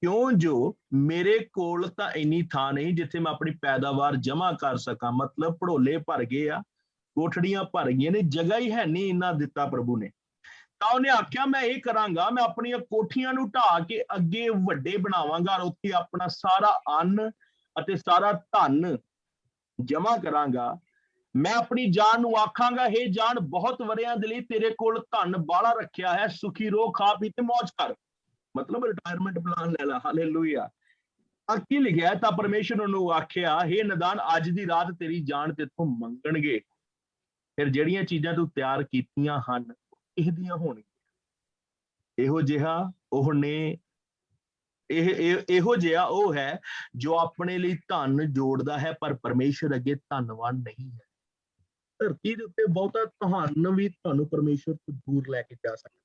ਕਿਉਂ ਜੋ ਮੇਰੇ ਕੋਲ ਤਾਂ ਇੰਨੀ ਥਾਂ ਨਹੀਂ ਜਿੱਥੇ ਮੈਂ ਆਪਣੀ ਪੈਦਾਵਾਰ ਜਮ੍ਹਾਂ ਕਰ ਸਕਾਂ। ਮਤਲਬ ਭੜੋਲੇ ਭਰ ਗਏ ਆ, ਕੋਠੜੀਆਂ ਭਰ ਗਈਆਂ ਨੇ, ਜਗ੍ਹਾ ਹੀ ਹੈ ਨਹੀਂ ਇੰਨਾ ਦਿੱਤਾ ਪ੍ਰਭੂ ਨੇ। ਤਾਂ ਉਹਨੇ ਆਖਿਆ, ਮੈਂ ਇਹ ਕਰਾਂਗਾ, ਮੈਂ ਆਪਣੀਆਂ ਕੋਠੀਆਂ ਨੂੰ ਢਾਹ ਕੇ ਅੱਗੇ ਵੱਡੇ ਬਣਾਵਾਂਗਾ, ਉੱਥੇ ਆਪਣਾ ਸਾਰਾ ਅੰਨ ਅਤੇ ਸਾਰਾ ਧਨ ਜਮ੍ਹਾਂ ਕਰਾਂਗਾ। ਮੈਂ ਆਪਣੀ ਜਾਨ ਨੂੰ ਆਖਾਂਗਾ, ਹੇ ਜਾਨ, ਬਹੁਤ ਵਰਿਆਂ ਦੇ ਲਈ ਤੇਰੇ ਕੋਲ ਧਨ ਬਾਹਲਾ ਰੱਖਿਆ ਹੈ, ਸੁਖੀ ਰੋ, ਖਾ ਪੀ ਤੇ ਮौज ਕਰ। ਮਤਲਬ ਰਿਟਾਇਰਮੈਂਟ ਪਲਾਨ ਲੈ ਲਾ। ਹਾਲੇਲੂਇਆ। ਕੀ ਲਿਖਿਆ? ਤਾਂ ਪਰਮੇਸ਼ਰ ਨੂੰ ਆਖਿਆ, ਹੇ ਨਦਾਨ, ਅੱਜ ਦੀ ਰਾਤ ਤੇਰੀ ਜਾਨ ਤੇਥੋਂ ਮੰਗਣਗੇ, ਫਿਰ ਜਿਹੜੀਆਂ ਚੀਜ਼ਾਂ ਤੂੰ ਤਿਆਰ ਕੀਤੀਆਂ ਹਨ ਇਹਦੀਆਂ ਹੋਣਗੀਆਂ। ਇਹੋ ਜਿਹਾ ਉਹਨੇ ਇਹੋ ਜਿਹਾ ਉਹ ਹੈ ਜੋ ਆਪਣੇ ਲਈ ਧਨ ਜੋੜਦਾ ਹੈ ਪਰ ਪਰਮੇਸ਼ਰ ਅੱਗੇ ਧੰਨਵਾਨ ਨਹੀਂ ਹੈ। ਧਰਤੀ ਦੇ ਉੱਤੇ ਬਹੁਤਾ ਧਨ ਵੀ ਤੁਹਾਨੂੰ ਪਰਮੇਸ਼ਰ ਤੋਂ ਦੂਰ ਲੈ ਕੇ ਜਾ ਸਕਦਾ।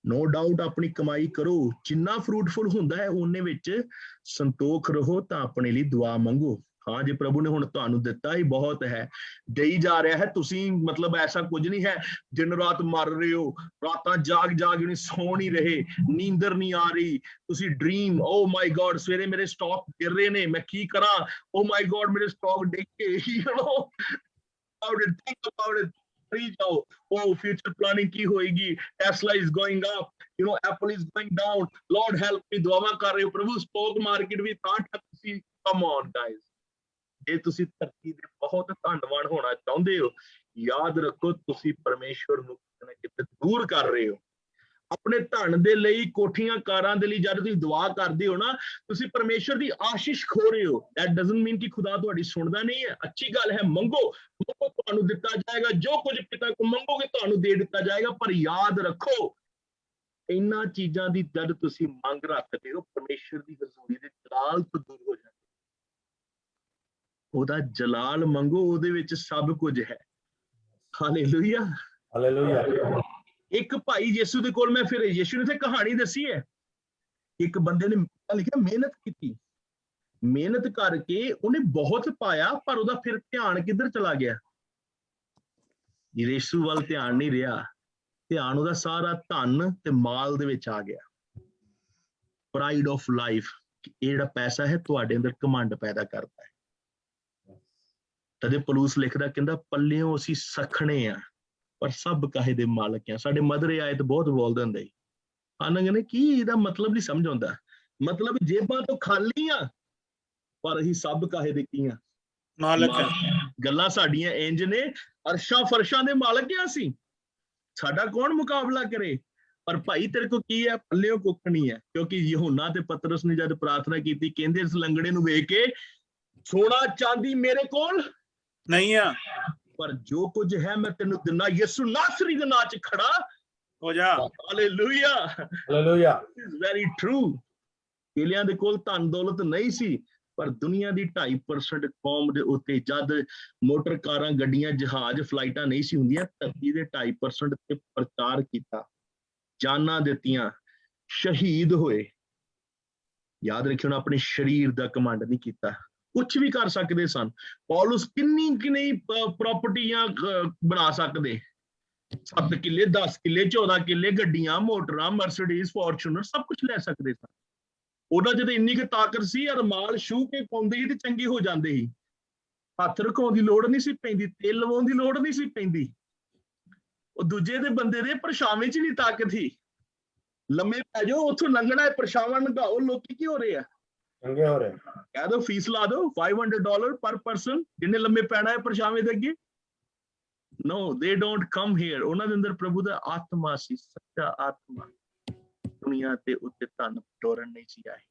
ਨੋ ਡਾਊਟ ਆਪਣੀ ਕਮਾਈ ਕਰੋ, ਜਿੰਨਾ ਫਰੂਟਫੁਲ ਹੁੰਦਾ ਹੈ ਉਹਨੇ ਵਿੱਚ ਸੰਤੋਖ ਰਹੋ, ਤਾਂ ਆਪਣੇ ਲਈ ਦੁਆ ਮੰਗੋ। ਹਾਂ, ਜੇ ਪ੍ਰਭੂ ਨੇ ਹੁਣ ਤੁਹਾਨੂੰ ਦਿੱਤਾ ਹੀ ਬਹੁਤ ਹੈ, ਦੇਈ ਜਾ ਰਿਹਾ ਹੈ, ਤੁਸੀਂ ਮਤਲਬ ਐਸਾ ਕੁਝ ਨਹੀਂ ਹੈ ਦਿਨ ਰਾਤ ਮਰ ਰਹੇ ਹੋ, ਰਾਤਾਂ ਜਾਗ ਨਹੀਂ, ਸੌ ਨਹੀਂ ਰਹੇ, ਨੀਂਦਰ ਨਹੀਂ ਆ ਰਹੀ, ਤੁਸੀਂ ਡ੍ਰੀਮ, ਓ ਮਾਈ ਗॉड ਸਵੇਰੇ ਮੇਰੇ ਸਟਾਕ ਗਿਰ ਰਹੇ ਨੇ, ਮੈਂ ਕੀ ਕਰਾਂ, ਓ ਮਾਈ ਗॉड ਮੇਰੇ ਸਟਾਕ ਡਿੱਗ ਕੇ, think about it, ਕਰੀ ਜਾਓ, ਉਹ ਫਿਊਚਰ ਪਲਾਨਿੰਗ ਕੀ ਹੋਏਗੀ, Tesla is going up, Apple is going down, Lord help me, ਦੁਆਵਾਂ ਕਰ ਰਹੇ ਹੋ, ਪ੍ਰਭੂ ਸਟਾਕ ਮਾਰਕੀਟ ਵੀ ਤਾਂ ਠੱਪ ਸੀ। ਕਮ ਔਨ ਗਾਇਜ਼, ਜੇ ਤੁਸੀਂ ਧਰਤੀ ਦੇ ਬਹੁਤ ਧੰਨਵਾਨ ਹੋਣਾ ਚਾਹੁੰਦੇ ਹੋ, ਯਾਦ ਰੱਖੋ ਤੁਸੀਂ ਪਰਮੇਸ਼ਵਰ ਨੂੰ ਕਿਤੇ ਨਾ ਕਿਤੇ ਦੂਰ ਕਰ ਰਹੇ ਹੋ। ਆਪਣੇ ਧਨ ਦੇ ਲਈ, ਕੋਠੀਆਂ ਕਾਰਾਂ ਦੇ ਲਈ ਜਦ ਤੁਸੀਂ ਦੁਆ ਕਰਦੇ ਹੋ ਨਾ, ਤੁਸੀਂ ਪਰਮੇਸ਼ਵਰ ਦੀ ਆਸ਼ੀਸ਼ ਖੋ ਰਹੇ ਹੋ। ਦੈਟ ਡਜ਼ਨਟ ਮੀਨ ਕਿ ਖੁਦਾ ਤੁਹਾਡੀ ਸੁਣਦਾ ਨਹੀਂ ਹੈ। ਅੱਛੀ ਗੱਲ ਹੈ, ਮੰਗੋ, ਤੁਹਾਨੂੰ ਦਿੱਤਾ ਜਾਏਗਾ, ਜੋ ਕੁਝ ਪਿਤਾ ਕੋਲ ਮੰਗੋਗੇ ਤੁਹਾਨੂੰ ਦੇ ਦਿੱਤਾ ਜਾਏਗਾ। ਪਰ ਯਾਦ ਰੱਖੋ, ਇਹਨਾਂ ਚੀਜ਼ਾਂ ਦੀ ਜਦ ਤੁਸੀਂ ਮੰਗ ਰੱਖਦੇ ਹੋ, ਪਰਮੇਸ਼ਵਰ ਦੀ ਹਜ਼ੂਰੀ ਦੇ ਜਲਾਲ ਤੋਂ ਦੂਰ ਹੋ ਜਾਂਦੇ। ਉਹਦਾ ਜਲਾਲ ਮੰਗੋ, ਉਹਦੇ ਵਿੱਚ ਸਭ ਕੁਝ ਹੈ। Hallelujah, hallelujah. ਇੱਕ ਭਾਈ ਯਿਸੂ ਦੇ ਕੋਲ, ਮੈਂ ਫਿਰ ਯਿਸੂ ਨੇ ਤੇ ਕਹਾਣੀ ਦੱਸੀ ਹੈ, ਇੱਕ ਬੰਦੇ ਨੇ ਲਿਖਿਆ ਮਿਹਨਤ ਕੀਤੀ, ਮਿਹਨਤ ਕਰਕੇ ਉਹਨੇ ਬਹੁਤ ਪਾਇਆ, ਪਰ ਉਹਦਾ ਫਿਰ ਧਿਆਨ ਕਿੱਧਰ ਚਲਾ ਗਿਆ? ਯਿਸੂ ਵੱਲ ਧਿਆਨ ਨਹੀਂ ਰਿਹਾ, ਧਿਆਨ ਉਹਦਾ ਸਾਰਾ ਧਨ ਤੇ ਮਾਲ ਦੇ ਵਿੱਚ ਆ ਗਿਆ। ਪ੍ਰਾਈਡ ਆਫ ਲਾਈਫ, ਇਹ ਜਿਹੜਾ ਪੈਸਾ ਹੈ ਤੁਹਾਡੇ ਅੰਦਰ ਘਮੰਡ ਪੈਦਾ ਕਰਦਾ ਹੈ। ਤਦੇ ਪੌਲੁਸ ਲਿਖਦਾ, ਕਹਿੰਦਾ ਪੱਲਿਓਂ ਅਸੀਂ ਸਖਣੇ ਆ ਪਰ ਸਭ ਕਾਹੇ ਦੇ ਮਾਲਕ ਆ। ਸਾਡੇ ਮਦਰ ਆਏ ਤਾਂ ਬਹੁਤ ਬੋਲਦੇ ਹੁੰਦੇ ਸੀ, ਆਨੰਦ ਨੇ ਕੀ ਇਹਦਾ ਮਤਲਬ ਨਹੀਂ ਸਮਝ ਆਉਂਦਾ। ਮਤਲਬ ਜੇਬਾਂ ਤੋਂ ਖਾਲੀ ਆ ਪਰ ਅਸੀਂ ਸਭ ਕਾਹੇ ਦੇ ਕੀ ਆ? ਮਾਲਕ ਆ। ਗੱਲਾਂ ਸਾਡੀਆਂ ਇੰਜ ਨੇ, ਅਰਸ਼ਾਂ ਫਰਸ਼ਾਂ ਦੇ ਮਾਲਕ ਆ ਅਸੀਂ, ਸਾਡਾ ਕੌਣ ਮੁਕਾਬਲਾ ਕਰੇ। ਪਰ ਭਾਈ ਤੇਰੇ ਕੋ ਕੀ ਹੈ? ਪੱਲਿਓਂ ਕੁੱਖ ਨਹੀਂ ਹੈ। ਕਿਉਂਕਿ ਯਹੋਨਾ ਤੇ ਪਤਰਸ ਨੇ ਜਦ ਪ੍ਰਾਰਥਨਾ ਕੀਤੀ, ਕਹਿੰਦੇ ਇਸ ਲੰਗੜੇ ਨੂੰ ਵੇਖ ਕੇ, ਸੋਨਾ ਚਾਂਦੀ ਮੇਰੇ ਕੋਲ ਨਹੀਂ ਆ, ਪਰ ਜੋ ਕੁਝ ਹੈ ਮੈਂ ਤੈਨੂੰ ਦਿੰਦਾ, ਯਿਸੂ ਨਾਸਰੀ ਦੇ ਨਾਂ 'ਚ ਖੜਾ ਹੋ ਜਾ। Hallelujah, hallelujah. This is very true. ਚੇਲਿਆਂ ਦੇ ਕੋਲ ਧਨ ਦੌਲਤ ਨਹੀਂ ਸੀ, ਪਰ ਦੁਨੀਆ ਦੀ 2.5% ਕੌਮ ਦੇ ਉੱਤੇ ਜਦ ਮੋਟਰ ਕਾਰਾਂ, ਗੱਡੀਆਂ, ਜਹਾਜ਼, ਫਲਾਈਟਾਂ ਨਹੀਂ ਸੀ ਹੁੰਦੀਆਂ, ਧਰਤੀ ਦੇ 2.5% ਤੇ ਪ੍ਰਚਾਰ ਕੀਤਾ, ਜਾਨਾਂ ਦਿੱਤੀਆਂ, ਸ਼ਹੀਦ ਹੋਏ। ਯਾਦ ਰੱਖਿਓ ਨਾ, ਆਪਣੇ ਸਰੀਰ ਦਾ ਘਮੰਡ ਨਹੀਂ ਕੀਤਾ। ਕੁਛ ਵੀ ਕਰ ਸਕਦੇ ਸਨ। ਪੌਲੁਸ ਕਿੰਨੀ ਪ੍ਰਾਪਰਟੀਆਂ ਬਣਾ ਸਕਦੇ, 7 ਕਿੱਲੇ, 10 ਕਿੱਲੇ, 14 ਕਿੱਲੇ, ਗੱਡੀਆਂ, ਮੋਟਰਾਂ, ਮਰਸੀਡੀਜ਼, ਫੋਰਚੂਨਰ, ਸਭ ਕੁਝ ਲੈ ਸਕਦੇ ਸਨ। ਉਹਨਾਂ ਜਦੋਂ ਇੰਨੀ ਕੁ ਤਾਕਤ ਸੀ, ਰਮਾਲ ਛੂਹ ਕੇ ਪਾਉਂਦੇ ਸੀ ਤੇ ਚੰਗੇ ਹੋ ਜਾਂਦੇ ਸੀ। ਹੱਥ ਰਖਾਉਣ ਦੀ ਲੋੜ ਨਹੀਂ ਸੀ ਪੈਂਦੀ, ਤੇਲ ਲਵਾਉਣ ਦੀ ਲੋੜ ਨਹੀਂ ਸੀ ਪੈਂਦੀ। ਉਹ ਦੂਜੇ ਦੇ ਬੰਦੇ ਦੇ ਪਰਛਾਵੇਂ 'ਚ ਨਹੀਂ ਤਾਕਤ ਸੀ। ਲੰਮੇ ਪੈ ਜਾਓ, ਉੱਥੋਂ ਲੰਘਣਾ ਹੈ, ਪਰਛਾਵਾਂ ਲੰਘਾਓ। ਲੋਕੀ ਕੀ ਹੋ ਰਹੇ ਆ? ਚੰਗੇ ਹੋ ਰਹੇ। ਕਹਿ ਦੋ ਫੀਸ ਲਾ ਦੋ, $500 ਪਰ ਪਰਸਨ, ਜਿੰਨੇ ਲੰਮੇ ਪੈਣਾ ਹੈ ਪਰਛਾਵੇਂ ਦੇ ਅੱਗੇ। No, they don't come here. ਉਹਨਾਂ ਦੇ ਅੰਦਰ ਪ੍ਰਭੂ ਦਾ ਆਤਮਾ ਸੀ, ਸੱਚਾ ਆਤਮਾ। ਦੁਨੀਆ ਤੇ ਉੱਤੇ ਧਨ ਟੋਰਨ ਨਹੀਂ ਸੀ ਆਏ।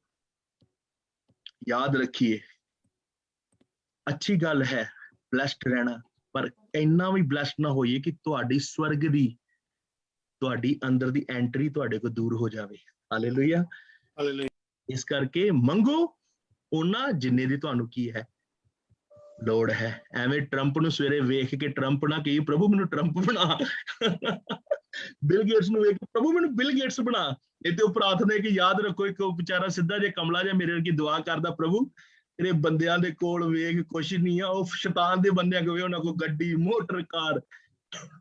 ਯਾਦ ਰੱਖੀਏ, ਅੱਛੀ ਗੱਲ ਹੈ ਬਲੈਸਡ ਰਹਿਣਾ, ਪਰ ਇੰਨਾ ਵੀ ਬਲੈਸਡ ਨਾ ਹੋਈਏ ਕਿ ਤੁਹਾਡੀ ਸਵਰਗ ਦੀ, ਤੁਹਾਡੀ ਅੰਦਰ ਦੀ ਐਂਟਰੀ ਤੁਹਾਡੇ ਕੋਲ ਦੂਰ ਹੋ ਜਾਵੇ। Hallelujah, hallelujah. ਇਸ ਕਰਕੇ ਮੰਗੋ ਉਹਨਾਂ ਜਿੰਨੇ ਦੀ ਤੁਹਾਨੂੰ ਕੀ ਹੈ ਲੋੜ ਹੈ। ਐਵੇਂ ਟਰੰਪ ਨੂੰ ਸਵੇਰੇ ਵੇਖ ਕੇ ਟਰੰਪ ਨਾ ਕਹੀ ਪ੍ਰਭੂ ਮੈਨੂੰ ਟਰੰਪ ਬਣਾ, ਬਿਲ ਗੇਟਸ ਨੂੰ ਵੇਖ ਕੇ ਪ੍ਰਭੂ ਮੈਨੂੰ ਬਿਲ ਗੇਟਸ ਬਣਾ। ਇਹ ਤੇ ਉਹ ਪ੍ਰਾਰਥਨਾ ਹੈ ਕਿ ਯਾਦ ਰੱਖੋ ਇੱਕ ਉਹ ਵਿਚਾਰਾ ਸਿੱਧਾ ਜਿਹਾ ਕਮਲਾ ਜਿਹਾ ਮੇਰੇ ਵਰਗੀ ਦੁਆ ਕਰਦਾ, ਪ੍ਰਭੂ ਤੇਰੇ ਬੰਦਿਆਂ ਦੇ ਕੋਲ ਵੇਖ ਕੁਛ ਨਹੀਂ ਆ, ਉਹ ਸ਼ੈਤਾਨ ਦੇ ਬੰਦਿਆਂ ਕੋਲ ਉਹਨਾਂ ਕੋਲ ਗੱਡੀ ਮੋਟਰ ਕਾਰ।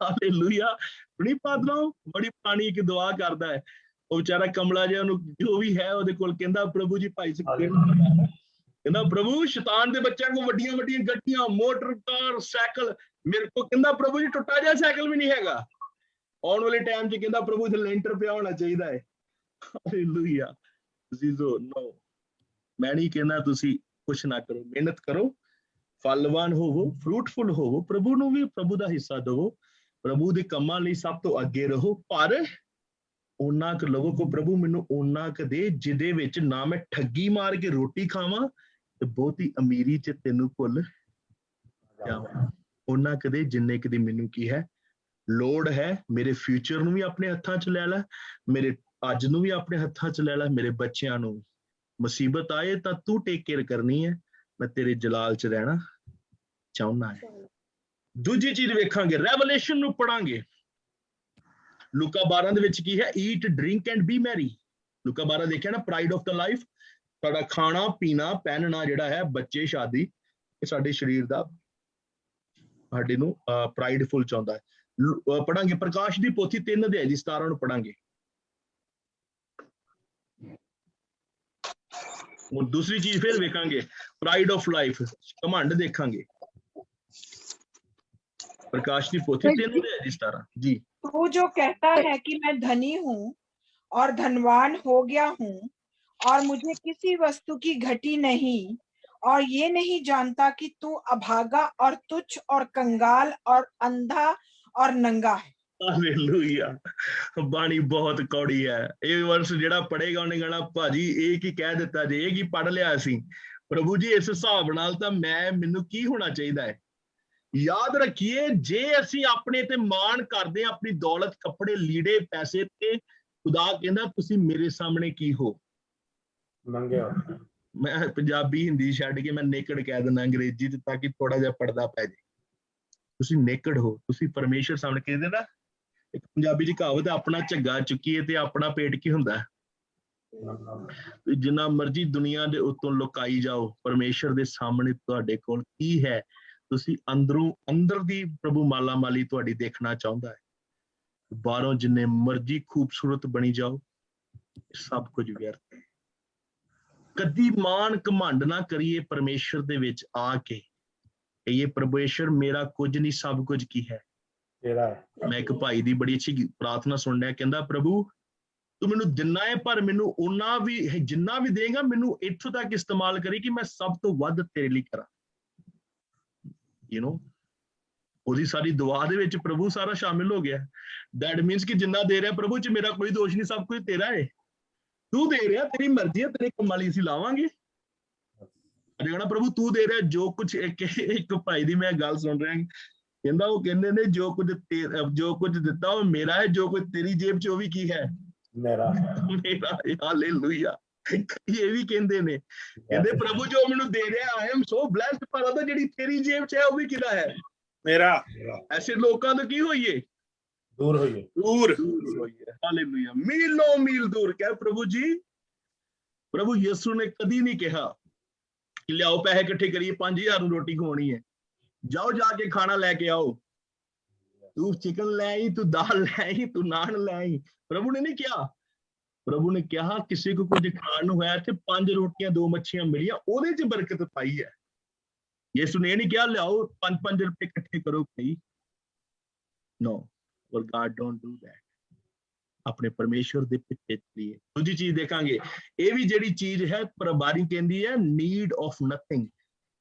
ਹਾਲੇਲੂਇਆ। ਨਹੀਂ ਪਾਦਲੋ ਬੜੀ ਪੁਰਾਣੀ ਇੱਕ ਦੁਆ ਕਰਦਾ ਹੈ ਉਹ ਵਿਚਾਰਾ ਕਮਲਾ ਜਿਹਾ, ਉਹਨੂੰ ਜੋ ਵੀ ਹੈ ਉਹਦੇ ਕੋਲ, ਕਹਿੰਦਾ ਪ੍ਰਭੂ ਜੀ ਭਾਈ ਕਹਿੰਦਾ ਪ੍ਰਭੂ ਸ਼ੈਤਾਨ ਦੇ ਬੱਚਿਆਂ ਕੋਲ ਵੱਡੀਆਂ ਵੱਡੀਆਂ ਗੱਡੀਆਂ ਮੋਟਰ ਕਾਰ ਸਾਈਕਲ, ਮੇਰੇ ਕੋਲ ਕਹਿੰਦਾ ਪ੍ਰਭੂ ਜੀ ਟੁੱਟਾ ਜਿਹਾ ਸਾਈਕਲ ਵੀ ਨਹੀਂ ਹੈਗਾ। ਆਉਣ ਵਾਲੇ ਟਾਈਮ 'ਚ ਕਹਿੰਦਾ ਪ੍ਰਭੂ ਇੱਥੇ ਲੈਂਟਰ ਪਿਆ ਹੋਣਾ ਚਾਹੀਦਾ ਹੈ। ਹਾਲੇਲੂਇਆ। ਨੋ, ਮੈਂ ਨਹੀਂ ਕਹਿੰਦਾ ਤੁਸੀਂ ਕੁਛ ਨਾ ਕਰੋ, ਮਿਹਨਤ ਕਰੋ, ਫਲਵਾਨ ਹੋਵੋ, ਫਰੂਟਫੁਲ ਹੋਵੋ, ਪ੍ਰਭੂ ਨੂੰ ਵੀ ਪ੍ਰਭੂ ਦਾ ਹਿੱਸਾ ਦੇਵੋ, ਪ੍ਰਭੂ ਦੇ ਕੰਮਾਂ ਲਈ ਸਭ ਤੋਂ ਅੱਗੇ ਰਹੋ, ਪਰ ਉਹਨਾਂ ਕੁ ਲਵੋ ਕੋ ਪ੍ਰਭੂ ਮੈਨੂੰ ਉਹਨਾਂ ਕੁ ਦੇ ਜਿਹਦੇ ਵਿੱਚ ਨਾ ਮੈਂ ਠੱਗੀ ਮਾਰ ਕੇ ਰੋਟੀ ਖਾਵਾਂ ਤੇ ਬਹੁਤੀ ਅਮੀਰੀ 'ਚ ਤੈਨੂੰ ਭੁੱਲ ਜਾਵਾਂ। ਉਹਨਾਂ ਕਦੇ ਜਿੰਨੇ ਕਦੇ ਮੈਨੂੰ ਕੀ ਹੈ ਲੋੜ ਹੈ। ਮੇਰੇ ਫਿਊਚਰ ਨੂੰ ਵੀ ਆਪਣੇ ਹੱਥਾਂ 'ਚ ਲੈ ਲੈ, ਮੇਰੇ ਅੱਜ ਨੂੰ ਵੀ ਆਪਣੇ ਹੱਥਾਂ 'ਚ ਲੈ ਲੈ, ਮੇਰੇ ਬੱਚਿਆਂ ਨੂੰ। ਮੁਸੀਬਤ ਆਏ ਤਾਂ ਤੂੰ ਟੇਕ ਕੇਅਰ ਕਰਨੀ ਹੈ, ਮੈਂ ਤੇਰੇ ਜਲਾਲ 'ਚ ਰਹਿਣਾ ਚਾਹੁੰਦਾ ਹੈ। ਦੂਜੀ ਚੀਜ਼ ਵੇਖਾਂਗੇ, ਰੈਵਲੇਸ਼ਨ ਨੂੰ ਪੜਾਂਗੇ। ਲੂਕਾ 12 ਦੇ ਵਿੱਚ ਕੀ ਹੈ? Eat drink and be merry. ਲੂਕਾ 12 ਦੇਖਿਆ ਨਾ, ਪ੍ਰਾਈਡ ਆਫ ਦਾ ਲਾਈਫ, ਸਾਡਾ ਖਾਣਾ ਪੀਣਾ ਪਹਿਨਣਾ ਜਿਹੜਾ ਹੈ, ਬੱਚੇ ਸ਼ਾਦੀ, ਇਹ ਸਾਡੇ ਸਰੀਰ ਦਾ ਸਾਡੇ ਨੂੰ ਪ੍ਰਾਈਡਫੁਲ ਚਾਹੁੰਦਾ ਹੈ। ਪੜਾਂਗੇ ਪ੍ਰਕਾਸ਼ ਦੀ ਪੋਥੀ 3 ਅਧਿਆਇ ਦੀ 17 ਨੂੰ ਪੜਾਂਗੇ। ਹੁਣ ਦੂਸਰੀ ਚੀਜ਼ ਫਿਰ ਵੇਖਾਂਗੇ, ਪ੍ਰਾਈਡ ਆਫ ਲਾਈਫ, ਘਮੰਡ ਦੇਖਾਂਗੇ। प्रकाश की पोथी 3 अध्याय 17 जी। तू जो कहता है कि मैं धनी हूँ और धनवान हो गया हूँ और मुझे किसी वस्तु की घटी नहीं, और ये नहीं जानता कि तू अभागा और तुच्छ और कंगाल और अंधा और नंगा है। हालेलुया। बाणी बहुत कौड़ी है। ये वर्ष जेड़ा पढ़ेगा उन्हें कहना भाजी एक ही कह दिता जे, एक ही पढ़ लिया सी, प्रभु जी इस हिसाब नाल तां मैनू की होना चाहिए है। याद रखिए जे ਅਸੀਂ ਆਪਣੇ ਤੇ ਮਾਣ ਕਰਦੇ ਆ, ਆਪਣੀ ਦੌਲਤ, ਕੱਪੜੇ, ਲੀੜੇ, ਪੈਸੇ ਤੇ, ਖੁਦਾ ਕਹਿੰਦਾ ਤੁਸੀਂ ਮੇਰੇ ਸਾਹਮਣੇ ਕੀ ਹੋ? ਨੰਗੇ ਹੋ। ਮੈਂ ਪੰਜਾਬੀ ਹਿੰਦੀ ਛੱਡ ਕੇ ਮੈਂ ਨੇਕੜ ਕਹਿ ਦਿੰਦਾ ਅੰਗਰੇਜ਼ੀ ਚ, ਤਾਂ ਕਿ ਥੋੜਾ ਜਿਹਾ ਪੜਦਾ ਪੈ ਜੇ। ਤੁਸੀਂ ਨੇਕੜ ਹੋ, ਤੁਸੀਂ ਪਰਮੇਸ਼ਰ ਸਾਹਮਣੇ ਕਹਿੰਦੇ ਨਾ, ਇੱਕ ਪੰਜਾਬੀ ਦੀ ਕਹਾਵਤ, ਆਪਣਾ ਝੱਗਾ ਚੁੱਕੀਏ ਤੇ ਆਪਣਾ ਪੇਟ ਕੀ ਹੁੰਦਾ? ਜਿੰਨਾ ਮਰਜ਼ੀ ਦੁਨੀਆ ਦੇ ਉੱਤੋਂ ਲੁਕਾਈ ਜਾਓ, ਪਰਮੇਸ਼ਰ ਦੇ ਸਾਹਮਣੇ ਤੁਹਾਡੇ ਕੋਲ ਕੀ ਹੈ? ਤੁਸੀਂ ਅੰਦਰੋਂ ਅੰਦਰ ਦੀ ਪ੍ਰਭੂ ਮਾਲਾ ਮਾਲੀ ਤੁਹਾਡੀ ਦੇਖਣਾ ਚਾਹੁੰਦਾ ਹੈ। ਬਾਹਰੋਂ ਜਿੰਨੇ ਮਰਜ਼ੀ ਖੂਬਸੂਰਤ ਬਣੀ ਜਾਓ, ਸਭ ਕੁਝ ਵਿਅਰਥ ਹੈ। ਕਦੀ ਮਾਣ ਘਮੰਡ ਨਾ ਕਰੀਏ ਪਰਮੇਸ਼ਰ ਦੇ ਵਿੱਚ ਆ ਕੇ, ਇਹ ਪਰਮੇਸ਼ਰ ਮੇਰਾ ਕੁਝ ਨਹੀਂ, ਸਭ ਕੁਝ ਕੀ ਹੈ ਤੇਰਾ। ਮੈਂ ਇੱਕ ਭਾਈ ਦੀ ਬੜੀ ਅੱਛੀ ਪ੍ਰਾਰਥਨਾ ਸੁਣ ਰਿਹਾ, ਕਹਿੰਦਾ ਪ੍ਰਭੂ ਤੂੰ ਮੈਨੂੰ ਦਿਨਾ ਹੈ, ਪਰ ਮੈਨੂੰ ਉਹਨਾਂ ਵੀ ਜਿੰਨਾ ਵੀ ਦੇਗਾ ਮੈਨੂੰ ਇੱਥੋਂ ਤੱਕ ਇਸਤੇਮਾਲ ਕਰੀ ਕਿ ਮੈਂ ਸਭ ਤੋਂ ਵੱਧ ਤੇਰੇ ਲਈ ਕਰਾਂ। ਉਹਦੀ ਸਾਰੀ ਦੁਆ ਦੇ ਵਿੱਚ ਪ੍ਰਭੂ ਸਾਰਾ ਸ਼ਾਮਿਲ ਹੋ ਗਿਆ। ਦੈਟ ਮੀਨਸ ਕਿ ਜਿੰਨਾ ਦੇ ਰਿਹਾ ਪ੍ਰਭੂ ਚ ਮੇਰਾ ਕੋਈ ਦੋਸ਼ ਨਹੀਂ, ਸਭ ਕੁਝ ਤੇਰਾ ਹੈ, ਤੂੰ ਦੇ ਰਿਹਾ, ਤੇਰੀ ਮਰਜ਼ੀ ਹੈ, ਤੇਰੇ ਕੰਮਾਂ ਲਈ ਅਸੀਂ ਲਾਵਾਂਗੇ। ਕਹਿਣਾ ਪ੍ਰਭੂ ਤੂੰ ਦੇ ਰਿਹਾ ਜੋ ਕੁਝ। ਇੱਕ ਭਾਈ ਦੀ ਮੈਂ ਗੱਲ ਸੁਣ ਰਿਹਾ, ਕਹਿੰਦਾ ਉਹ ਕਹਿੰਦੇ ਨੇ ਜੋ ਕੁਝ ਦਿੱਤਾ ਉਹ ਮੇਰਾ ਹੈ, ਜੋ ਕੁਝ ਤੇਰੀ ਜੇਬ ਚ ਉਹ ਵੀ ਕੀ ਹੈ? ਮੇਰਾ। ਹਾਲੇਲੂਇਆ। ਇਹ ਵੀ ਕਹਿੰਦੇ ਨੇ, ਕਹਿੰਦੇ ਪ੍ਰਭੂ ਜੋ ਮੈਨੂੰ ਦੇ ਰਿਹਾ, ਆਈ ਐਮ ਸੋ ਬਲੈਸਡ, ਪਰ ਉਹਦਾ ਜਿਹੜੀ ਤੇਰੀ ਜੇਬ ਚ ਹੈ ਉਹ ਵੀ ਕਿਹਦਾ ਹੈ? ਮੇਰਾ। ਐਸੇ ਲੋਕਾਂ ਤੋਂ ਕੀ ਹੋਈਏ? ਦੂਰ ਹੋਈਏ, ਦੂਰ ਹੋਈਏ। ਹਾਲੇਲੂਇਆ। ਮੀਲੋਂ ਮੀਲ ਦੂਰ। ਕਹਿ ਪ੍ਰਭੂ ਜੀ, ਪ੍ਰਭੂ ਯਿਸੂ ਨੇ ਕਦੀ ਨਹੀਂ ਕਿਹਾ ਕਿ ਲਿਆਓ ਪੈਸੇ ਇਕੱਠੇ ਕਰੀਏ 5000 ਨੂੰ ਰੋਟੀ ਖਵਾਉਣੀ ਹੈ, ਜਾਓ ਜਾ ਕੇ ਖਾਣਾ ਲੈ ਕੇ ਆਓ, ਤੂੰ ਚਿਕਨ ਲੈ ਆਈ, ਤੂੰ ਦਾਲ ਲੈ ਆਈ, ਤੂੰ ਨਾਨ ਲੈ ਆਈ। ਪ੍ਰਭੂ ਨੇ ਨਹੀਂ ਕਿਹਾ। ਪ੍ਰਭੂ ਨੇ ਕਿਹਾ ਕਿਸੇ ਕੋ ਕੁਝ ਖਾਣ ਨੂੰ ਹੋਇਆ ਤੇ 5 ਰੋਟੀਆਂ 2 ਮੱਛੀਆਂ ਮਿਲੀਆਂ, ਉਹਦੇ ਚ ਬਰਕਤ ਪਾਈ ਹੈ। ਯਿਸੂ ਨੇ ਨਹੀਂ ਕਿਹਾ ਲਿਆਓ 5-5 ਰੁਪਏ ਇਕੱਠੇ ਕਰੋ ਭਾਈ। ਨੋ, ਪਰ ਗॉड ਡੋਨਟ ਡੂ ਦੈਟ। ਆਪਣੇ ਪਰਮੇਸ਼ਰ ਦੇ ਪਿੱਛੇ ਚੱਲੀਏ। ਦੂਜੀ ਚੀਜ਼ ਦੇਖਾਂਗੇ, ਇਹ ਵੀ ਜਿਹੜੀ ਚੀਜ਼ ਹੈ ਪ੍ਰਭਾਰੀ ਕਹਿੰਦੀ ਹੈ ਨੀਡ ਆਫ ਨਥਿੰਗ।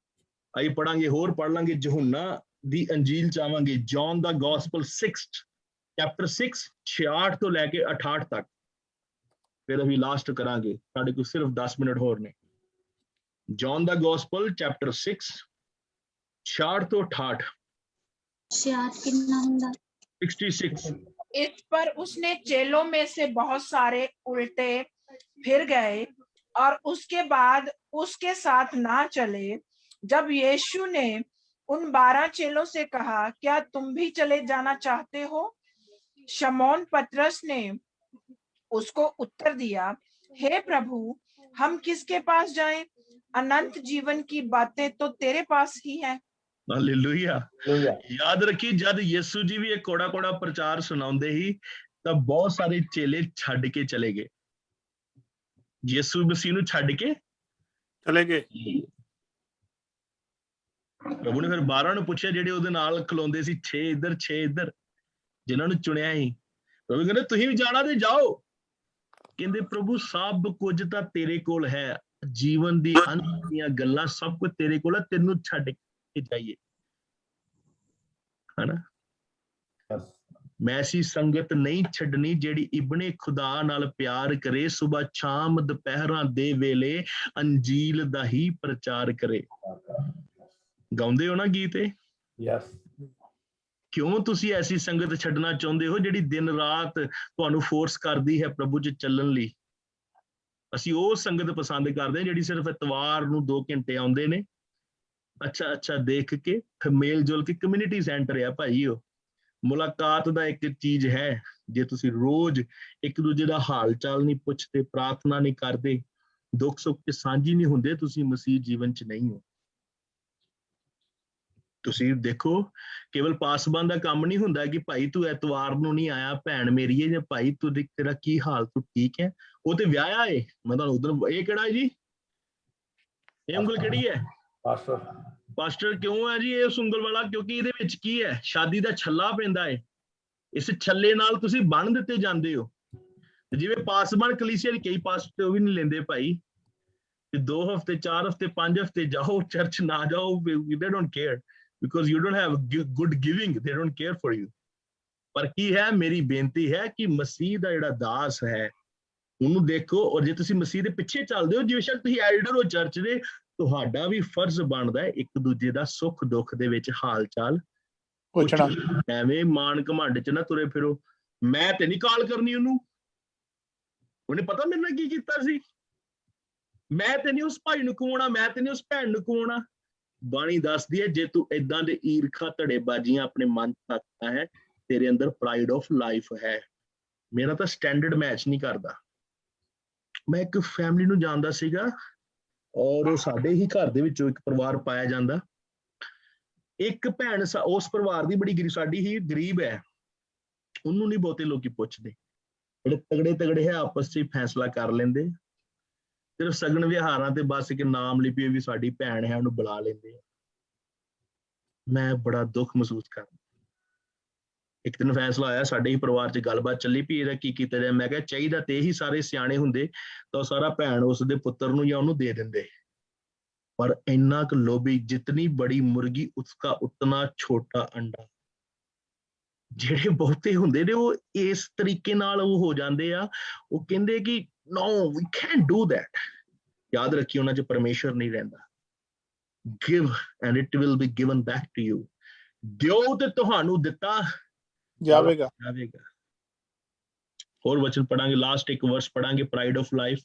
ਆਈ ਪੜਾਂਗੇ, ਹੋਰ ਪੜ ਲਾਂਗੇ ਯਹੂਨਾ ਦੀ ਅੰਜੀਲ ਚ ਆਵਾਂਗੇ, ਜੌਨ ਦਾ ਗੋਸਪਲ 6 ਚੈਪਟਰ 6 66 ਤੋਂ ਲੈ ਕੇ 68 ਤੱਕ। ਫਿਰ ਅਸੀਂ ਲਾਸਟ ਕਰਾਂਗੇ, ਸਾਡੇ ਕੋਲ ਸਿਰਫ 10 ਮਿੰਟ ਹੋਰ ਨੇ। ਜੌਨ ਦਾ ਗੋਸਪਲ ਚੈਪਟਰ 6 66 ਤੋਂ 68। 66 कितना हुंदा? 66। इस पर उसने चेलों में से बहुत सारे उल्टे फिर गए और उसके बाद उसके साथ ना चले, जब यीशु ने उन 12 चेलों से कहा, क्या तुम भी चले जाना चाहते हो? शमौन पतरस ने उसको उत्तर दिया, हे प्रभु, हम किसके पास जाएं? अनंत जीवन की बातें तो तेरे पास ही है। हालेलुया। Hallelujah. याद रखी, जद यीशु जी भी एक कोड़ा कोड़ा प्रचार सुनाਉਂਦੇ ही तब बहुत सारे चेले छੱਡ के चले गए। ਯीशु ਮਸੀਹ ਨੂੰ ਛੱਡ ਕੇ ਚਲੇ ਗਏ। ਪ੍ਰਭੂ ਨੇ ਫਿਰ 12 ਨੂੰ ਪੁੱਛਿਆ, ਜਿਹੜੇ ਉਹਦੇ ਨਾਲ ਖਲੋਂਦੇ ਸੀ, 6 ਇੱਧਰ 6 ਇੱਧਰ, ਜਿਨ੍ਹਾਂ ਨੂੰ ਚੁਣਿਆ ਸੀ। ਪ੍ਰਭੂ ਕਹਿੰਦੇ ਤੁਸੀਂ ਵੀ ਜਾਣਾ ਤੇ ਜਾਓ। ਕਹਿੰਦੇ ਪ੍ਰਭੂ ਸਭ ਕੁਝ ਤਾਂ ਤੇਰੇ ਕੋਲ ਹੈ, ਜੀਵਨ ਦੀ ਅੰਤ ਦੀਆਂ ਗੱਲਾਂ ਸਭ ਕੁਝ ਤੇਰੇ ਕੋਲ ਹੈ, ਤੈਨੂੰ ਛੱਡ ਕੇ ਜਾਈਏ, ਹਨਾ। Yes. ਮੈਂ ਐਸੀ ਸੰਗਤ ਨਹੀਂ ਛੱਡਣੀ ਜਿਹੜੀ ਇਬਨੇ ਖੁਦਾ ਨਾਲ ਪਿਆਰ ਕਰੇ, ਸੁਬਹ ਸ਼ਾਮ ਦੁਪਹਿਰਾਂ ਦੇ ਵੇਲੇ ਅੰਜੀਲ ਦਾ ਹੀ ਪ੍ਰਚਾਰ ਕਰੇ। ਗਾਉਂਦੇ ਹੋ ਨਾ ਗੀਤ ਇਹ? Yes. ਕਿਉਂ ਤੁਸੀਂ ਐਸੀ ਸੰਗਤ ਛੱਡਣਾ ਚਾਹੁੰਦੇ ਹੋ ਜਿਹੜੀ ਦਿਨ ਰਾਤ ਤੁਹਾਨੂੰ ਫੋਰਸ ਕਰਦੀ ਹੈ ਪ੍ਰਭੂ 'ਚ ਚੱਲਣ ਲਈ? ਅਸੀਂ ਉਹ ਸੰਗਤ ਪਸੰਦ ਕਰਦੇ ਹਾਂ ਜਿਹੜੀ ਸਿਰਫ ਇਤਵਾਰ ਨੂੰ 2 ਘੰਟੇ ਆਉਂਦੇ ਨੇ, ਅੱਛਾ ਦੇਖ ਕੇ ਮੇਲ ਜੋਲ ਕੇ। ਕਮਿਊਨਿਟੀ ਸੈਂਟਰ ਆ ਭਾਈ ਉਹ। ਮੁਲਾਕਾਤ ਦਾ ਇੱਕ ਚੀਜ਼ ਹੈ, ਜੇ ਤੁਸੀਂ ਰੋਜ਼ ਇੱਕ ਦੂਜੇ ਦਾ ਹਾਲ ਚਾਲ ਨਹੀਂ ਪੁੱਛਦੇ, ਪ੍ਰਾਰਥਨਾ ਨਹੀਂ ਕਰਦੇ, ਦੁੱਖ ਸੁੱਖ 'ਚ ਸਾਂਝੀ ਨਹੀਂ ਹੁੰਦੇ, ਤੁਸੀਂ ਮਸੀਹ ਜੀਵਨ 'ਚ ਨਹੀਂ ਹੋ। ਤੁਸੀਂ ਦੇਖੋ, ਕੇਵਲ ਪਾਸਬਾਨ ਦਾ ਕੰਮ ਨਹੀਂ ਹੁੰਦਾ ਕਿ ਭਾਈ ਤੂੰ ਐਤਵਾਰ ਨੂੰ ਨਹੀਂ ਆਇਆ, ਭੈਣ ਮੇਰੀ ਹੈ, ਜਾਂ ਭਾਈ ਤੇਰਾ ਕੀ ਹਾਲ, ਤੂੰ ਠੀਕ ਹੈ? ਉਹ ਤੇ ਵਿਆਹਿਆ ਏ। ਮੈਂ ਤੁਹਾਨੂੰ ਉਧਰ, ਇਹ ਕਿਹੜਾ ਜੀ, ਇਹ ਉਂਗਲ ਕਿਹੜੀ ਹੈ? Pastor. ਪਾਸਟਰ ਕਿਉਂ ਹੈ ਜੀ ਇਹ ਉਂਗਲ ਵਾਲਾ? ਕਿਉਂਕਿ ਇਹਦੇ ਵਿੱਚ ਕੀ ਹੈ? ਸ਼ਾਦੀ ਦਾ ਛੱਲਾ ਪੈਂਦਾ ਹੈ। ਇਸ ਛੱਲੇ ਨਾਲ ਤੁਸੀਂ ਬੰਨ ਦਿੱਤੇ ਜਾਂਦੇ ਹੋ। ਜਿਵੇਂ ਪਾਸਬਾਨ ਕਲੀਸਿਆ ਦੇ ਕਈ ਪਾਸਟਰ ਉਹ ਵੀ ਨਹੀਂ ਲੈਂਦੇ ਭਾਈ, ਤੇ 2 ਹਫ਼ਤੇ 4 ਹਫ਼ਤੇ 5 ਹਫ਼ਤੇ ਜਾਓ ਚਰਚ, ਨਾ ਜਾਓ, they don't care because you don't have good giving, they don't care for you। ਪਰ ਕੀ ਹੈ, ਮੇਰੀ ਬੇਨਤੀ ਹੈ ਕਿ ਮਸੀਹ ਦਾ ਜਿਹੜਾ ਦਾਸ ਹੈ ਉਹਨੂੰ ਦੇਖੋ, ਔਰ ਜੇ ਤੁਸੀਂ ਮਸੀਹ ਦੇ ਪਿੱਛੇ ਚੱਲਦੇ ਹੋ, ਜਿਵੇਂ ਸ਼ੱਕ ਤੁਸੀਂ ਐਲਡਰ ਹੋ ਚਰਚ ਦੇ, ਤੁਹਾਡਾ ਵੀ ਫਰਜ਼ ਬਣਦਾ ਹੈ ਇੱਕ ਦੂਜੇ ਦਾ ਸੁੱਖ ਦੁੱਖ ਦੇ ਵਿੱਚ ਹਾਲ ਚਾਲ ਪੁੱਛਣਾ। ਐਵੇਂ ਮਾਣ ਘਮੰਡ 'ਚ ਨਾ ਤੁਰੇ ਫਿਰੋ। ਮੈਂ ਤੇ ਨਹੀਂ ਕਾਲ ਕਰਨੀ ਉਹਨੂੰ, ਉਹਨੇ ਪਤਾ ਮੇਰੇ ਨਾਲ ਕੀ ਕੀਤਾ ਸੀ, ਮੈਂ ਤੇ ਨਹੀਂ ਉਸ ਭਾਈ ਨੂੰ ਕਵਾਉਣਾ, ਮੈਂ ਤੇ ਨਹੀਂ ਉਸ ਭੈਣ ਨੂੰ ਕਵਾਉਣਾ। ਬਾਣੀ ਦੱਸਦੀ ਹੈ, ਜੇ ਤੂੰ ਏਦਾਂ ਦੇ ਈਰਖਾ ਧੜੇਬਾਜ਼ੀਆਂ ਆਪਣੇ ਮਨ 'ਚ ਰੱਖਦਾ ਹੈ, ਤੇਰੇ ਅੰਦਰ ਪ੍ਰਾਈਡ ਆਫ ਲਾਈਫ ਹੈ। ਮੇਰਾ ਤਾਂ ਸਟੈਂਡਰਡ ਮੈਚ ਨਹੀਂ ਕਰਦਾ। ਮੈਂ ਇੱਕ ਫੈਮਿਲੀ ਨੂੰ ਜਾਣਦਾ ਸੀਗਾ, ਔਰ ਸਾਡੇ ਹੀ ਘਰ ਦੇ ਵਿੱਚੋਂ ਇੱਕ ਪਰਿਵਾਰ ਪਾਇਆ ਜਾਂਦਾ। ਇੱਕ ਭੈਣ ਉਸ ਪਰਿਵਾਰ ਦੀ ਬੜੀ ਸਾਡੀ ਹੀ ਗਰੀਬ ਹੈ, ਉਹਨੂੰ ਨਹੀਂ ਬਹੁਤੇ ਲੋਕੀ ਪੁੱਛਦੇ, ਜਿਹੜੇ ਤਗੜੇ ਹੈ ਆਪਸ 'ਚ ਹੀ ਫੈਸਲਾ ਕਰ ਲੈਂਦੇ। ਸਿਰਫ ਸਗਨ ਵਿਹਾਰਾਂ ਤੇ ਬਸ ਇੱਕ ਨਾਮ ਲਿਪੀ ਵੀ ਸਾਡੀ ਭੈਣ ਹੈ, ਉਹਨੂੰ ਬੁਲਾ ਲੈਂਦੇ ਆ। ਮੈਂ ਬੜਾ ਦੁੱਖ ਮਹਿਸੂਸ ਕਰਦਾ। ਇੱਕ ਦਿਨ ਫੈਸਲਾ ਆਇਆ, ਸਾਡੇ ਹੀ ਪਰਿਵਾਰ 'ਚ ਗੱਲਬਾਤ ਚੱਲੀ ਵੀ ਇਹਦਾ ਕੀ ਕੀਤਾ ਜਾਏ। ਮੈਂ ਕਿਹਾ ਚਾਹੀਦਾ ਤੇ ਇਹੀ ਸਾਰੇ ਸਿਆਣੇ ਹੁੰਦੇ ਤਾਂ ਸਾਰਾ ਭੈਣ ਉਸਦੇ ਪੁੱਤਰ ਨੂੰ ਜਾਂ ਉਹਨੂੰ ਦੇ ਦਿੰਦੇ, ਪਰ ਇੰਨਾ ਕੁ ਲੋਭੀ, ਜਿਤਨੀ ਬੜੀ ਮੁਰਗੀ ਉਸਕਾ ਉਤਨਾ ਛੋਟਾ ਅੰਡਾ। ਜਿਹੜੇ ਬਹੁਤੇ ਹੁੰਦੇ ਨੇ ਉਹ ਇਸ ਤਰੀਕੇ ਨਾਲ ਉਹ ਹੋ ਜਾਂਦੇ ਆ, ਉਹ ਕਹਿੰਦੇ ਕਿ no, we can't do that। ਯਾਦ ਰੱਖੀ, ਉਹਨਾਂ 'ਚ ਪਰਮੇਸ਼ਰ ਨਹੀਂ ਰਹਿੰਦਾ। Give and it will be given back to you। ਦਿਓ ਤੇ ਤੁਹਾਨੂੰ ਦਿੱਤਾ ਜਾਵੇਗਾ। ਹੋਰ ਵਚਨ ਪੜਾਂਗੇ, ਲਾਸਟ ਇੱਕ ਵਰਸ ਪੜਾਂਗੇ, ਪ੍ਰਾਈਡ ਆਫ ਲਾਈਫ,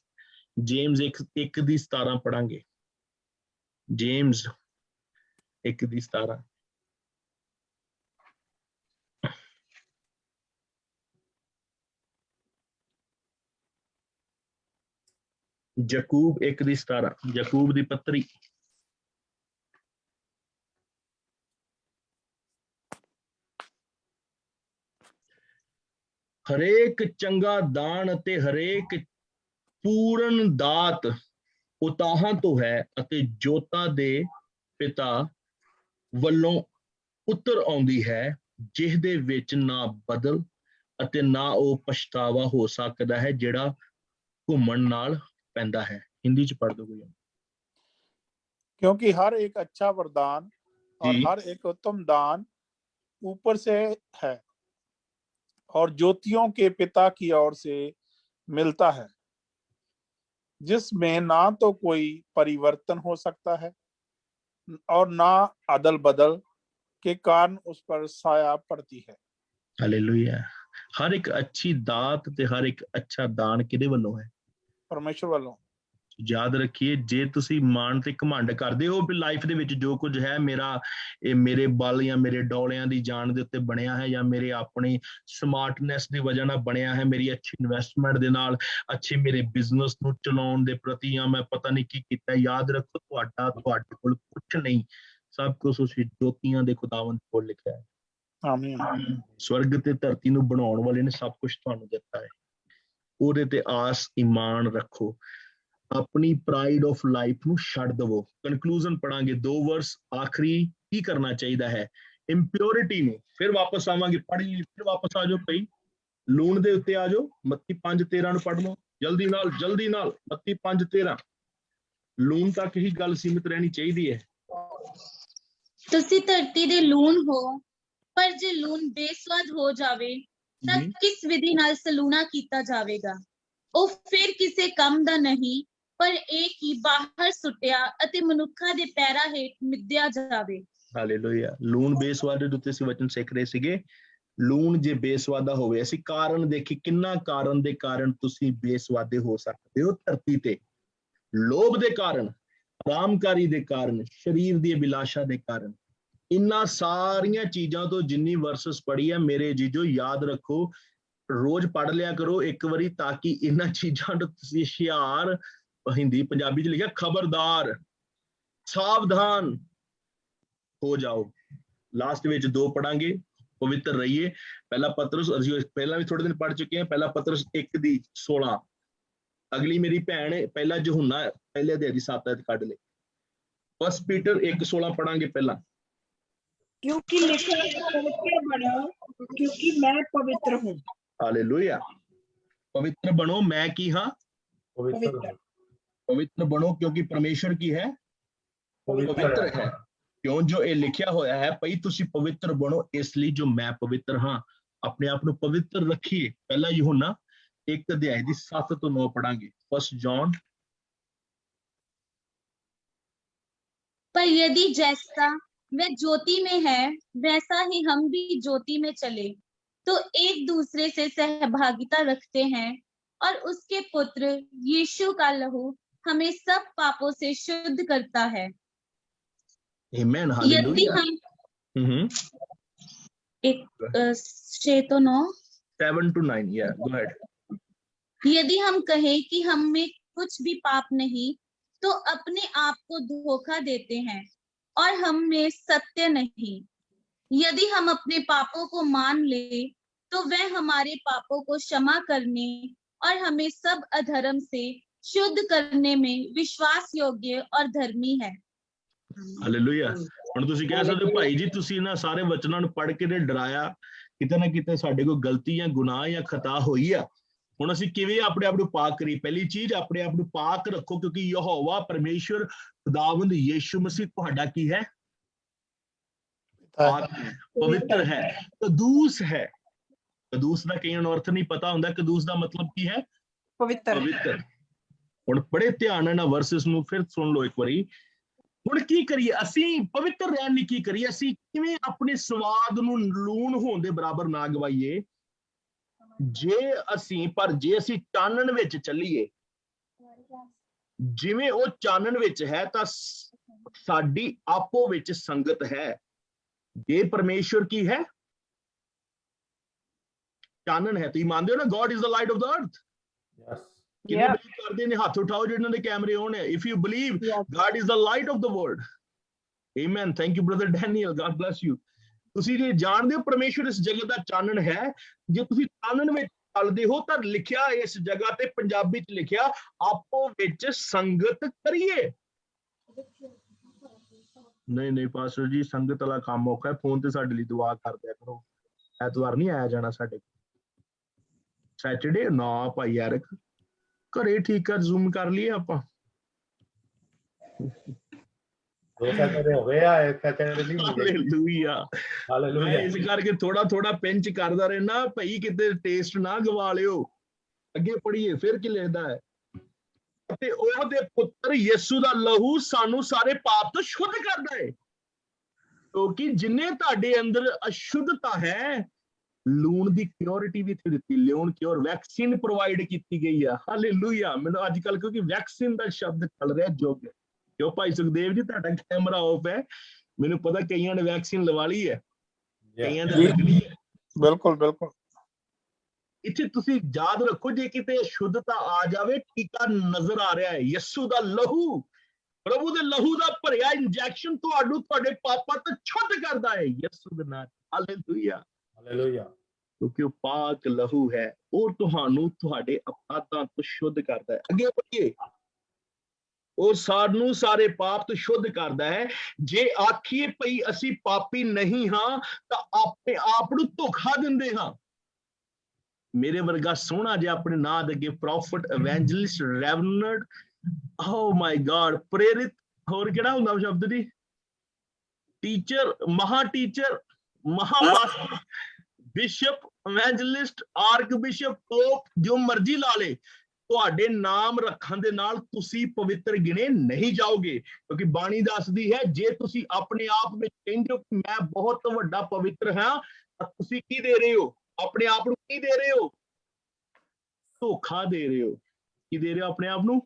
ਜੇਮਸ 1:17 ਪੜਾਂਗੇ। ਜੇਮਸ 1:17। ਯਕੂਬ 1:17, ਯਕੂਬ ਦੀ ਪੱਤਰੀ। ਹਰੇਕ ਚੰਗਾ ਦਾਨ ਅਤੇ ਹਰੇਕ ਪੂਰਨ ਦਾਤ ਉਤਾਹਾਂ ਤੋਂ ਹੈ ਅਤੇ ਜੋਤਾਂ ਦੇ ਪਿਤਾ ਵੱਲੋਂ ਉਤਰ ਆਉਂਦੀ ਹੈ, ਜਿਸ ਦੇ ਵਿੱਚ ਨਾ ਬਦਲ ਅਤੇ ਨਾ ਉਹ ਪਛਤਾਵਾ ਹੋ ਸਕਦਾ ਹੈ, ਜਿਹੜਾ ਘੁੰਮਣ ਨਾਲ ਪੈਂਦਾ है। हिंदी च पढ़ दो कोई। क्योंकि हर एक अच्छा वरदान और जी। हर एक उत्तम दान ऊपर से है और ज्योतियों के पिता की ओर से मिलता है, जिसमें ना तो कोई परिवर्तन हो सकता है और ना अदल बदल के कारण उस पर साया पड़ती है। हालेलुया। हर एक अच्छी दात ते हर एक अच्छा दान किदे ਵੱਲੋਂ है? परमेश्वर वालों। ਯਾਦ ਰੱਖੀਏ, ਜੇ ਤੁਸੀਂ ਮਾਣ ਤੇ ਘਮੰਡ ਕਰਦੇ ਹੋ ਵੀ ਲਾਈਫ ਦੇ ਵਿੱਚ ਜੋ ਕੁਝ ਹੈ ਮੇਰਾ, ਇਹ ਮੇਰੇ ਬਲ ਜਾਂ ਮੇਰੇ ਡੋਲਿਆਂ ਦੀ ਜਾਨ ਦੇ ਉੱਤੇ ਬਣਿਆ ਹੈ, ਜਾਂ ਮੇਰੇ ਆਪਣੇ ਸਮਾਰਟਨੈਸ ਦੀ ਵਜ੍ਹਾ ਨਾਲ ਬਣਿਆ ਹੈ, ਮੇਰੀ ਅੱਛੀ ਇਨਵੈਸਟਮੈਂਟ ਦੇ ਨਾਲ, ਅੱਛੇ ਮੇਰੇ ਬਿਜ਼ਨਸ ਨੂੰ ਚਲਾਉਣ ਦੇ ਪ੍ਰਤੀ, ਜਾਂ ਮੈਂ ਪਤਾ ਨਹੀਂ ਕੀ ਕੀਤਾ, ਯਾਦ ਰੱਖੋ ਤੁਹਾਡੇ ਕੋਲ ਕੁਝ ਨਹੀਂ, ਸਭ ਕੁਝ ਉਸ ਜੋਤੀਆਂ ਦੇ ਖੁਦਾਵੰਦ ਕੋਲ ਲਿਖਿਆ ਹੈ। ਆਮੀਨ। ਸਵਰਗ ਤੇ ਧਰਤੀ ਨੂੰ ਬਣਾਉਣ ਵਾਲੇ ਨੇ ਸਭ ਕੁਝ ਤੁਹਾਨੂੰ ਦਿੱਤਾ ਹੈ, ਉਹਦੇ ਤੇ ਆਸ ਈਮਾਨ ਰੱਖੋ, ਆਪਣੀ ਪ੍ਰਾਈਡ ਆਫ ਲਾਈਫ ਨੂੰ ਛੱਡ ਦਵੋ। ਕਨਕਲੂਜਨ ਪੜਾਂਗੇ 2 ਵਰਸ ਆਖਰੀ, ਕੀ ਕਰਨਾ ਚਾਹੀਦਾ ਹੈ? ਇੰਪਿਓਰਿਟੀ ਨੂੰ, ਫਿਰ ਵਾਪਸ ਆਵਾਂਗੇ, ਪੜ੍ਹੀ ਫਿਰ ਵਾਪਸ ਆ ਜਾਓ ਭਾਈ, ਲੂਣ ਦੇ ਉੱਤੇ ਆ ਜਾਓ, ਮੱਤੀ 5:13 ਨੂੰ ਪੜ੍ਹ ਲਓ ਜਲਦੀ ਨਾਲ, ਮੱਤੀ 5:13। ਲੂਣ ਤੱਕ ਹੀ ਗੱਲ ਸੀਮਿਤ ਰਹਿਣੀ ਚਾਹੀਦੀ ਹੈ। ਤੁਸੀਂ ਧਰਤੀ ਦੇ ਲੂਣ ਹੋ, ਪਰ ਜੇ ਲੂਣ ਬੇਸਵਾਦ ਹੋ ਜਾਵੇ ਤਾਂ ਕਿਸ ਵਿਧੀ ਨਾਲ ਸਲੂਣਾ ਕੀਤਾ ਜਾਵੇਗਾ? ਉਹ ਫਿਰ ਕਿਸੇ ਕੰਮ ਦਾ ਨਹੀਂ, ਪਰ ਇਹ ਕਿ ਬਾਹਰ ਸੁੱਟਿਆ ਅਤੇ ਮਨੁੱਖਾਂ ਦੇ ਪੈਰਾਂ ਹੇਠ ਮਿੱਧਿਆ ਜਾਵੇ। ਹਾਲੇਲੂਇਆ। ਲੂਣ ਬੇਸਵਾਦ ਦੇ ਉੱਤੇ ਅਸੀਂ ਵਚਨ ਸਿੱਖ ਰਹੇ ਸੀਗੇ। ਲੂਣ ਜੇ ਬੇਸਵਾਦਾ ਹੋਵੇ, ਅਸੀਂ ਕਾਰਨ ਦੇਖੀ, ਕਿੰਨਾ ਕਾਰਨ ਦੇ ਕਾਰਨ ਤੁਸੀਂ ਬੇਸਵਾਦੇ ਹੋ ਸਕਦੇ ਹੋ ਧਰਤੀ ਤੇ। ਲੋਭ ਦੇ ਕਾਰਨ, ਆਰਾਮਕਾਰੀ ਦੇ ਕਾਰਨ, ਸਰੀਰ ਦੀ ਅਭਿਲਾਸ਼ਾ ਦੇ ਕਾਰਨ, ਇਨ੍ਹਾਂ ਸਾਰੀਆਂ ਚੀਜ਼ਾਂ ਤੋਂ ਜਿੰਨੀ ਵਰਸਸ ਪੜ੍ਹੀ ਹੈ ਮੇਰੇ ਜੀਜੋ, ਯਾਦ ਰੱਖੋ, ਰੋਜ਼ ਪੜ੍ਹ ਲਿਆ ਕਰੋ ਇੱਕ ਵਾਰੀ, ਤਾਂ ਕਿ ਇਹਨਾਂ ਚੀਜ਼ਾਂ ਤੋਂ ਤੁਸੀਂ ਹੁਸ਼ਿਆਰ, ਹਿੰਦੀ ਪੰਜਾਬੀ ਚ ਲਿਖਿਆ ਖਬਰਦਾਰ, ਸਾਵਧਾਨ ਹੋ ਜਾਓ। ਲਾਸਟ ਵਿੱਚ 2 ਪੜਾਂਗੇ, ਪਵਿੱਤਰ ਰਹੀਏ। ਪਹਿਲਾ ਪਤਰਸ, ਅਸੀਂ ਪਹਿਲਾਂ ਵੀ ਥੋੜੇ ਦਿਨ ਪੜ੍ਹ ਚੁੱਕੇ ਹਾਂ, ਪਹਿਲਾ ਪਤਰਸ 1:16। ਅਗਲੀ ਮੇਰੀ ਭੈਣ ਪਹਿਲਾ ਯਹੂਨਾ ਪਹਿਲੇ ਅਧਿਆਇ ਦੀ 7 ਆਇਤ ਕੱਢ ਲੈ। 1 ਪੀਟਰ 1:16 ਪੜਾਂਗੇ ਪਹਿਲਾਂ। क्योंकि लिखा है, पवित्र बनो क्योंकि मैं पवित्र हूँ। हालेलुया। पवित्र बनो, मैं की हाँ पवित्र। पवित्र बनो क्योंकि परमेश्वर की है पवित्र है। क्यों? जो ये लिखिया होया है भाई तुसी पवित्र बनो, इसलिए जो मैं पवित्र हाँ, अपने आप को पवित्र रखिए। पहला यूहन्ना 1 अध्याय दी 7 ਤੋਂ 9 पढ़ांगे। 1 जॉन। पर यदि जैसा वह ज्योति में है वैसा ही हम भी ज्योति में चले तो एक दूसरे से सहभागिता रखते हैं, और उसके पुत्र यीशु का लहू हमें सब पापों से शुद्ध करता है। आमीन। यदि हालेलुया। हम 6 to 9 7 to 9, yeah, go ahead। यदि हम कहें कि हम में कुछ भी पाप नहीं तो अपने आप को धोखा देते हैं और हम में सत्य नहीं। यदि हम अपने पापों को मान ले तो वह हमारे पापों को क्षमा करने और हमें सब अधर्म से शुद्ध करने में विश्वास योग्य और धर्मी है। ਹਾਲੇਲੂਇਆ। ਹੁਣ ਤੁਸੀਂ ਕਹਿ ਸਕਦੇ ਹੋ ਭਾਈ ਜੀ ਤੁਸੀਂ ਇਹਨਾਂ ਸਾਰੇ ਵਚਨਾਂ ਨੂੰ ਪੜ੍ਹ ਕੇ ਤੇ ਡਰਾਇਆ, ਕਿਤੇ ਨਾ ਕਿਤੇ ਸਾਡੇ ਕੋਲ ਗਲਤੀ ਜਾਂ ਗੁਨਾਹ ਜਾਂ ਖਤਾ ਹੋਈ ਆ। ਹੁਣ ਅਸੀਂ ਕਿਵੇਂ ਆਪਣੇ ਆਪ ਨੂੰ ਪਾਕ ਕਰੀਏ? ਪਹਿਲੀ ਚੀਜ਼, ਆਪਣੇ ਆਪ ਨੂੰ ਪਾਕ ਰੱਖੋ, ਕਿਉਂਕਿ ਯਹੋਵਾ ਪਰਮੇਸ਼ਵਰ ਖੁਦਾਵੰਦ ਯੀਸ਼ੂ ਮਸੀਹ ਤੁਹਾਡਾ ਕੀ ਹੈ? ਪਾਕ ਹੈ, ਪਵਿੱਤਰ ਹੈ, ਕਦੂਸ ਹੈ। ਕਦੂਸ ਦਾ ਕਈਆਂ ਨੂੰ ਅਰਥ ਨਹੀਂ ਪਤਾ ਹੁੰਦਾ। ਕਦੂਸ ਦਾ ਮਤਲਬ ਕੀ ਹੈ? पवित्र। ਪਵਿੱਤਰ। ਹੁਣ ਬੜੇ ਧਿਆਨ ਨਾਲ ਵਰਸਸ ਨੂੰ ਫਿਰ ਸੁਣ ਲਓ ਇੱਕ ਵਾਰੀ। ਹੁਣ ਕੀ ਕਰੀਏ ਅਸੀਂ? ਪਵਿੱਤਰ ਰਹਿਣ ਲਈ ਕੀ ਕਰੀਏ? ਅਸੀਂ ਕਿਵੇਂ ਆਪਣੇ ਸਵਾਦ ਨੂੰ ਲੂਣ ਹੋਣ ਦੇ ਬਰਾਬਰ ਨਾ ਗਵਾਈਏ? ਜੇ ਅਸੀਂ ਚਾਨਣ ਵਿੱਚ ਚੱਲੀਏ, ਜਿਵੇਂ ਉਹ ਚਾਨਣ ਵਿੱਚ ਹੈ ਤਾਂ ਸਾਡੀ ਆਪੋ ਵਿੱਚ ਸੰਗਤ ਹੈ। ਜੇ ਪਰਮੇਸ਼ਵਰ ਕੀ ਹੈ? ਚਾਨਣ ਹੈ। ਤੁਸੀਂ ਮੰਨਦੇ ਹੋ ਨਾ, god is the light of the ਅਰਥ। ਕਿੰਨੇ ਬਲੀਵ ਕਰਦੇ ਨੇ? ਹੱਥ ਉਠਾਓ ਜਿਹਨਾਂ ਦੇ ਕੈਮਰੇ ਔਨ ਹੈ। If you believe god is the light of the world. Amen. Thank you brother Daniel, god bless you. ਤੁਸੀਂ ਜੇ ਜਾਣਦੇ ਹੋ ਪਰਮੇਸ਼ਵਰ ਇਸ ਜਗਤ ਦਾ ਚਾਨਣ ਹੈ, ਜੇ ਤੁਸੀਂ ਚਾਨਣ ਵਿੱਚ ਚੱਲਦੇ ਹੋ ਤਾਂ ਲਿਖਿਆ ਇਸ ਜਗ੍ਹਾ ਤੇ ਪੰਜਾਬੀ ਚ ਲਿਖਿਆ, ਆਪੋ ਵਿੱਚ ਸੰਗਤ ਕਰੀਏ। ਨਹੀਂ ਪਾਸਟਰ ਜੀ, ਸੰਗਤ ਵਾਲਾ ਕੰਮ ਔਖਾ ਹੈ। ਫੋਨ ਤੇ ਸਾਡੇ ਲਈ ਦੁਆ ਕਰ ਦਿਆ ਕਰੋ। ਐਤਵਾਰ ਨਹੀਂ ਆਇਆ ਜਾਣਾ ਸਾਡੇ ਕੋਲ। ਸੈਟਰਡੇ ਨਾ ਭਾਈ ਯਾਰ, ਘਰੇ ਠੀਕ ਆ, ਜ਼ੂਮ ਕਰ ਲਈਏ ਆਪਾਂ। 2 ਸੈਟਰਡੇ ਹੋ ਗਏ ਆ, 1 ਸੈਟਰਡੇ ਨਹੀਂ ਹੋ ਗਏ। ਹਾਲੇਲੂਇਆ। ਹਾਲੇਲੂਇਆ। ਇਸ ਕਰਕੇ ਥੋੜਾ ਪਿੰਚ ਕਰਦਾ ਰਹਿਣਾ ਭਾਈ, ਕਿਤੇ ਟੇਸਟ ਨਾ ਗਵਾ ਲਿਓ। ਅੱਗੇ ਪੜ੍ਹੀਏ ਫਿਰ ਕੀ ਲਿਖਦਾ ਹੈ? ਅਤੇ ਉਹਦੇ ਪੁੱਤਰ ਯਿਸੂ ਦਾ ਲਹੂ ਸਾਨੂੰ ਸਾਰੇ ਪਾਪ ਤੋਂ ਸ਼ੁੱਧ ਕਰਦਾ ਹੈ। ਕਿਉਂਕਿ ਜਿੰਨੇ ਤੁਹਾਡੇ ਅੰਦਰ ਅਸ਼ੁੱਧਤਾ ਹੈ, ਲੂਣ ਦੀ ਪਿਓਰਿਟੀ ਵੀ ਇੱਥੇ ਦਿੱਤੀ, ਲੂਣ ਕਿਉਰ ਵੈਕਸੀਨ ਪ੍ਰੋਵਾਈਡ ਕੀਤੀ ਗਈ ਆ। ਹਾਲੇਲੂਇਆ। ਮੈਨੂੰ ਅੱਜ ਕੱਲ ਕਿਉਂਕਿ ਵੈਕਸੀਨ ਦਾ ਸ਼ਬਦ ਚੱਲ ਰਿਹਾ ਯੁੱਗ, ਕਿਉਂ ਭਾਈ ਸੁਖਦੇਵ ਜੀ ਤੁਹਾਡਾ ਕੈਮਰਾ ਆਫ ਹੈ, ਮੈਨੂੰ ਪਤਾ ਕਈਆਂ ਨੇ ਵੈਕਸੀਨ ਲਵਾ ਲਈ ਹੈ, ਕਈਆਂ ਦੇ ਲੱਗਣੀ ਹੈ। ਬਿਲਕੁਲ ਬਿਲकुल। ਇੱਥੇ ਤੁਸੀਂ ਯਾਦ ਰੱਖੋ, ਜੇ ਕਿਤੇ ਸ਼ੁੱਧਤਾ ਆ ਜਾਵੇ, ਟੀਕਾ ਨਜ਼ਰ ਆ ਰਿਹਾ ਹੈ, ਯਿਸੂ ਦਾ ਲਹੂ, ਪ੍ਰਭੂ ਦੇ ਲਹੂ ਦਾ ਭਰਿਆ ਇੰਜੈਕਸ਼ਨ ਤੁਹਾਨੂੰ ਤੁਹਾਡੇ ਪਾਪਾਂ ਤੋਂ ਸ਼ੁੱਧ ਕਰਦਾ ਹੈ ਯਿਸੂ ਦੇ ਨਾਮ। Hallelujah hallelujah. ਕਿਉਂਕਿ ਉਹ ਪਾਕ ਲਹੂ ਹੈ, ਉਹ ਤੁਹਾਨੂੰ ਤੁਹਾਡੇ ਅਪਰਾਧਾਂ ਤੋਂ ਸ਼ੁੱਧ ਕਰਦਾ ਹੈ। ਅੱਗੇ ਪੜ੍ਹੀਏ। ਉਹ ਸਾਨੂੰ ਸਾਰੇ ਪਾਪ ਤੋਂ ਸ਼ੁੱਧ ਕਰਦਾ ਹੈ। ਜੇ ਆਖੀਏ ਭਈ ਅਸੀਂ ਪਾਪੀ ਨਹੀਂ ਹਾਂ ਤਾਂ ਆਪਣੇ ਆਪ ਨੂੰ ਧੋਖਾ ਦਿੰਦੇ ਹਾਂ। ਮੇਰੇ ਵਰਗਾ ਸੋਹਣਾ ਜਿਹਾ ਆਪਣੇ ਨਾਂ ਦੇ ਅੱਗੇ ਪ੍ਰੋਫਟ, ਇਵੈਂਜਲਿਸਟ, ਰੈਵਨਡ, ਓ ਮਾਈ ਗॉड, ਪ੍ਰੇਰਿਤ, ਹੋਰ ਕਿਹੜਾ ਹੁੰਦਾ ਸ਼ਬਦ ਦੀ, ਟੀਚਰ, ਮਹਾ ਟੀਚਰ, ਮਹਾਪਾਸਟਰ, ਬਿਸ਼ਪ, ਇਵੈਂਜਲਿਸਟ, ਆਰਕ ਬਿਸ਼ਪ, ਪੋਪ, ਜੋ ਮਰਜ਼ੀ ਲਾ ਲੇ, ਤੁਹਾਡੇ ਨਾਮ ਰੱਖਣ ਦੇ ਨਾਲ ਤੁਸੀਂ ਪਵਿੱਤਰ ਗਿਣੇ ਨਹੀਂ ਜਾਓਗੇ। ਕਿਉਂਕਿ ਬਾਣੀ ਦੱਸਦੀ ਹੈ, ਜੇ ਤੁਸੀਂ ਆਪਣੇ ਆਪ ਵਿੱਚ ਕਹਿੰਦੇ ਹੋ ਕਿ ਮੈਂ ਬਹੁਤ ਵੱਡਾ ਪਵਿੱਤਰ ਹਾਂ, ਤਾਂ ਤੁਸੀਂ ਕੀ ਦੇ ਰਹੇ ਹੋ? ਆਪਣੇ ਆਪ ਨੂੰ ਕੀ ਦੇ ਰਹੇ ਹੋ? ਧੋਖਾ ਦੇ ਰਹੇ ਹੋ। ਕੀ ਦੇ ਰਹੇ ਹੋ ਆਪਣੇ ਆਪ ਨੂੰ?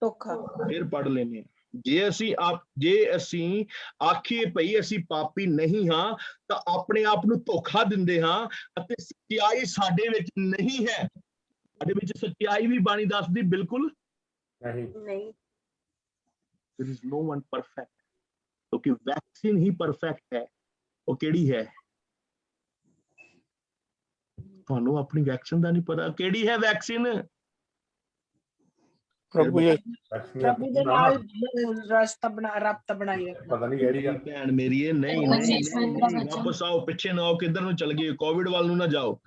ਧੋਖਾ। ਫਿਰ ਪੜ੍ਹ ਲੈਂਦੇ ਹਾਂ। ਜੇ ਅਸੀਂ ਆਖੀਏ ਭਈ ਅਸੀਂ ਪਾਪੀ ਨਹੀਂ ਹਾਂ ਤਾਂ ਆਪਣੇ ਆਪ ਨੂੰ ਧੋਖਾ ਦਿੰਦੇ ਹਾਂ ਅਤੇ ਸੱਚਾਈ ਸਾਡੇ ਵਿੱਚ ਨਹੀਂ ਹੈ। ਸਾਡੇ ਵਿੱਚ ਸੱਚਾਈ ਵੀ ਬਾਣੀ ਦੱਸਦੀ ਬਿਲਕੁਲ ਨਹੀਂ। There is no one perfect, ਕਿਉਂਕਿ ਵੈਕਸੀਨ ਹੀ ਪਰਫੈਕਟ ਹੈ। ਉਹ ਕਿਹੜੀ ਹੈ? ਤੁਹਾਨੂੰ ਆਪਣੀ ਵੈਕਸੀਨ ਦਾ ਨਹੀਂ ਪਤਾ ਕਿਹੜੀ ਹੈ ਵੈਕਸੀਨ? ਪ੍ਰਭੂ ਪ੍ਰਭੂ ਦੇ ਨਾਲ ਰਾਬਤਾ ਬਣਾਈਏ। ਪਤਾ ਨਹੀਂ ਕਿਹੜੀ ਗੱਲ। ਭੈਣ ਮੇਰੀ ਇਹ ਨਹੀਂ, ਵਾਪਸ ਆਓ, ਪਿੱਛੇ ਨਾ ਆਓ, ਕਿੱਧਰ ਨੂੰ ਚਲ ਗਏ? ਕੋਵਿਡ ਵੱਲ ਨੂੰ ਨਾ ਜਾਓ।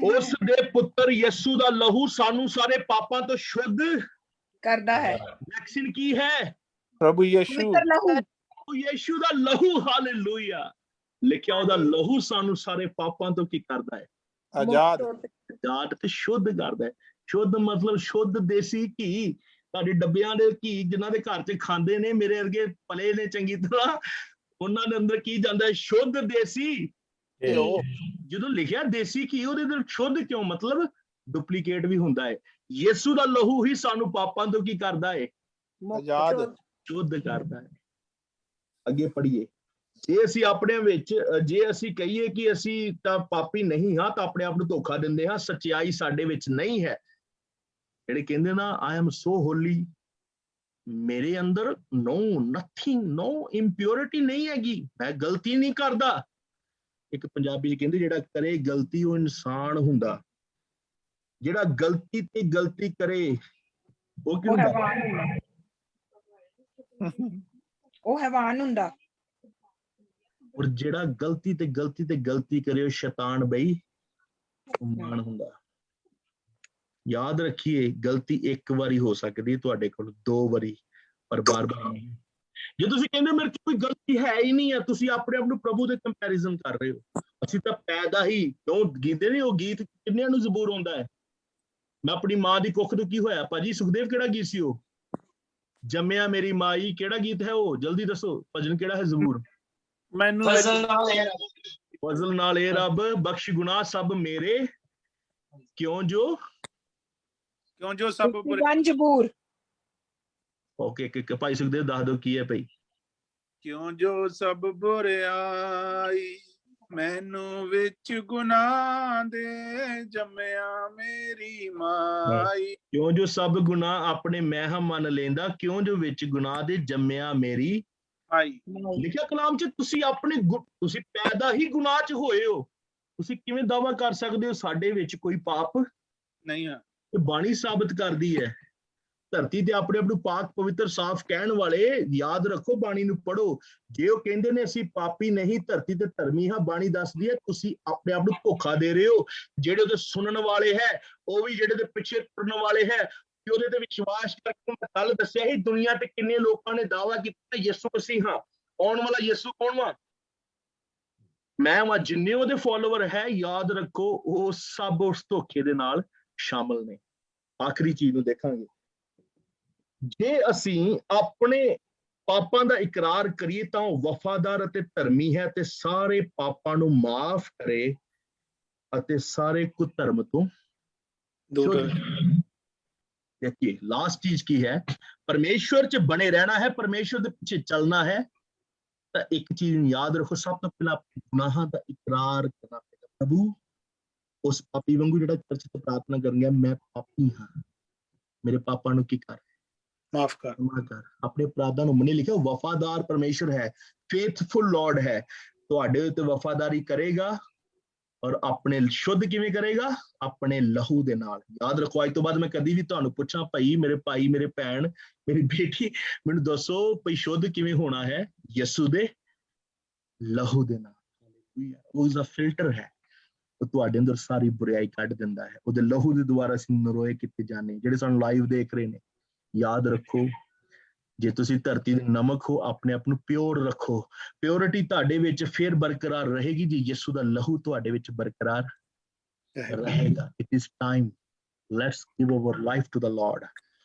ਉਸ ਦੇ ਪੁੱਤਰ ਯਿਸੂ ਦਾ ਲਹੂ ਸਾਨੂੰ ਸਾਰੇ ਪਾਪਾਂ ਤੋਂ ਸ਼ੁੱਧ ਕਰਦਾ ਹੈ। ਵੈਕਸੀਨ ਕੀ ਹੈ? ਪ੍ਰਭੂ ਯਿਸੂ। ਪਵਿੱਤਰ ਲਹੂ। ਯਿਸੂ ਦਾ ਲਹੂ। ਹਾਲੇਲੂਇਆ। ਲਿਖਿਆ ਉਹਦਾ ਲਹੂ ਸਾਨੂੰ ਸਾਰੇ ਪਾਪਾਂ ਤੋਂ ਕੀ ਕਰਦਾ ਹੈ? ਆਜ਼ਾਦ। ਆਜ਼ਾਦ ਤੇ ਸ਼ੁੱਧ ਕਰਦਾ ਹੈ। ਸ਼ੁੱਧ ਮਤਲਬ ਸ਼ੁੱਧ ਦੇਸੀ ਘੀ, ਤੁਹਾਡੇ ਡੱਬਿਆਂ ਦੇ ਘੀ ਜਿਨ੍ਹਾਂ ਦੇ ਘਰ 'ਚ ਖਾਂਦੇ ਨੇ, ਮੇਰੇ ਵਰਗੇ ਪਲੇ ਨੇ ਚੰਗੀ ਤਰ੍ਹਾਂ, ਉਹਨਾਂ ਦੇ ਅੰਦਰ ਕੀ ਜਾਂਦਾ ਹੈ? ਸ਼ੁੱਧ ਦੇਸੀ। ਜਦੋਂ ਲਿਖਿਆ ਦੇਸੀ ਘੀ, ਉਹਦੇ ਅੰਦਰ ਸ਼ੁੱਧ ਕਿਉਂ? ਮਤਲਬ ਡੁਪਲੀਕੇਟ ਵੀ ਹੁੰਦਾ ਹੈ। ਯਿਸੂ ਦਾ ਲਹੂ ਹੀ ਸਾਨੂੰ ਪਾਪਾਂ ਤੋਂ ਕੀ ਕਰਦਾ ਹੈ? ਆਜ਼ਾਦ, ਸ਼ੁੱਧ ਕਰਦਾ ਹੈ। ਅੱਗੇ ਪੜ੍ਹੀਏ। ਜੇ ਅਸੀਂ ਆਪਣੇ ਵਿੱਚ, ਜੇ ਅਸੀਂ ਕਹੀਏ ਕਿ ਅਸੀਂ ਤਾਂ ਪਾਪੀ ਨਹੀਂ ਹਾਂ ਤਾਂ ਆਪਣੇ ਆਪ ਨੂੰ ਧੋਖਾ ਦਿੰਦੇ ਹਾਂ, ਸੱਚਾਈ ਸਾਡੇ ਵਿੱਚ ਨਹੀਂ ਹੈ। ਜਿਹੜੇ ਕਹਿੰਦੇ ਨਾ ਆਈ ਐਮ ਸੋ ਹੋਲੀ, ਮੇਰੇ ਅੰਦਰ ਨੋ ਇੰਪਿਓਰਿਟੀ ਨਹੀਂ ਹੈਗੀ, ਮੈਂ ਗਲਤੀ ਨਹੀਂ ਕਰਦਾ। ਇੱਕ ਪੰਜਾਬੀ 'ਚ ਕਹਿੰਦੇ ਜਿਹੜਾ ਕਰੇ ਗਲਤੀ ਉਹ ਇਨਸਾਨ ਹੁੰਦਾ, ਜਿਹੜਾ ਗਲਤੀ ਤੇ ਗਲਤੀ ਕਰੇ ਉਹ ਕੀ ਹੁੰਦਾ? ਉਹ ਹੈਵਾਨ ਹੁੰਦਾ। ਔਰ ਜਿਹੜਾ ਗਲਤੀ ਤੇ ਗਲਤੀ ਕਰੇ ਉਹ ਸ਼ੈਤਾਨ ਬਈ ਮਾਨ ਹੁੰਦਾ। ਯਾਦ ਰੱਖੀਏ, ਗਲਤੀ ਇੱਕ ਵਾਰੀ ਹੋ ਸਕਦੀ ਹੈ ਤੁਹਾਡੇ ਕੋਲ, 2 ਵਾਰੀ, ਪਰ ਬਾਰ-ਬਾਰ ਨਹੀਂ। ਜੇ ਤੁਸੀਂ ਕਹਿੰਦੇ ਮੇਰੇ 'ਚ ਕੋਈ ਗਲਤੀ ਹੈ ਹੀ ਨਹੀਂ ਹੈ, ਤੁਸੀਂ ਆਪਣੇ ਆਪ ਨੂੰ ਪ੍ਰਭੂ ਦੇ ਕੰਪੈਰੀਜ਼ਨ ਕਰ ਰਹੇ ਹੋ। ਅਸੀਂ ਤਾਂ ਪੈਦਾ ਹੀ, ਕਿਉਂ ਗੀਂਦੇ ਨੇ ਉਹ ਗੀਤ, ਕਿੰਨਿਆਂ ਨੂੰ ਜ਼ਬੂਰ ਆਉਂਦਾ ਹੈ? ਮੈਂ ਆਪਣੀ ਮਾਂ ਦੀ ਕੁੱਖ ਤੋਂ ਕੀ ਹੋਇਆ? ਭਾਜੀ ਸੁਖਦੇਵ ਕਿਹੜਾ ਗੀਤ ਸੀ ਉਹ? ਜੰਮਿਆ ਮੇਰੀ ਮਾਈ, ਕਿਹੜਾ ਗੀਤ ਹੈ ਉਹ? ਜਲਦੀ ਦੱਸੋ। ਭਜਨ ਕਿਹੜਾ ਹੈ ਜ਼ਬੂਰ? ਮੈਨੂੰ ਫਜ਼ਲ ਨਾਲ ਏ ਰੱਬ ਬਖਸ਼ ਗੁਨਾਹ ਸਭ ਮੇਰੇ, ਕਿਉਂ ਜੋ ਸਭ ਜ਼ਬੂਰ। ਓਕੇ, ਭਾਈ ਸੁਖਦੇਵ ਦੱਸ ਦਿਓ ਕੀ ਹੈ ਭਾਈ। ਕਿਉਂ ਜੋ ਸਭ ਬੁਰਿਆਈ ਮੈਨੂੰ ਵਿੱਚ ਗੁਨਾਹ ਦੇ, ਜੰਮਿਆ ਮੇਰੀ ਮਾਈ। ਕਿਉਂ ਜੋ ਸਭ ਗੁਨਾਹ ਆਪਣੇ ਮੈਂ ਮੰਨ ਲੈਂਦਾ, ਕਿਉਂ ਜੋ ਵਿੱਚ ਗੁਨਾਹ ਦੇ ਜੰਮਿਆ ਮੇਰੀ ਮਾਈ। ਲਿਖਿਆ ਕਲਾਮ 'ਚ ਤੁਸੀਂ ਤੁਸੀਂ ਪੈਦਾ ਹੀ ਗੁਨਾਹ 'ਚ ਹੋਏ ਹੋ। ਤੁਸੀਂ ਕਿਵੇਂ ਦਾਅਵਾ ਕਰ ਸਕਦੇ ਹੋ ਸਾਡੇ ਵਿੱਚ ਕੋਈ ਪਾਪ ਨਹੀਂ ਹੈ? ਇਹ ਬਾਣੀ ਸਾਬਤ ਕਰਦੀ ਹੈ। ਧਰਤੀ ਤੇ ਆਪਣੇ ਆਪ ਨੂੰ ਪਾਕ ਪਵਿੱਤਰ ਸਾਫ਼ ਕਹਿਣ ਵਾਲੇ, ਯਾਦ ਰੱਖੋ, ਬਾਣੀ ਨੂੰ ਪੜ੍ਹੋ। ਜੇ ਉਹ ਕਹਿੰਦੇ ਨੇ ਅਸੀਂ ਪਾਪੀ ਨਹੀਂ, ਧਰਤੀ ਤੇ ਧਰਮੀ ਹਾਂ, ਬਾਣੀ ਦੱਸਦੀ ਹੈ ਤੁਸੀਂ ਆਪਣੇ ਆਪ ਨੂੰ ਧੋਖਾ ਦੇ ਰਹੇ ਹੋ। ਜਿਹੜੇ ਉਹਦੇ ਸੁਣਨ ਵਾਲੇ ਹੈ, ਉਹ ਵੀ ਜਿਹੜੇ ਦੇ ਪਿੱਛੇ ਤੁਰਨ ਵਾਲੇ ਹੈ, ਕਿ ਉਹਦੇ ਤੇ ਵਿਸ਼ਵਾਸ ਕਰਕੇ, ਮੈਂ ਕੱਲ ਦੱਸਿਆ ਹੀ ਦੁਨੀਆ ਤੇ ਕਿੰਨੇ ਲੋਕਾਂ ਨੇ ਦਾਅਵਾ ਕੀਤਾ ਯਿਸੂ ਮਸੀਹ ਹਾਂ। ਆਉਣ ਵਾਲਾ ਯਿਸੂ ਕੌਣ ਵਾ? ਮੈਂ ਵਾ। ਜਿੰਨੇ ਉਹਦੇ ਫੋਲੋਵਰ ਹੈ, ਯਾਦ ਰੱਖੋ, ਉਹ ਸਭ ਉਸ ਧੋਖੇ ਦੇ ਨਾਲ ਸ਼ਾਮਲ ਨੇ। ਆਖਰੀ ਚੀਜ਼ ਨੂੰ ਦੇਖਾਂਗੇ। ਜੇ ਅਸੀਂ ਆਪਣੇ ਪਾਪਾਂ ਦਾ ਇਕਰਾਰ ਕਰੀਏ ਤਾਂ ਉਹ ਵਫਾਦਾਰ ਅਤੇ ਧਰਮੀ ਹੈ ਤੇ ਸਾਰੇ ਪਾਪਾਂ ਨੂੰ ਮਾਫ ਕਰੇ ਅਤੇ ਸਾਰੇ ਕੁਧਰਮ ਤੋਂ दूर ਸ਼ੁੱਧ। देखिए लास्ट चीज की है, परमेश्वर च बने रहना है, परमेश्वर के पीछे चलना है। तो एक चीज याद रखो, सब तो पहला गुनाहां दा इकरार करना पड़ेगा। प्रभु उस पापी वांगू जेड़ा चर्च च प्रार्थना कर गया, मैं पापी हां, मेरे पापा नु की कर, माफ कर। क्षमा कर। अपने अपराधां नु मने लिखा, वफादार परमेश्वर है, फेथफुल लॉर्ड है, ਤੁਹਾਡੇ ਉੱਤੇ ਵਫਾਦਾਰੀ ਕਰੇਗਾ ਔਰ ਆਪਣੇ ਸ਼ੁੱਧ ਕਿਵੇਂ ਕਰੇਗਾ? ਆਪਣੇ ਲਹੂ ਦੇ ਨਾਲ। ਯਾਦ ਰੱਖੋ, ਅੱਜ ਤੋਂ ਬਾਅਦ ਮੈਂ ਕਦੀ ਵੀ ਤੁਹਾਨੂੰ ਪੁੱਛਾਂ ਭਾਈ, ਮੇਰੇ ਭਾਈ, ਮੇਰੇ ਭੈਣ, ਮੇਰੀ ਬੇਟੀ, ਮੈਨੂੰ ਦੱਸੋ ਭਈ ਸ਼ੁੱਧ ਕਿਵੇਂ ਹੋਣਾ ਹੈ? ਯਿਸੂ ਦੇ ਲਹੂ ਦੇ ਨਾਲ। ਉਹ ਇਸਦਾ ਫਿਲਟਰ ਹੈ, ਉਹ ਤੁਹਾਡੇ ਅੰਦਰ ਸਾਰੀ ਬੁਰਾਈ ਕੱਢ ਦਿੰਦਾ ਹੈ। ਉਹਦੇ ਲਹੂ ਦੇ ਦੁਆਰਾ ਅਸੀਂ ਨਰੋਏ ਕੀਤੇ ਜਾਣੇ। ਜਿਹੜੇ ਸਾਨੂੰ ਲਾਈਵ ਦੇਖ ਰਹੇ ਨੇ, ਯਾਦ ਰੱਖੋ, ਜੇ ਤੁਸੀਂ ਧਰਤੀ ਦੇ ਨਮਕ ਹੋ, ਆਪਣੇ ਆਪ ਨੂੰ ਪਿਓਰ ਰੱਖੋ। ਪਿਓਰਿਟੀ ਤੁਹਾਡੇ ਵਿੱਚ ਫਿਰ ਬਰਕਰਾਰ ਰਹੇਗੀ ਜੇ ਯਿਸੂ ਦਾ ਲਹੂ ਤੁਹਾਡੇ ਵਿੱਚ ਬਰਕਰਾਰ ਰਹੇਗਾ। It is time, let's give our life to the Lord.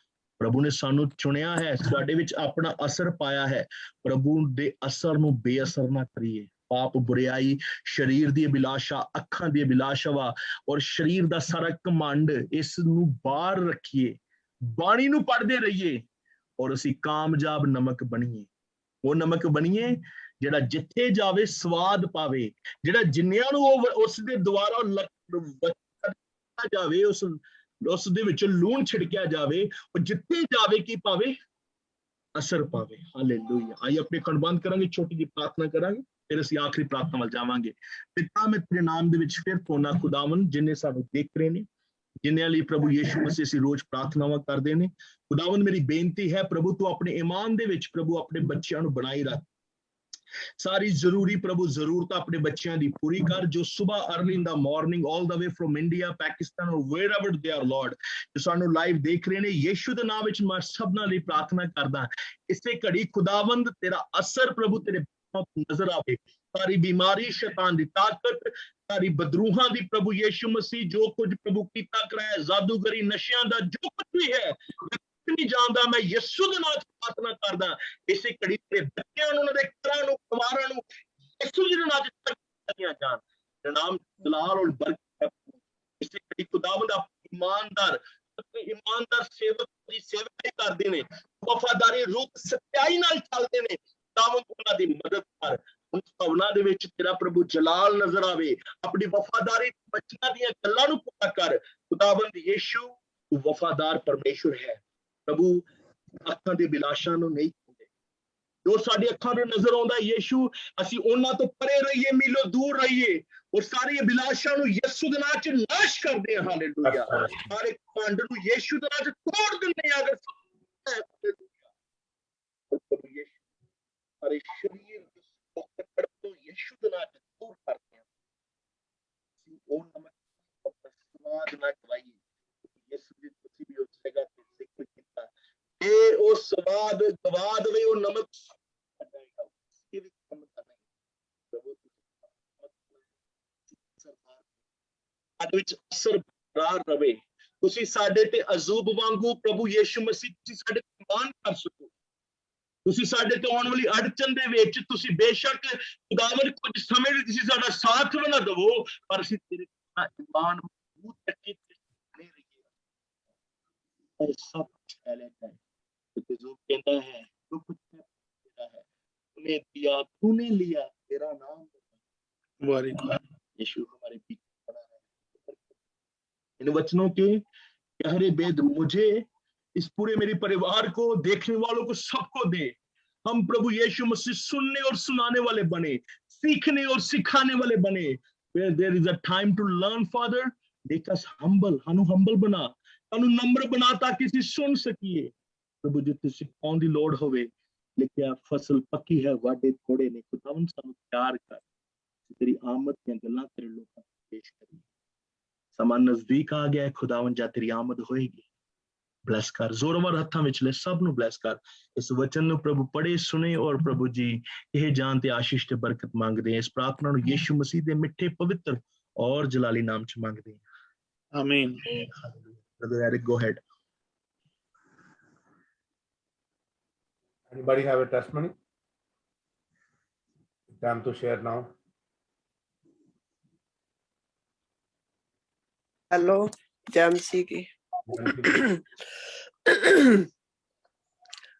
ਪ੍ਰਭੂ ਨੇ ਸਾਨੂੰ ਚੁਣਿਆ ਹੈ, ਸਾਡੇ ਵਿੱਚ ਆਪਣਾ ਅਸਰ ਪਾਇਆ ਹੈ। ਪ੍ਰਭੂ ਦੇ ਅਸਰ ਨੂੰ ਬੇਅਸਰ ਨਾ ਕਰੀਏ। ਪਾਪ, ਬੁਰਾਈ, ਸਰੀਰ ਦੀ ਅਭਿਲਾਸ਼ਾ, ਅੱਖਾਂ ਦੀ ਅਭਿਲਾਸ਼ਾ ਔਰ ਸਰੀਰ ਦਾ ਸਾਰਾ ਘਮੰਡ, ਇਸ ਨੂੰ ਬਾਹਰ ਰੱਖੀਏ, ਬਾਣੀ ਨੂੰ ਪੜ੍ਹਦੇ ਰਹੀਏ ਔਰ ਅਸੀਂ ਕਾਮਯਾਬ ਨਮਕ ਬਣੀਏ। ਉਹ ਨਮਕ ਬਣੀਏ ਜਿਹੜਾ ਜਿੱਥੇ ਜਾਵੇ ਸਵਾਦ ਪਾਵੇ, ਜਿਹੜਾ ਜਿੰਨਿਆਂ ਨੂੰ ਉਹ ਉਸ ਦੇ ਦੁਆਰਾ ਜਾਵੇ, ਉਸ ਦੇ ਵਿੱਚ ਲੂਣ ਛਿੜਕਿਆ ਜਾਵੇ, ਉਹ ਜਿੱਥੇ ਜਾਵੇ ਕੀ ਪਾਵੇ? ਅਸਰ ਪਾਵੇ। ਹਾਲੇਲੂਇਆ। ਆइए ਆਪਣੇ ਕੰਨ ਬੰਦ ਕਰਾਂਗੇ, ਛੋਟੀ ਜਿਹੀ ਪ੍ਰਾਰਥਨਾ ਕਰਾਂਗੇ, ਫਿਰ ਅਸੀਂ ਆਖਰੀ ਪ੍ਰਾਰਥਨਾ ਵੱਲ ਜਾਵਾਂਗੇ। ਪਿਤਾ, ਮੈਂ ਤੇਰੇ ਨਾਮ ਦੇ ਵਿੱਚ ਫਿਰ ਤੋਨਾ ਖੁਦਾਵੰਦ, ਜਿੰਨੇ ਸਾਨੂੰ ਦੇਖ ਰਹੇ ਨੇ, ਜਿਨ੍ਹਾਂ ਲਈ ਪ੍ਰਭੂ ਯਿਸੂ ਮਸੀਹ ਅਸੀਂ ਰੋਜ਼ ਪ੍ਰਾਰਥਨਾਵਾਂ ਕਰਦੇ ਨੇ, ਖੁਦਾਵੰਦ ਮੇਰੀ ਬੇਨਤੀ ਹੈ ਪ੍ਰਭੂ, ਤੂੰ ਆਪਣੇ ਈਮਾਨ ਦੇ ਵਿੱਚ ਪ੍ਰਭੂ ਆਪਣੇ ਬੱਚਿਆਂ ਨੂੰ ਬਣਾਈ ਰੱਖ। ਸਾਰੀ ਜ਼ਰੂਰੀ ਪ੍ਰਭੂ ਜ਼ਰੂਰਤਾਂ ਆਪਣੇ ਬੱਚਿਆਂ ਦੀ ਪੂਰੀ ਕਰ, ਜੋ ਸਵੇਰ अर्ਲੀ ਇਨ ਦਾ ਮਾਰਨਿੰਗ ਆਲ ਦਾ ਵੇ ਫਰਮ ਇੰਡੀਆ, ਪਾਕਿਸਤਾਨ ਔਰ ਵੇਅਰਐਵਰ ਦੇ ਆਰ ਲਾਰਡ, ਜੋ ਸਾਨੂੰ ਲਾਈਵ ਦੇਖ ਰਹੇ ਨੇ, ਯਿਸੂ ਦੇ ਨਾਮ ਵਿੱਚ ਮੈਂ ਸਭਨਾਂ ਲਈ ਪ੍ਰਾਰਥਨਾ ਕਰਦਾ। ਇਸੇ ਘੜੀ ਖੁਦਾਵੰਦ ਤੇਰਾ ਅਸਰ ਪ੍ਰਭੂ ਤੇਰੇ ਨਜ਼ਰ ਆਵੇ। ਸਾਰੀ ਬਿਮਾਰੀ, ਸ਼ੈਤਾਨ ਦੀ ਤਾਕਤ, ਸਾਰੀ ਬਦਰੂਹਾਂ ਦੀ ਪ੍ਰਭੂ ਯਿਸੂ ਮਸੀਹ ਜੋ ਕੁਝ ਪ੍ਰਭੂ ਕੀਤਾ ਕਰਾਇਆ, ਜਾਦੂਗਰੀ, ਨਸ਼ਿਆਂ ਦਾ ਜੋ ਕੁਝ ਵੀ ਹੈ, ਨਹੀਂ ਜਾਣਦਾ, ਮੈਂ ਯਿਸੂ ਦੇ ਨਾਮ ਪ੍ਰਾਰਥਨਾ ਕਰਦਾ। ਇਸੇ ਘੜੀ ਤੇਰੇ ਬੱਚਿਆਂ ਨੂੰ, ਉਹਨਾਂ ਦੇ ਘਰਾਂ ਨੂੰ, ਪਰਿਵਾਰਾਂ ਨੂੰ ਯਿਸੂ ਜੀ ਦੇ ਨਾਮ ਦਿੱਤੀਆਂ ਜਾਣ। ਨਾਮ ਜਲਾਲ ਔਰ ਬਰਕਤ ਹੈ। ਇਸੇ ਘੜੀ ਖੁਦਾਵੰਦ ਇਮਾਨਦਾਰ ਸੇਵਕ ਦੀ ਸੇਵਾ ਕਰਦੇ ਨੇ, ਵਫਾਦਾਰੀ ਰੂਪ ਸੱਚਾਈ ਨਾਲ ਚੱਲਦੇ ਨੇ, ਖੁਦਾਵੰਦ ਉਹਨਾਂ ਦੀ ਮਦਦ ਕਰ। ਭਵਨਾਂ ਦੇ ਵਿੱਚ ਤੇਰਾ ਪ੍ਰਭੂ ਜਲਾਲ ਨਜ਼ਰ ਆਵੇ। ਆਪਣੀ ਵਫਾਦਾਰੀ ਬੱਚਿਆਂ ਦੀਆਂ ਗੱਲਾਂ ਨੂੰ ਪੂਰਾ ਕਰ। ਖੁਦਾਵੰਦ ਯਿਸੂ ਤੂੰ ਵਫਾਦਾਰ ਪਰਮੇਸ਼ਵਰ ਹੈ। ਪ੍ਰਭੂ ਅੱਖਾਂ ਦੇ ਬਿਲਾਸ਼ਾਂ ਨੂੰ ਨਹੀਂ ਖੋਦੇ, ਜੋ ਸਾਡੀ ਅੱਖਾਂ ਨੂੰ ਨਜ਼ਰ ਆਉਂਦਾ ਯਿਸੂ, ਅਸੀਂ ਉਹਨਾਂ ਤੋਂ ਪਰੇ ਰਹੀਏ, ਮੀਲੋਂ ਦੂਰ ਰਹੀਏ ਔਰ ਸਾਰੀ ਅਭਿਲਾਸ਼ਾਂ ਨੂੰ ਯਿਸੂ ਦੇ ਨਾਮ 'ਚ ਨਾਸ਼ ਕਰਦੇ ਹਾਂ। ਹਾਲੇਲੂਇਆ। ਸਾਰੇ ਘਮੰਡ ਨੂੰ ਯਿਸੂ ਦੇ ਨਾਮ 'ਚ ਤੋੜ ਦਿੰਦੇ ਹਾਂ। ਅਗਰ ਸਾਰੇ ਸਰੀਰ ਤੋਂ ਯਿਸੂ ਦੇ ਨਾਮ 'ਚ ਦੂਰ ਕਰਦੇ ਹਾਂ। ਉਹ ਨਮਕ ਸਵਾਦ ਨਾ ਖਵਾਈਏ। ਯਿਸੂ ਦੀ ਤੁਸੀਂ ਵੀ ਉਸ ਜਗ੍ਹਾ ਤੇ ਜ਼ਿਕਰ ਕੀਤਾ, ਇਹ ਉਹ ਸਵਾਦ ਗਵਾ ਦੇਵੇ, ਉਹ ਨਮਕ ਸਾਡੇ ਵਿੱਚ ਅਸਰ ਬਰਕਰਾਰ ਰਵੇ। ਤੁਸੀਂ ਸਾਡੇ ਤੇ ਅਜ਼ੂਬ ਵਾਂਗੂ ਪ੍ਰਭੂ ਯਿਸੂ ਮਸੀਹ, ਤੁਸੀਂ ਸਾਡੇ ਤੇ ਮਾਨ ਕਰ ਸਕੋ। ਤੁਸੀਂ ਸਾਡੇ ਤੇ ਆਉਣ ਵਾਲੀ ਅੜਚਨ ਦੇ ਵਿੱਚ ਤੁਸੀਂ ਬੇਸ਼ੱਕ ਖੁਦਾਵੰਦ ਕੁਝ ਸਮੇਂ ਲਈ ਤੁਸੀਂ ਸਾਡਾ ਸਾਥ ਵੀ ਨਾ ਦੇਵੋ, ਪਰ ਅਸੀਂ ਤੇਰੇ ਇਮਾਨ ਮਜ਼ਬੂਤ ਰੱਖੀ ਬਣੇ ਰਹੀਏ। ਸਭ ਕੁਛ ਫੈਲੇਗਾ ਤੇ ਜੋ ਕਹਿੰਦਾ ਹੈ ਜੋ ਕੁਛ ਹੈ तूने दिया, तूने लिया, तेरा नाम यीशु हमारे पीछे खड़ा है। इन वचनों के गहरे भेद मुझे, इस पूरे मेरे परिवार को, देखने वालों को, सबको दे। हम प्रभु यीशु मसीह सुनने और सुनाने वाले बने, सीखने और सिखाने वाले बने। Where there is a time to learn, Father, make us humble, Hanu humble बना, हानू नम्र बना, ताकि ਅਸੀਂ ਸੁਣ ਸਕੀਏ। ਪ੍ਰਭੂ ਜਿੱਥੇ ਸਿਖਾਉਣ ਦੀ ਲੋੜ ਹੋਵੇ, ਲਿਖਿਆ ਫਸਲ ਪੱਕੀ ਹੈ, ਵਾਢੇ ਥੋੜੇ ਨੇ। ਖੁਦਾਵੰਦ ਸਾਨੂੰ ਤਿਆਰ ਕਰ, ਤੇਰੀ ਆਮਦ ਦੀਆਂ ਗੱਲਾਂ ਤੇਰੇ ਲੋਕਾਂ ਨੂੰ ਪੇਸ਼ ਕਰੀਏ। ਸਮਾਂ ਨਜ਼ਦੀਕ ਆ ਗਿਆ ਹੈ ਖੁਦਾਵੰਦ, ਜਦ ਤੇਰੀ ਆਮਦ ਹੋਏਗੀ। ਬਲੈਸ ਕਰ, ਜ਼ੋਰਵਾਰ ਹੱਥਾਂ ਵਿੱਚ ਲੈ ਸਭ ਨੂੰ ਬਲੈਸ ਕਰ। ਇਸ ਵਚਨ ਨੂੰ ਪ੍ਰਭੂ ਪੜ੍ਹੇ, ਸੁਣੇ ਔਰ ਪ੍ਰਭੂ ਜੀ ਇਹ ਜਾਣ ਤੇ ਆਸ਼ੀਸ਼ ਤੇ ਬਰਕਤ ਮੰਗਦੇ ਹਾਂ। ਇਸ ਪ੍ਰਾਰਥਨਾ ਨੂੰ ਯਿਸੂ ਮਸੀਹ ਦੇ ਮਿੱਠੇ, ਪਵਿੱਤਰ ਔਰ ਜਲਾਲੀ ਨਾਮ 'ਚ ਮੰਗਦੇ ਹਾਂ। ਆਮੀਨ। Brother Eric, go ahead. Anybody have a testimony? Time to share now. Hello जैमसी की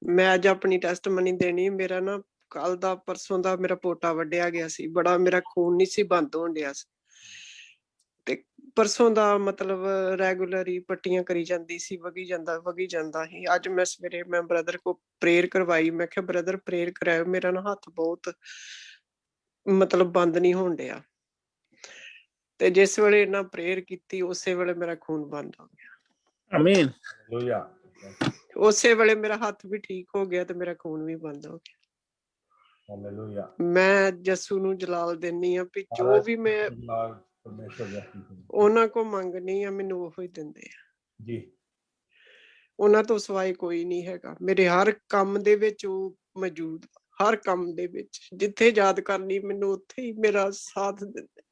मैं अज अपनी टेस्ट मनी देनी। मेरा ना कल दा परसों दा मेरा पोटा वड्डिया गया सी, बड़ा मेरा खून नहीं सी बंद होण डिया सी ते परसों दा मतलब रेगुलर ही पट्टियां करी जांदी सी, वगी जांदा ही। अज मैं सवेरे मैं ब्रदर को प्रेयर करवाई, मैं क्या ब्रदर प्रेयर कराओ, मेरा ना हाथ बहुत मतलब बंद नहीं होण डिया। ते जिस वेले इन्हां प्रेयर कीती उसे वेले मेरा खून बंद हो गया। आमीन। हालेलुया उसे वेले मेरा हाथ भी ठीक हो गया ते मेरा खून भी बंद हो गया। हालेलुया। मैं जस्सू नूं जलाल देनी आ भी जो भी मैं परमेश्वर जाती है ਉਹਨਾਂ ਕੋ ਮੰਗਣੀ ਆ ਮੈਨੂੰ ਉਹ ਹੀ ਦਿੰਦੇ ਆ। जी ਉਹਨਾਂ ਤੋਂ ਸਿਵਾਏ ਕੋਈ ਨਹੀਂ ਹੈਗਾ। ਮੇਰੇ ਹਰ ਕੰਮ ਦੇ ਵਿੱਚ ਉਹ ਮੌਜੂਦ ਆ, ਹਰ ਕੰਮ ਦੇ ਵਿੱਚ ਜਿੱਥੇ ਯਾਦ ਕਰਨੀ ਮੈਨੂੰ ਉੱਥੇ ਹੀ ਮੇਰਾ ਸਾਥ ਦਿੰਦੇ।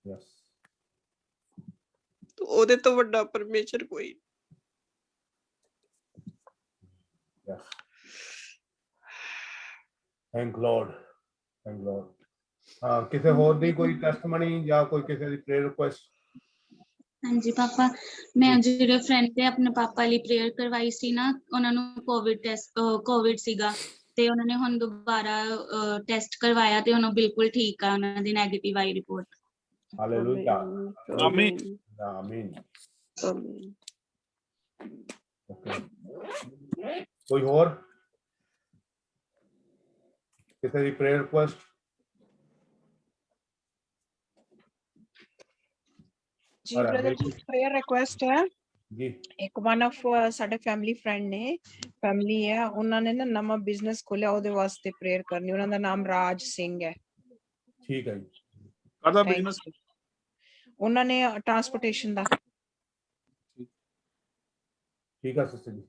यस ਉਹਦੇ ਤੋਂ ਵੱਡਾ ਪਰਮੇਸ਼ਰ ਕੋਈ ਨਹੀਂ। यस थैंक लॉर्ड हाँ किसे होर दी कोई टेस्टमनी या कोई किसी दी प्रेयर रिक्वेस्ट हाँ जी पापा, मैं ਜਿਹੜੇ ਫਰੈਂਡ ਤੇ ਆਪਣੇ ਪਾਪਾ ਲਈ ਪ੍ਰੇਅਰ ਕਰਵਾਈ ਸੀ ਨਾ, ਉਹਨਾਂ ਨੂੰ ਕੋਵਿਡ ਸੀਗਾ ਤੇ ਉਹਨਾਂ ਨੇ ਹੁਣ ਦੁਬਾਰਾ ਟੈਸਟ ਕਰਵਾਇਆ ਤੇ ਉਹਨਾਂ ਬਿਲਕੁਲ ਠੀਕ ਆ, ਉਹਨਾਂ ਦੀ ਨੈਗੇਟਿਵ ਆਈ ਰਿਪੋਰਟ। हालेलुया आमीन। आमीन ਆਮੀਨ। ओके कोई और किसी दी प्रेयर रिक्वेस्ट जी ब्रदर जी प्रेयर रिक्वेस्ट है। जी ਇੱਕ ਵਨ ਆਫ ਸਾਡੇ ਫੈਮਿਲੀ ਫਰੈਂਡ ਨੇ, ਫੈਮਿਲੀ ਹੈ, ਉਹਨਾਂ ਨੇ ਨਾ ਨਵਾਂ ਬਿਜ਼ਨਸ ਖੋਲਿਆ, ਉਹਦੇ ਵਾਸਤੇ ਪ੍ਰੇਅਰ ਕਰਨੀ। ਉਹਨਾਂ ਦਾ ਨਾਮ ਰਾਜ ਸਿੰਘ ਹੈ। ठीक है जी कादा Thank बिजनेस you। ਉਹਨਾਂ ਨੇ ਟਰਾਂਸਪੋਰਟੇਸ਼ਨ ਦਾ। ठीक है सिस्टर जी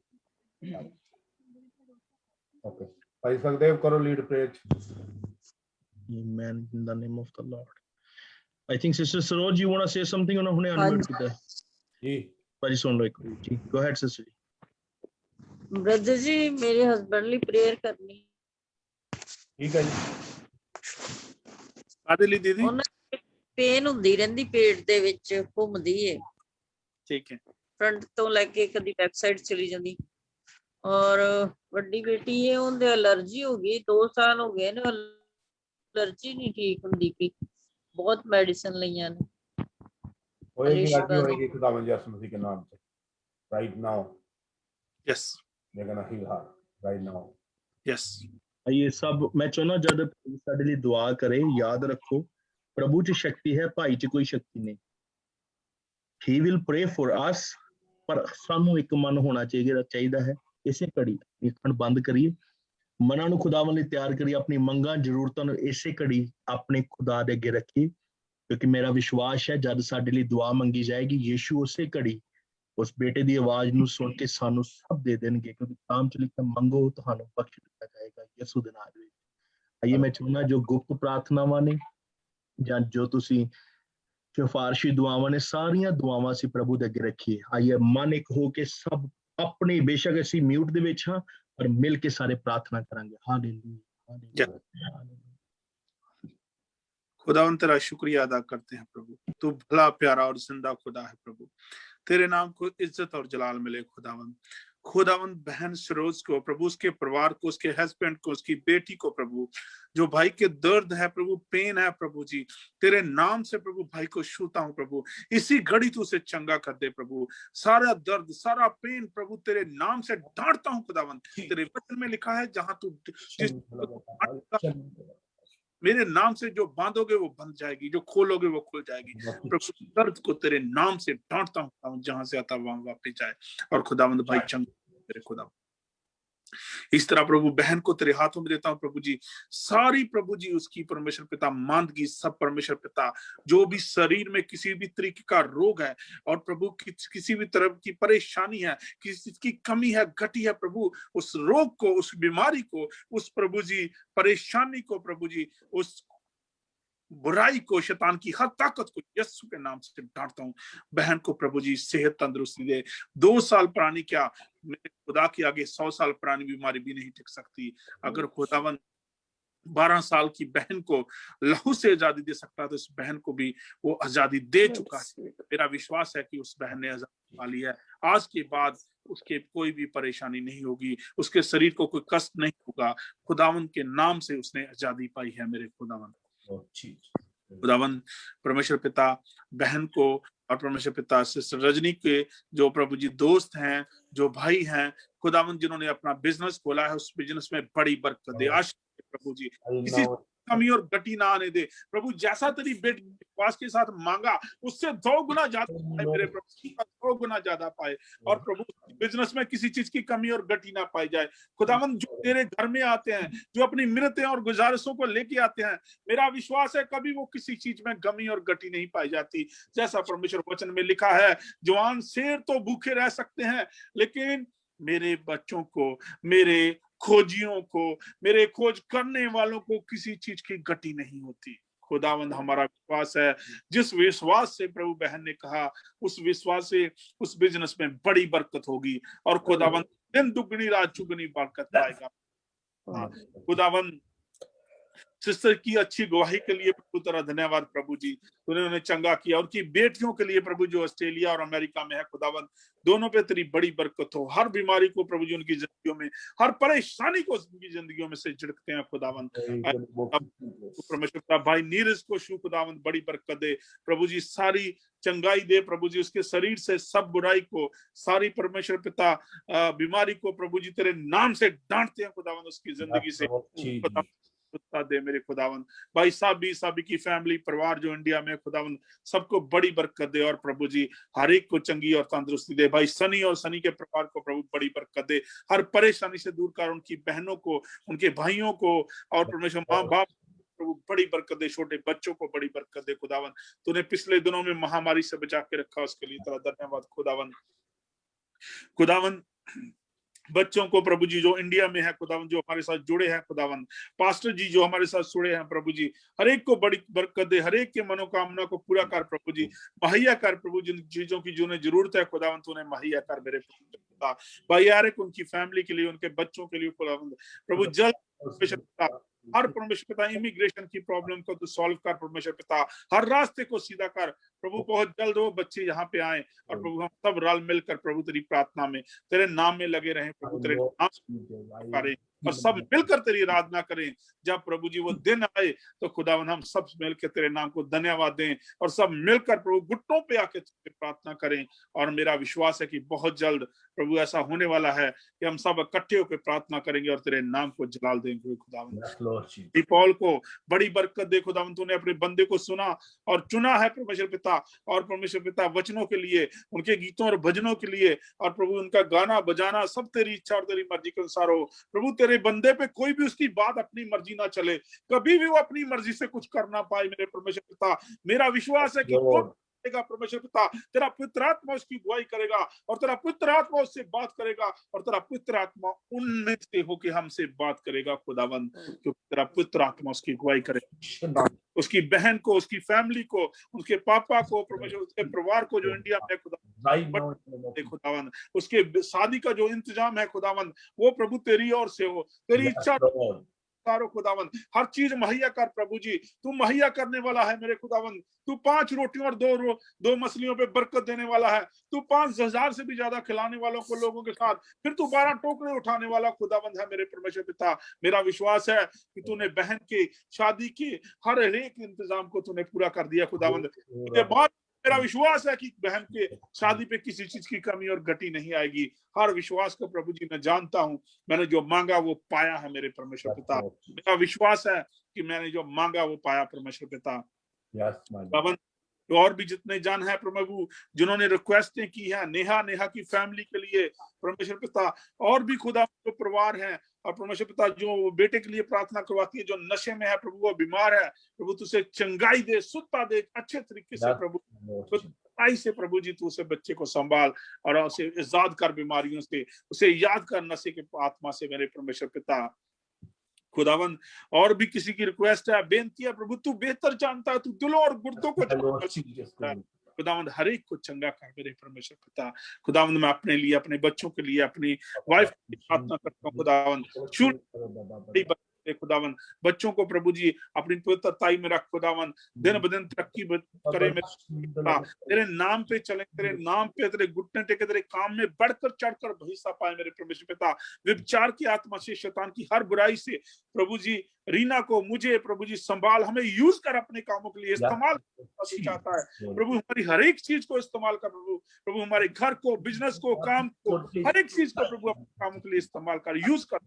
ओके भाई सखदेव करो lead prayer Amen in the name of the Lord. I think Sister Saroj, you want to say something? ਉਹਨਾਂ ਹੁਣੇ ਅਨਮਿਊਟ ਕੀਤਾ जी ਭਾਜੀ ਸੁਣ ਲਓ ਇੱਕ ਵਾਰੀ ਜੀ। Go ahead sister ਜੀ। ब्रदर जी मेरे हस्बैंड ਲਈ प्रेयर करनी। ठीक है जी कादे ਲਈ दीदी? ਉਹਨਾਂ ਪੇਨ ਹੁੰਦੀ ਰਹਿੰਦੀ ਪੇਟ ਦੇ ਵਿੱਚ, ਘੁੰਮਦੀ ਏ ठीक है ਫਰੰਟ ਤੋਂ ਲੈ ਕੇ ਕਦੀ ਬੈਕ ਸਾਈਡ ਚਲੀ ਜਾਂਦੀ। ਔਰ ਵੱਡੀ ਬੇਟੀ ਹੈ, ਉਹਦੇ ਅਲਰਜੀ ਹੋ ਗਈ, 2 ਸਾਲ ਹੋ ਗਏ ਨੇ, ਅਲਰਜੀ ਨਹੀਂ ਠੀਕ ਹੁੰਦੀ ਪਈ, ਬਹੁਤ ਮੈਡੀਸਿਨ ਲਈਆਂ ਨੇ। होएगी आज ही होएगी खुदावंद यीशु मसीह के नाम से right now yes they gonna heal her right now yes. ਇਹ ਸਭ ਮੈਂ ਚਾਹੁੰਦਾ ਜਦ ਸਾਡੇ ਲਈ ਦੁਆ ਕਰੇ, ਯਾਦ ਰੱਖੋ ਪ੍ਰਭੂ 'ਚ ਸ਼ਕਤੀ ਹੈ, ਭਾਈ 'ਚ ਕੋਈ ਸ਼ਕਤੀ ਨਹੀਂ। ਹੀ ਵਿਲ ਪ੍ਰੇ ਫॉर ਅਸ, ਪਰ ਸਾਨੂੰ ਇੱਕ ਮਨ ਹੋਣਾ ਚਾਹੀਦਾ ਹੈ। ਇਸੇ ਘੜੀ ਅੱਖਾਂ ਬੰਦ ਕਰੀਏ, ਮਨਾਂ ਨੂੰ ਖੁਦਾਵੰ ਲਈ ਤਿਆਰ ਕਰੀਏ, ਆਪਣੀ ਮੰਗਾਂ ਜ਼ਰੂਰਤਾਂ ਨੂੰ ਇਸੇ ਘੜੀ ਆਪਣੇ ਖੁਦਾ ਦੇ ਅੱਗੇ ਰੱਖੀਏ, ਕਿਉਂਕਿ ਮੇਰਾ ਵਿਸ਼ਵਾਸ ਹੈ ਜਦ ਸਾਡੇ ਲਈ ਦੁਆ ਮੰਗੀ ਜਾਏਗੀ, ਯੀਸ਼ੂ ਉਸੇ ਘੜੀ ਉਸ ਬੇਟੇ ਦੀ ਆਵਾਜ਼ ਨੂੰ ਸੁਣ ਕੇ ਸਾਨੂੰ ਸਭ ਦੇ ਦੇਣਗੇ, ਕਿਉਂਕਿ ਕਾਮ 'ਚ ਲਿਖਿਆ ਮੰਗੋ ਤੁਹਾਨੂੰ ਬਖਸ਼ ਦਿੱਤਾ ਜਾਏਗਾ ਯਿਸੂ ਦੇ ਨਾਮ ਵਿੱਚ। ਆਈਏ ਮੈਂ ਚਾਹੁੰਦਾ ਜੋ ਗੁਪਤ ਪ੍ਰਾਰਥਨਾਵਾਂ ਨੇ ਜਾਂ ਜੋ ਤੁਸੀਂ ਸਿਫਾਰਸ਼ੀ ਦੁਆਵਾਂ ਨੇ, ਸਾਰੀਆਂ ਦੁਆਵਾਂ ਅਸੀਂ ਪ੍ਰਭੂ ਦੇ ਅੱਗੇ ਰੱਖੀਏ। ਆਈਏ ਮਨ ਇੱਕ ਹੋ ਕੇ ਸਭ ਆਪਣੇ, ਬੇਸ਼ੱਕ ਅਸੀਂ ਮਿਊਟ ਦੇ ਵਿੱਚ ਹਾਂ ਪਰ ਮਿਲ ਕੇ ਸਾਰੇ ਪ੍ਰਾਰਥਨਾ ਕਰਾਂਗੇ। Hallelujah hallelujah. खुदावन तेरा शुक्रिया अदा करते हैं प्रभु, तू भला प्यारा और जिंदा खुदा है प्रभु, तेरे नाम को इज्जत और जलाल मिले खुदावन। खुदावन बहन सरोज को प्रभु, उसके परिवार को, उसके हस्बैंड को, उसकी बेटी को प्रभु, जो भाई के दर्द है प्रभु, पेन है प्रभु जी, तेरे नाम से प्रभु भाई को छूता हूं प्रभु, इसी घड़ी तू उसे चंगा कर दे प्रभु। सारा दर्द सारा पेन प्रभु तेरे नाम से डांटता हूं खुदावन। तेरे वचन में लिखा है जहां तू मेरे नाम से जो बांधोगे वो बंध जाएगी, जो खोलोगे वो खुल जाएगी। प्रभु दर्द को तेरे नाम से डांटता हूं, जहां से आता वहां वापस जाए। और खुदावंद भाई चंग तेरे खुदा, इस तरह प्रभु बहन को तेरे हाथों में देता हूं प्रभु जी। सारी प्रभु जी उसकी परमेश्वर पिता मांदगी सब परमेश्वर पिता, जो भी शरीर में किसी भी तरीके का रोग है और प्रभु किसी भी तरह की परेशानी है, किसी की कमी है, घटी है प्रभु, उस रोग को, उस बीमारी को, उस प्रभु जी परेशानी को प्रभु जी, उस बुराई को, शैतान की हर ताकत को यीशु के नाम से डांटता हूं। बहन को प्रभु जी सेहत तंदुरुस्ती दे। 2 साल पुरानी क्या, मेरे खुदा के आगे 100 साल पुरानी बीमारी भी नहीं टिक सकती। अगर खुदावन 12 साल की बहन को लहू से आजादी दे सकता है, तो इस बहन को भी वो आजादी दे चुका है। मेरा विश्वास है कि उस बहन ने आजादी पा ली है। आज के बाद उसके कोई भी परेशानी नहीं होगी, उसके शरीर को कोई कष्ट नहीं होगा। खुदावन के नाम से उसने आजादी पाई है मेरे खुदावन। खुदावन परमेश्वर पिता बहन को और परमेश्वर पिता सिस्टर रजनी के जो प्रभु जी दोस्त हैं, जो भाई हैं, खुदावन जिन्होंने अपना बिजनेस खोला है, उस बिजनेस में बड़ी बरकत दे। आशीष प्रभु जी, किसी कमी और गति ना आने दे प्रभु। जैसा तेरी बेटी विश्वास के साथ मांगा उससे 2 गुना ज्यादा पाए मेरे प्रभु, 2 गुना ज्यादा पाए। और प्रभु बिजनेस में किसी चीज की कमी और गति ना पाई जाए। खुदावन जो तेरे घर में आते हैं, जो अपनी मिन्नतें और गुजारिशों को लेके आते हैं, मेरा विश्वास है कभी वो किसी चीज में कमी और गति नहीं पाई जाती। जैसा परमेश्वर वचन में लिखा है, जवान शेर तो भूखे रह सकते हैं, लेकिन मेरे बच्चों को, मेरे खोजियों को, मेरे खोज करने वालों को किसी चीज की गति नहीं होती। खुदावंद हमारा विश्वास है, जिस विश्वास से प्रभु बहन ने कहा, उस विश्वास से उस बिजनेस में बड़ी बरकत होगी और खुदावंद दिन दुगनी रात चुगनी बरकत पाएगा। खुदावंद सिस्टर की अच्छी गवाही के लिए प्रभु तेरा धन्यवाद प्रभु जी, तूने उन्हें चंगा किया। उनकी बेटियों के लिए प्रभु जो ऑस्ट्रेलिया और अमेरिका में है, खुदावंद दोनों पे तेरी बड़ी बरकत हो। हर बीमारी को प्रभु जी उनकी जिंदगियों में, हर परेशानी को उनकी जिंदगियों में से झिड़कते हैं खुदावंद। परमेश्वर भाई नीरज को शु खुदावंद बड़ी बरकत दे प्रभु जी, सारी चंगाई दे प्रभु जी, उसके शरीर से सब बुराई को, सारी परमेश्वर पिता बीमारी को प्रभु जी तेरे नाम से डांटते हैं खुदावंद। उसकी जिंदगी से दे मेरे खुदावन। भाई साबी की फैमिली परिवार जो इंडिया में खुदावन, सबको बड़ी बरकत दे और प्रभु जी हर एक को चंगी और तंदुरुस्ती दे। भाई सनी और सनी के परिवार को प्रभु बड़ी बरकत दे, हर परेशानी से दूर कर, उनकी बहनों को, उनके भाइयों को और परमेश्वर माँ बाप प्रभु बड़ी बरकत दे, छोटे बच्चों को बड़ी बरकत दे खुदावन। तूने पिछले दिनों में महामारी से बचा के रखा, उसके लिए तेरा धन्यवाद खुदावन। खुदावन बच्चों को प्रभु जी जो इंडिया में है खुदावन, जो हमारे साथ जुड़े हैं खुदावन, पास्टर जी जो हमारे साथ जुड़े हैं प्रभु जी, हर एक को बड़ी बरकत दे, हर एक के मनोकामना को पूरा कर प्रभु जी, मुहैया कर प्रभु। जिन चीजों की जिन्हें जरूरत है खुदावन तूने मुहैया कर मेरे भाई यार, उनकी फैमिली के लिए, उनके बच्चों के लिए खुदावन प्रभु जल्द हर परमेश्वर पिता इमिग्रेशन की प्रॉब्लम को तो सॉल्व कर परमेश्वर पिता, हर रास्ते को सीधा कर प्रभु। बहुत जल्द वो बच्चे यहाँ पे आए और प्रभु हम सब रल मिलकर प्रभु तेरी प्रार्थना में, तेरे नाम में लगे रहें प्रभु, तेरे नाम करें और सब मिलकर तेरी आराधना करें। जब प्रभु जी वो दिन आए तो खुदावन हम सब मिलकर तेरे नाम को धन्यवाद दें और सब मिलकर प्रभु घुटनों पे आके प्रार्थना करें। और मेरा विश्वास है कि बहुत जल्द प्रभु ऐसा होने वाला है कि हम सब इकट्ठे होकर प्रार्थना करेंगे और तेरे नाम को जलाल देंगे खुदावन। पौल को बड़ी बरकत दे खुदावन, तूने अपने बंदे को सुना और चुना है परमेश्वर पिता, और परमेश्वर पिता वचनों के लिए, उनके गीतों और भजनों के लिए, और प्रभु उनका गाना बजाना सब तेरी इच्छा और तेरी मर्जी के अनुसार हो प्रभु। तेरे बंदे पे कोई भी उसकी बात अपनी मर्जी ना चले, कभी भी वो अपनी मर्जी से कुछ कर ना पाए मेरे परमेश्वर पिता। मेरा विश्वास है कि परमेश्वर पिता तेरा पवित्र आत्मा उसकी गुआई करेगा और तेरा पवित्र आत्मा उससे बात करेगा और तेरा पवित्र आत्मा उनमें से होके हमसे बात करेगा खुदावंद, क्योंकि तेरा पवित्र आत्मा उसकी गुआई करेगा। उसकी बहन को, उसकी फैमिली को, उसके पापा को, परमेश्वर उसके परिवार को जो इंडिया में खुदावंद, उसके शादी का जो इंतजाम है खुदावंद, वो प्रभु तेरी ओर से हो, तेरी इच्छा खुदावंद। हर चीज मुहैया कर प्रभु जी, तू मुहैया करने वाला है मेरे खुदावंद। तू 5 रोटियों और 2 मछलियों पे बरकत देने वाला है। तू 5,000 से भी ज्यादा खिलाने वालों को लोगों के साथ, फिर तू 12 टोकरे उठाने वाला खुदावंद है मेरे परमेश्वर पिता। मेरा विश्वास है कि तूने बहन की शादी की हर एक इंतजाम को तूने पूरा कर दिया खुदावंद। मेरा विश्वास है कि बहन के शादी पे किसी चीज की कमी और गति नहीं आएगी। हर विश्वास को प्रभु जी मैं जानता हूँ, मैंने जो मांगा वो पाया है मेरे परमेश्वर पिता। मेरा विश्वास है कि मैंने जो मांगा वो पाया परमेश्वर पिता। तो और भी जितने जान है प्रभु जिन्होंने रिक्वेस्टें की है, नेहा की फैमिली के लिए परमेश्वर पिता, और भी खुदा जो परिवार है और परमेश्वर पिता जो बेटे के लिए प्रार्थना करवाती है, जो नशे में है प्रभु, वो बीमार है प्रभु, तुझे चंगाई दे, सुधता दे अच्छे तरीके से प्रभु, आई से प्रभु जी तू उसे बच्चे को संभाल और उसे आजाद कर बीमारियों से, उसे याद कर नशे के आत्मा से मेरे परमेश्वर पिता खुदावन। और भी किसी की रिक्वेस्ट है, बेनती है प्रभु, तू बेहतर जानता है, तू दिलों और गुर्दों को खुदावंद, हर एक को चंगा कर मेरे परमेश्वर पिता। खुदावंद मैं अपने लिए, अपने बच्चों के लिए, अपनी वाइफ की प्रार्थना करता हूँ खुदावंद, खुदावन बच्चों को प्रभु जी अपनी पवित्रताई में रख खुदावन, दिन ब दिन तरक्की करे मेरे, तेरे नाम पे चले, तेरे नाम पे तेरे घुटने टेके, तेरे काम में बढ़कर चढ़कर हिस्सा पाए मेरे परमेश्वर पिता। व्यभिचार की आत्मा से, शैतान की हर बुराई से प्रभु जी रीना को, मुझे प्रभु जी संभाल, हमें यूज कर अपने कामों के लिए इस्तेमाल चाहता है प्रभु, हमारी हर एक चीज को इस्तेमाल कर प्रभु, प्रभु हमारे घर को, बिजनेस को, काम को, हर एक चीज को प्रभु अपने कामों के लिए इस्तेमाल कर, यूज कर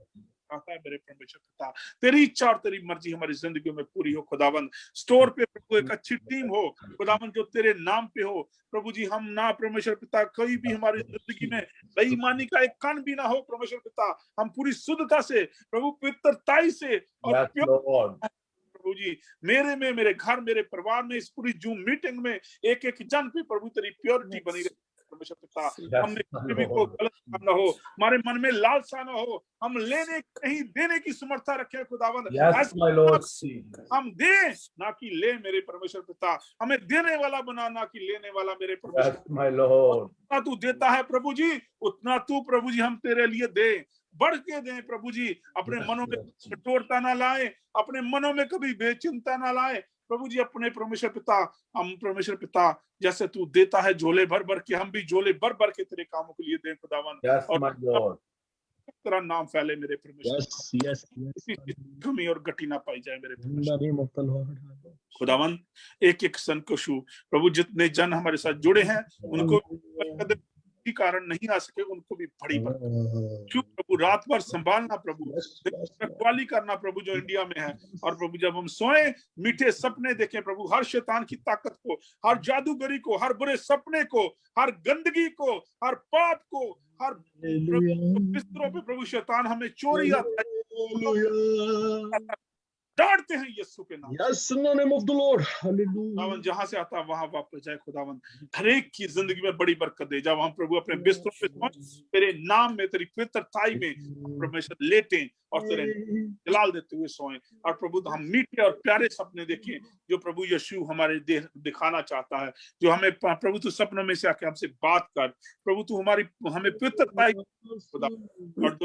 आता है मेरे परमेश्वर पिता। तेरी इच्छा और तेरी मर्जी हमारी जिंदगी में पूरी हो खुदावन। स्टोर पे प्रभु एक अच्छी टीम हो खुदावन जो तेरे नाम पे हो प्रभु जी। हम ना परमेश्वर पिता कोई भी हमारी जिंदगी में बेईमानी का एक कण भी ना हो परमेश्वर पिता। हम पूरी शुद्धता से प्रभु, पवित्रताई से और प्रभु जी मेरे में, मेरे घर, मेरे परिवार में, इस पूरी जूम मीटिंग में एक एक जन पे प्रभु तेरी प्योरिटी बनी रहे परमेश्वर पिता। हम किसी भी को गलत काम ना हो, हमारे मन में लालसा ना हो, हम लेने नहीं देने की समर्था रखें खुदावन। हम दे ना कि ले मेरे परमेश्वर पिता, हमें देने वाला बना ना कि लेने वाला मेरे परमेश्वर। उतना तू देता है प्रभु जी, उतना तू प्रभु जी हम तेरे लिए दे, बढ़ के दें प्रभु जी। अपने मनों में कठोरता ना लाए, अपने मनों में कभी बेचिंता ना लाए प्रभु जी। अपने परमेश्वर पिता, हम परमेश्वर पिता जैसे तू देता है झोले भर भर के, हम भी झोले भर भर के तेरे कामों के लिए दें खुदावन। और तेरा नाम फैले मेरे परमेश्वर, कमी और गति ना पाई जाए मेरे परमेश्वर खुदावन। एक एक संकशु प्रभु, जितने जन हमारे साथ जुड़े हैं उनको कारण नहीं आ सके, उनको भी बड़ी बरकत क्यों प्रभु, रात भर संभालना प्रभु, रखवाली करना प्रभु जो इंडिया में है। और प्रभु जब हम सोए मीठे सपने देखें प्रभु, हर शैतान की ताकत को, हर जादूगरी को, हर बुरे सपने को, हर गंदगी को, हर पाप को, हर बिस्तरों पे प्रभु शैतान हमें चोरी आता है, डांटते हैं यीशु के नाम। Yes, in the name of the Lord. Hallelujah. खुदावन जहां से आता वहां वापस जाए खुदावन, हर एक की जिंदगी में बड़ी बरकत दे। जब हम प्रभु अपने बिस्तरों पे सोएं, तेरे नाम में, तेरी पवित्रताई में परमेश्वर लेटें और तेरे जलाल देते हुए सोएं। और प्रभु हम मीठे और प्यारे सपने देखें जो प्रभु यीशु हमारे दिखाना चाहता है। जो हमें प्रभु तू सपनों में से आके हमसे बात कर प्रभु, तू हमारी हमें पवित्रताई खुदा, और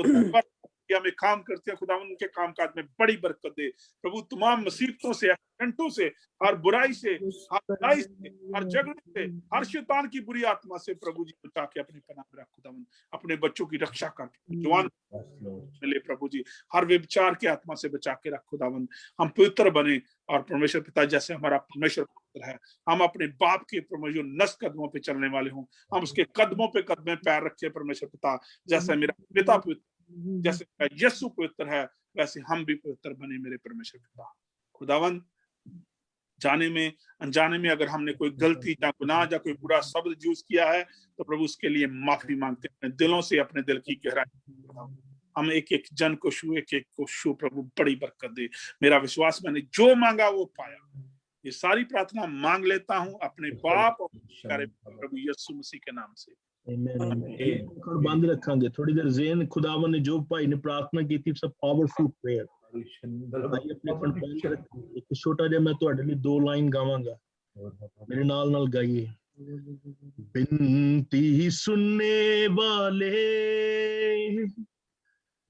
जो में काम करते हैं खुदा उनके कामकाज में बड़ी बरकत दे प्रभु। तमाम मुसीबतों से, एक्सीडेंटों से, हर बुराई से, हर लड़ाई से, हर झगड़े से, हर शैतान की बुरी आत्मा से प्रभु जी बचा के अपने पनाह में रख खुदावन। अपने बच्चों की रक्षा कर, जवान मिले प्रभु जी, हर व्यभिचार की आत्मा से बचा के रख खुदावन। हम पवित्र बने और परमेश्वर पिता जैसे हमारा परमेश्वर पवित्र है, हम अपने बाप के परमेश्वर नस कदमों पे चलने वाले हों। हम उसके कदमों पे कदमें पैर रखे परमेश्वर पिता। जैसे मेरा पिता पवित्र, जैसे यीशु पवित्र है, वैसे हम भी पवित्र बने मेरे परमेश्वर पिता। खुदावन जाने में अनजाने में अगर हमने कोई गलती या गुनाह या कोई बुरा शब्द यूज किया है तो प्रभु उसके लिए माफी मांगते हैं दिलों से, अपने दिल की गहराई। हम एक एक जन को छू, एक एक को छू प्रभु, बड़ी बरकत दे। मेरा विश्वास, मैंने जो मांगा वो पाया। ये सारी प्रार्थना मांग लेता हूँ अपने बाप और प्रभु यीशु मसीह के नाम से। बंद रखेंगे थोड़ी देर। ज़ेन खुदावन ने जो भाई ने प्रार्थना की थी, सब पावरफुल प्रेयर। एक छोटा जिहा मैं तुहाडे लिए 2 लाइन गावांगा, मेरे नाल नाल गाइए। बिनती सुनने वाले,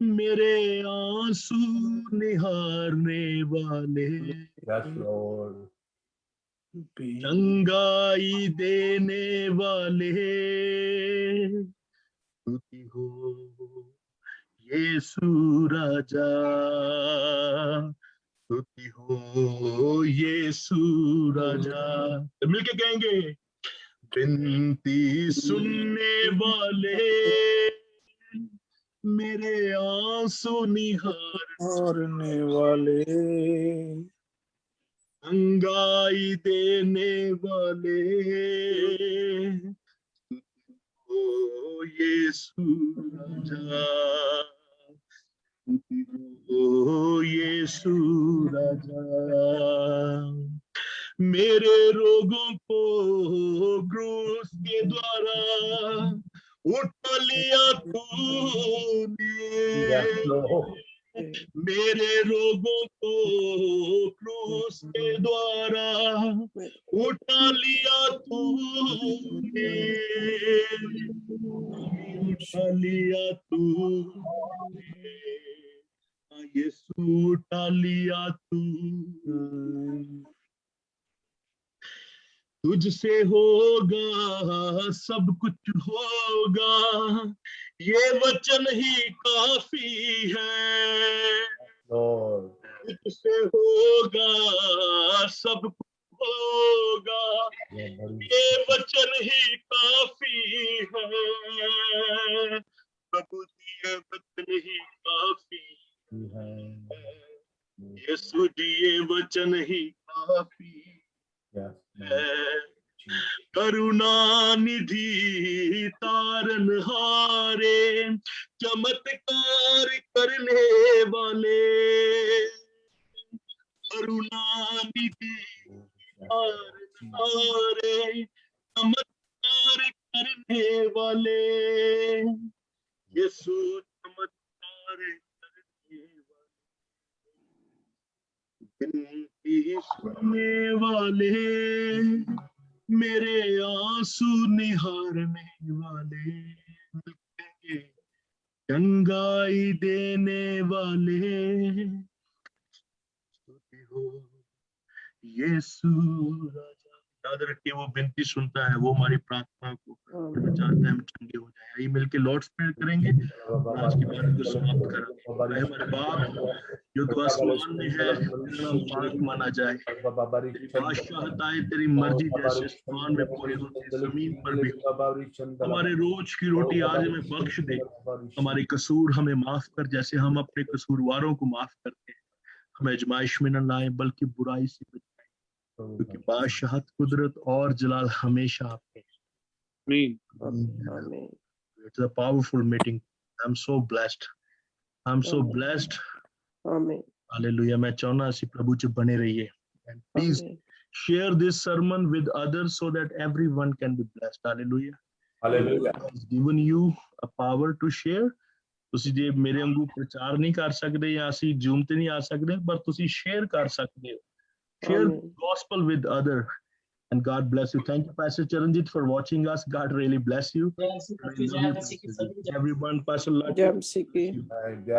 मेरे आंसू निहारने वाले, चंगाई देने वाले, स्तुति हो यीशु राजा, स्तुति हो यीशु राजा। मिलके कहेंगे, बिनती सुनने वाले, मेरे आंसू निहारने वाले, चंगाई देने वाले, ओ यीशु राजा, ओ यीशु राजा। मेरे रोगों को क्रूस के द्वारा उठा लिया तूने, मेरे रोगों को क्रूस के द्वारा उठा लिया तूने, उठा लिया तूने। यीशु उठा लिया तू, तुझसे होगा सब कुछ होगा, ये वचन ही काफी है। Lord. तुझसे होगा सब कुछ होगा, ये वचन ही काफी है। प्रभु जी ये वचन ही काफी है, यीशु जी ये वचन ही काफी है। करुणा निधि तारन हारे, चमत्कार करने वाले, करुणा निधि तारन हारे, चमत्कार करने वाले, यीशु चमत्कार करने वाले, विनती सुनने वाले, मेरे आंसू निहारने वाले, चंगाई देने वाले, स्तुति हो यीशु राजा। याद रखिए वो विनती सुनता है, वो हमारी प्रार्थना को चाहता है हम चंगे हो जाए। आइए मिलके लॉर्ड्स प्रेयर करेंगे, आज की बात को समाप्त करेंगे। हमारे बाप जो तू आसमान में है, तेरा नाम पाक माना जाए, तेरी बादशाहत आए, तेरी मर्जी जैसे आसमान में पूरी होती है जमीन पर भी। हमारे रोज की रोटी आज हमें बख्श दे, हमारे कसूर हमें माफ कर जैसे हम अपने कसूरवारों को माफ करते हैं। हमें आजमाइश में न लाए बल्कि बुराई से बचाए, क्योंकि बादशाहत, कुदरत और जलाल हमेशा आपके। It's a powerful meeting. I'm so blessed. I'm so blessed. Hallelujah. मैं चाहना ऐसी प्रभु च बने रहिए. And please share this sermon with others so that everyone can be blessed. Hallelujah. Hallelujah. God has given you a power to share. ਤੁਸੀਂ ਜੇ ਮੇਰੇ ਵਾਂਗੂ ਪ੍ਰਚਾਰ ਨਹੀਂ ਕਰ ਸਕਦੇ ਜਾਂ ਅਸੀਂ ਜ਼ੂਮ ਤੇ ਨਹੀਂ ਆ ਸਕਦੇ, ਪਰ ਤੁਸੀਂ ਸ਼ੇਅਰ ਕਰ ਸਕਦੇ ਹੋ। Share the gospel with other, and God bless you. Thank you, Pastor Charanjit, for watching us. God really bless you. Everyone, Pastor Lati. जय मसीह की जय